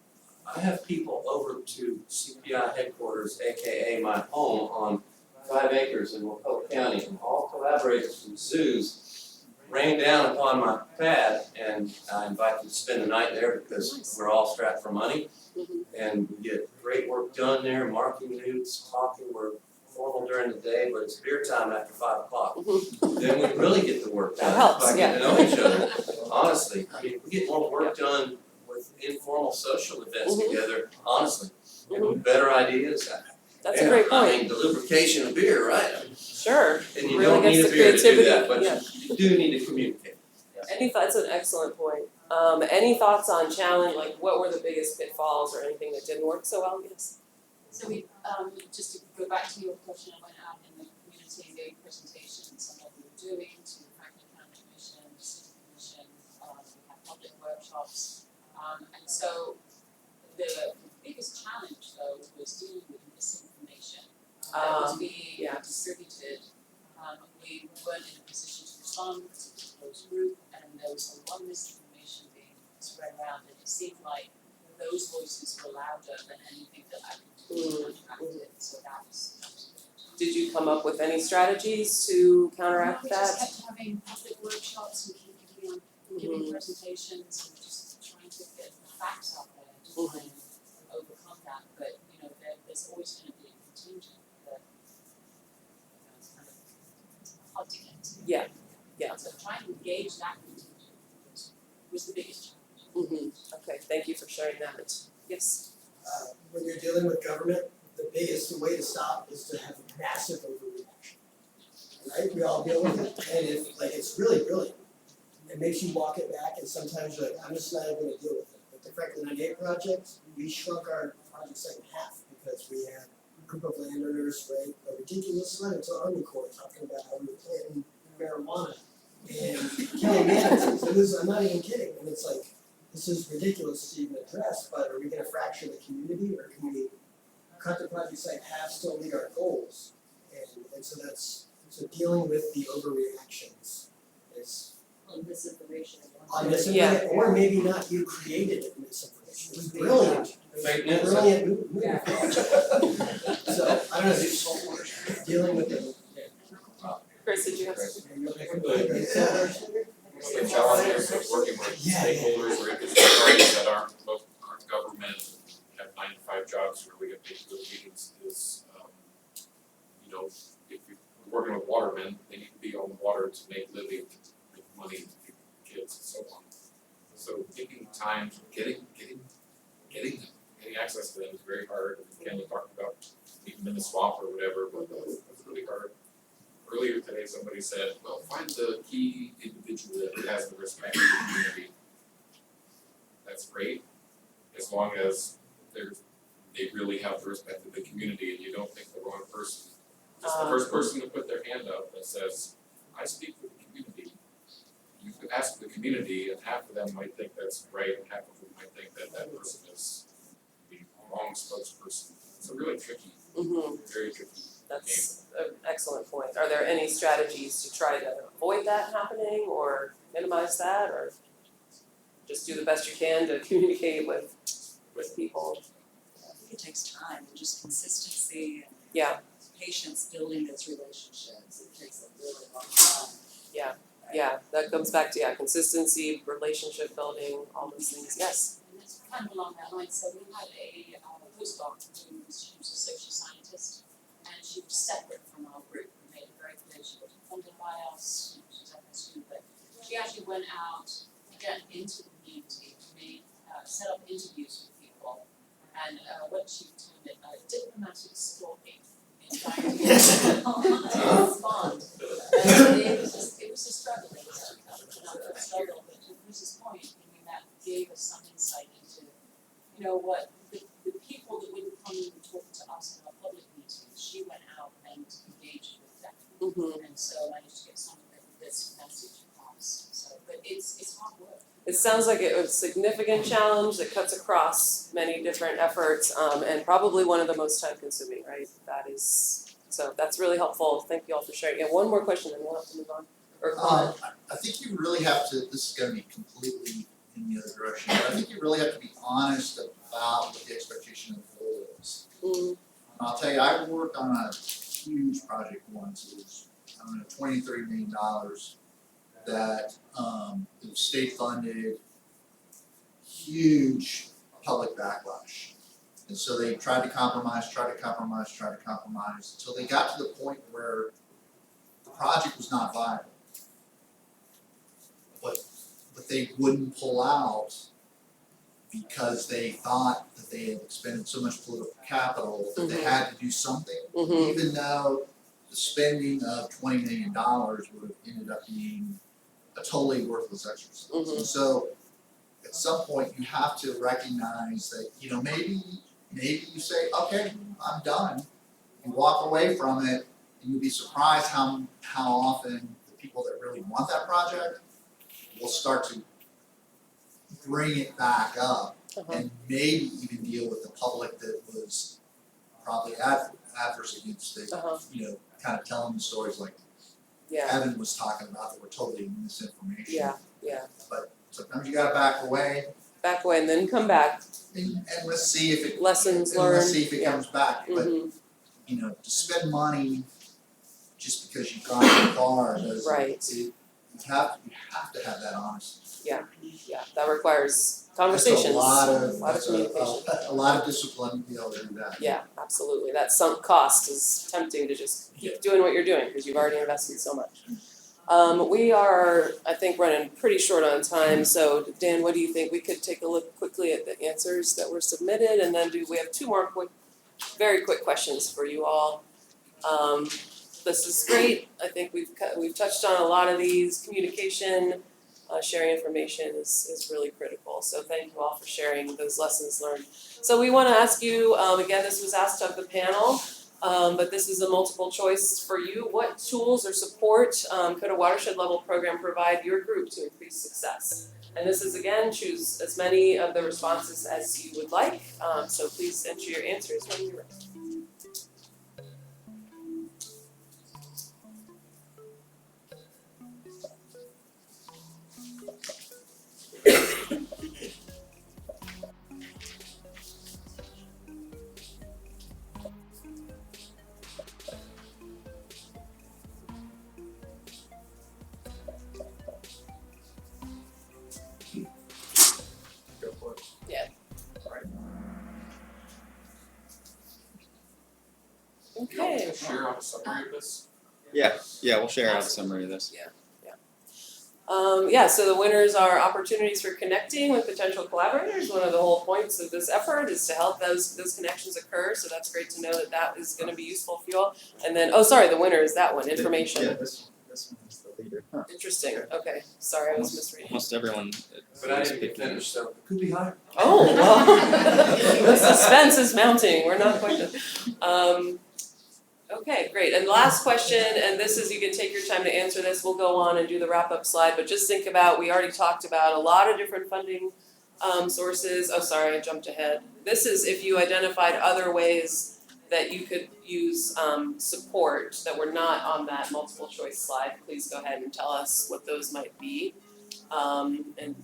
I have people over to CPI headquarters, AKA my home, on 5 acres in Wacoke County, and all collaborators from zoos rain down upon my pad, and I invite them to spend the night there because we're all strapped for money. And we get great work done there, marking newts, talking, we're formal during the day, but it's beer time after 5 o'clock. Then we really get the work done by getting to know each other, honestly. I mean, we get more work done with informal social events together, honestly, and with better ideas. That's a great point. I mean, the lubrication of beer, right? Sure. And you Really don't need gets a to beer to do creativity, that, but yeah. you do need to communicate. That's an excellent point. Any thoughts on challenge, like what were the biggest pitfalls or anything that didn't work so well? Yes. So we, just to go back to your question, I went out in the community and gave presentations on what we were doing to the Franklin County Commission, the City Commission, we had public workshops. And so the biggest challenge though was dealing with misinformation that was being distributed. We weren't in a position to respond because it was a closed group, and there was a lot of misinformation being spread around, and it seemed like those voices were louder than anything that I could do interactive, so that was Did you come up with any strategies to counteract we that? just kept having public workshops and keep giving presentations and just trying to get the facts out there to try and overcome that, but you know, there's always going to be a contingent that it's kind of hard to get to. Yeah. So trying to engage that contingent was the biggest challenge. Okay, thank you for sharing that. Yes. When you're dealing with government, the biggest way to stop is to have a massive overreaction. Right? We all deal with it, and it's really brilliant. It makes you walk it back, and sometimes you're like, I'm just not even going to deal with it. But the Franklin 98 project, we shrunk our project site in half because we had a group of landowners write a ridiculous letter to Army Corps talking about how we were planting marijuana and killing manatees. I'm not even kidding. And it's like, this is ridiculous to even address, but are we going to fracture the community, or can we cut the project site half, still meet our goals? And so dealing with the overreactions is On misinformation. or maybe not you created misinformation. It was brilliant. Fake news. Brilliant move. So I don't know, dealing with it. Chris, did you have The challenges of working with stakeholders or interested parties that aren't government, have 9 to 5 jobs, really get paid to go to meetings is, you know, if you're working with watermen, they need to be on the water to make living, make money, feed kids and so on. So taking time, getting access to them is very hard. Kenny talked about meeting them in the swamp or whatever, but it's really hard. Earlier today, somebody said, well, find the key individual that has the respect of the community. That's great, as long as they really have the respect of the community and you don't pick the wrong person. Just the first person to put their hand up that says, I speak for the community. You could ask the community, and half of them might think that's right, and half of them might think that person is the wrong spokesperson. It's a really tricky, very tricky. That's an excellent point. Are there any strategies to try to avoid that happening or minimize that, or just do the best you can to communicate with people? I think it takes time and just consistency and patience building those relationships. It takes a really long time. Yeah, that comes back to, consistency, relationship building, all those things, yes. And it's kind of along that line, so we had a postdoc who was a social scientist, and she was separate from our group. We made it very clear she wasn't funded by us, she's FSU, but she actually went out again into the community, set up interviews with people, and what she termed it diplomatic stalking, in trying to get people to respond. And it was a struggle, it was a struggle, but to Bruce's point, I mean, that gave us some insight into, what the people that wouldn't come and talk to us in our public meetings, she went out and engaged with them. Mm-hmm. And so managed to get some of this message across. So, but it's hard work. It sounds like it was a significant challenge that cuts across many different efforts, and probably one of the most time consuming, right? So that's really helpful. Thank you all for sharing. Yeah, one more question and we'll have to move on. Or comment. I think you really have to, this is gonna be completely in the other direction, but I think you really have to be honest about what the expectation of the goal is. Mm-hmm. And I'll tell you, I worked on a huge project once, it was, $23 million that, it was state funded, huge public backlash. And so they tried to compromise, until they got to the point where the project was not viable. But they wouldn't pull out because they thought that they had expended so much political capital that they had to do something, even though the spending of $20 million would have ended up being a totally worthless exercise. And so at some point you have to recognize that, maybe you say, okay, I'm done. You walk away from it and you'll be surprised how often the people that really want that project will start to bring it back up and maybe even deal with the public that was probably adverse against it, kind of telling the stories like Evan was talking about that were totally misinformation. Yeah. But sometimes you gotta back away. Back away and then come back. And let's see if it Lessons learned. Let's see if it comes back. But to spend money just because you got the car doesn't. Right. You have to have that honesty. Yeah. That requires conversations. That's a lot of communication. a lot of discipline to be able to do that. Yeah, absolutely. That sunk cost is tempting to just keep doing what you're doing because you've already invested so much. We are, I think, running pretty short on time. So Dan, what do you think? We could take a look quickly at the answers that were submitted, and then we have two more very quick questions for you all. This is great. I think we've touched on a lot of these. Communication, sharing information is really critical. So thank you all for sharing those lessons learned. So we want to ask you, again, this was asked of the panel, but this is a multiple choice for you. What tools or support could a watershed level program provide your group to increase success? And this is, again, choose as many of the responses as you would like. So please enter your answers when you're ready. Go for it. Yeah. Alright. Okay. Share on a summary of this. Yeah, we'll share out a summary of this. So the winners are opportunities for connecting with potential collaborators. One of the whole points of this effort is to help those connections occur. So that's great to know that is going to be useful for you all. And then, the winner is that one, information. Yeah, this one is the leader. Huh. Interesting. Okay, sorry, I was misreading. Almost everyone. But I didn't get finished, so it could be higher. Oh, well, the suspense is mounting. We're not quite done. Okay, great. And last question, and this is, you can take your time to answer this. We'll go on and do the wrap-up slide, but just think about, we already talked about a lot of different funding sources. Oh, sorry, I jumped ahead. This is if you identified other ways that you could use support that were not on that multiple choice slide. Please go ahead and tell us what those might be. And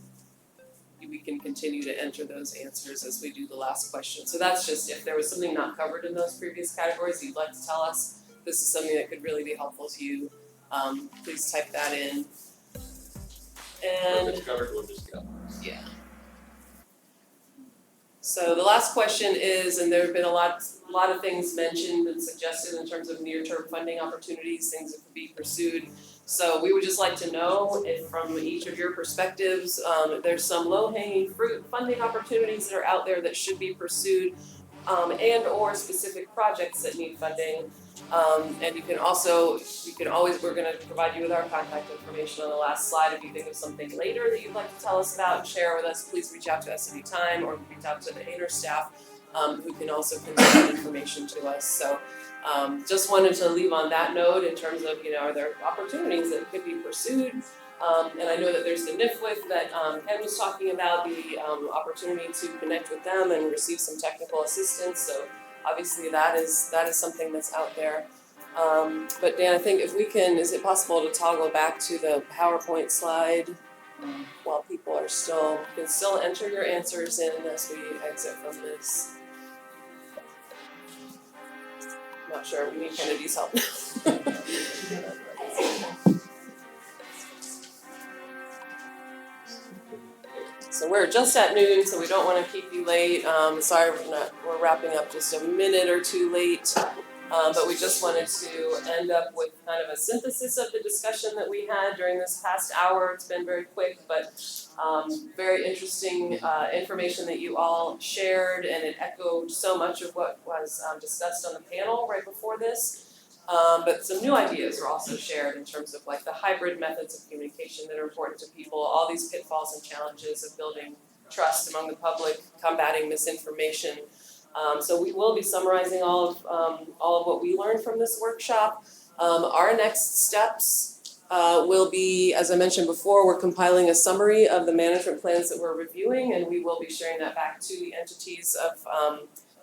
we can continue to enter those answers as we do the last question. So that's just if there was something not covered in those previous categories you'd like to tell us, this is something that could really be helpful to you. Please type that in. And Perfect covered, we'll just go. yeah. So the last question is, and there have been a lot of things mentioned and suggested in terms of near-term funding opportunities, things that could be pursued. So we would just like to know if from each of your perspectives, there's some low-hanging fruit funding opportunities that are out there that should be pursued, and or specific projects that need funding. And you can always, we're gonna provide you with our contact information on the last slide. If you think of something later that you'd like to tell us about and share with us, please reach out to us anytime or reach out to the ANERR staff, who can also convey that information to us. So just wanted to leave on that note in terms of, are there opportunities that could be pursued? And I know that there's the NIFWIF that Ken was talking about, the opportunity to connect with them and receive some technical assistance. So obviously that is something that's out there. But Dan, I think if we can, is it possible to toggle back to the PowerPoint slide while people are you can still enter your answers in as we exit from this. Not sure, we need Kennedy's help. So we're just at noon, so we don't want to keep you late. Sorry, we're wrapping up just a minute or two late. But we just wanted to end up with kind of a synthesis of the discussion that we had during this past hour. It's been very quick, but very interesting information that you all shared, and it echoed so much of what was discussed on the panel right before this. But some new ideas are also shared in terms of like the hybrid methods of communication that are important to people, all these pitfalls and challenges of building trust among the public, combating misinformation. So we will be summarizing all of what we learned from this workshop. Our next steps will be, as I mentioned before, we're compiling a summary of the management plans that we're reviewing, and we will be sharing that back to the entities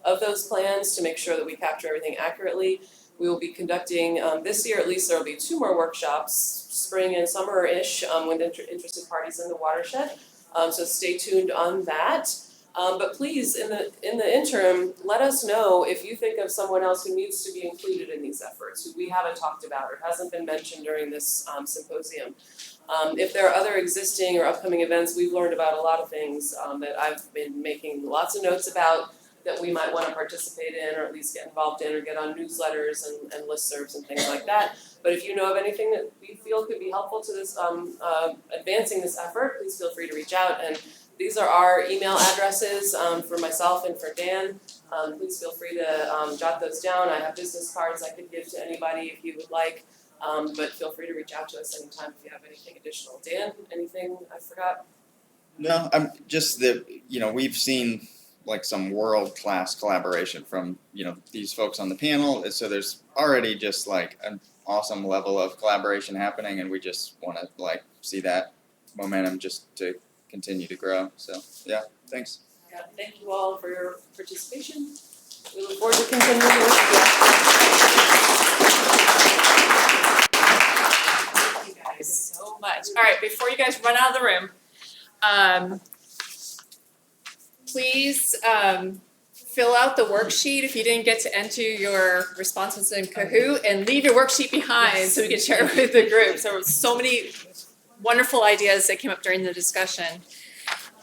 of those plans to make sure that we capture everything accurately. We will be conducting, this year at least, there will be 2 more workshops, spring and summer-ish, with interested parties in the watershed. So stay tuned on that. But please, in the interim, let us know if you think of someone else who needs to be included in these efforts, who we haven't talked about or hasn't been mentioned during this symposium. If there are other existing or upcoming events, we've learned about a lot of things that I've been making lots of notes about that we might want to participate in or at least get involved in or get on newsletters and listservs and things like that. But if you know of anything that we feel could be helpful to this advancing this effort, please feel free to reach out. And these are our email addresses for myself and for Dan. Please feel free to jot those down. I have business cards I could give to anybody if you would like, but feel free to reach out to us anytime if you have anything additional. Dan, anything I forgot? No, I'm just that, we've seen like some world-class collaboration from, these folks on the panel. So there's already just like an awesome level of collaboration happening, and we just want to like see that momentum just to continue to grow. So yeah, thanks. Yeah, thank you all for your participation. We look forward to continuing with you. Thank you guys so much. All right, before you guys run out of the room, please fill out the worksheet if you didn't get to enter your responses in Kahoot, and leave your worksheet behind so we can share it with the group. There were so many wonderful ideas that came up during the discussion.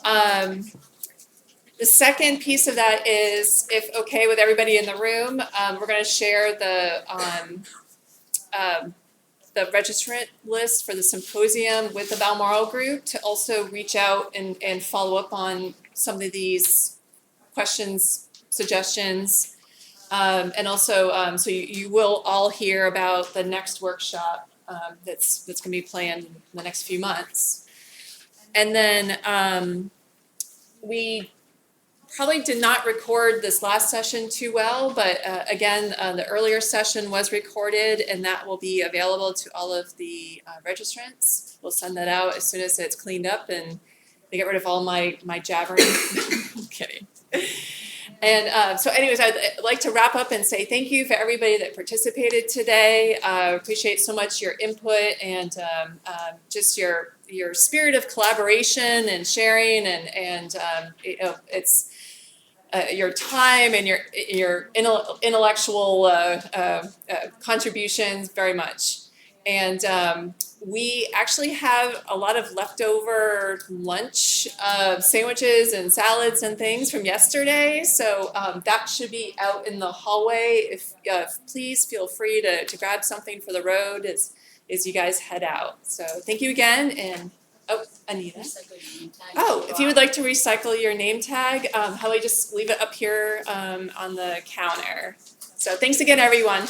The second piece of that is, if okay with everybody in the room, we're going to share the registrant list for the symposium with the Balmoral Group to also reach out and follow up on some of these questions, suggestions, and also so you will all hear about the next workshop that's going to be planned in the next few months. And then we probably did not record this last session too well, but again, the earlier session was recorded, and that will be available to all of the registrants. We'll send that out as soon as it's cleaned up and they get rid of all my jabbering. I'm kidding. And so anyways, I'd like to wrap up and say thank you for everybody that participated today. Appreciate so much your input and just your spirit of collaboration and sharing, and it's your time and your intellectual contributions very much. And we actually have a lot of leftover lunch sandwiches and salads and things from yesterday. So that should be out in the hallway. If please feel free to grab something for the road as you guys head out. So thank you again, and oh, Anita. Oh, if you would like to recycle your name tag, how about we just leave it up here on the counter. So thanks again, everyone.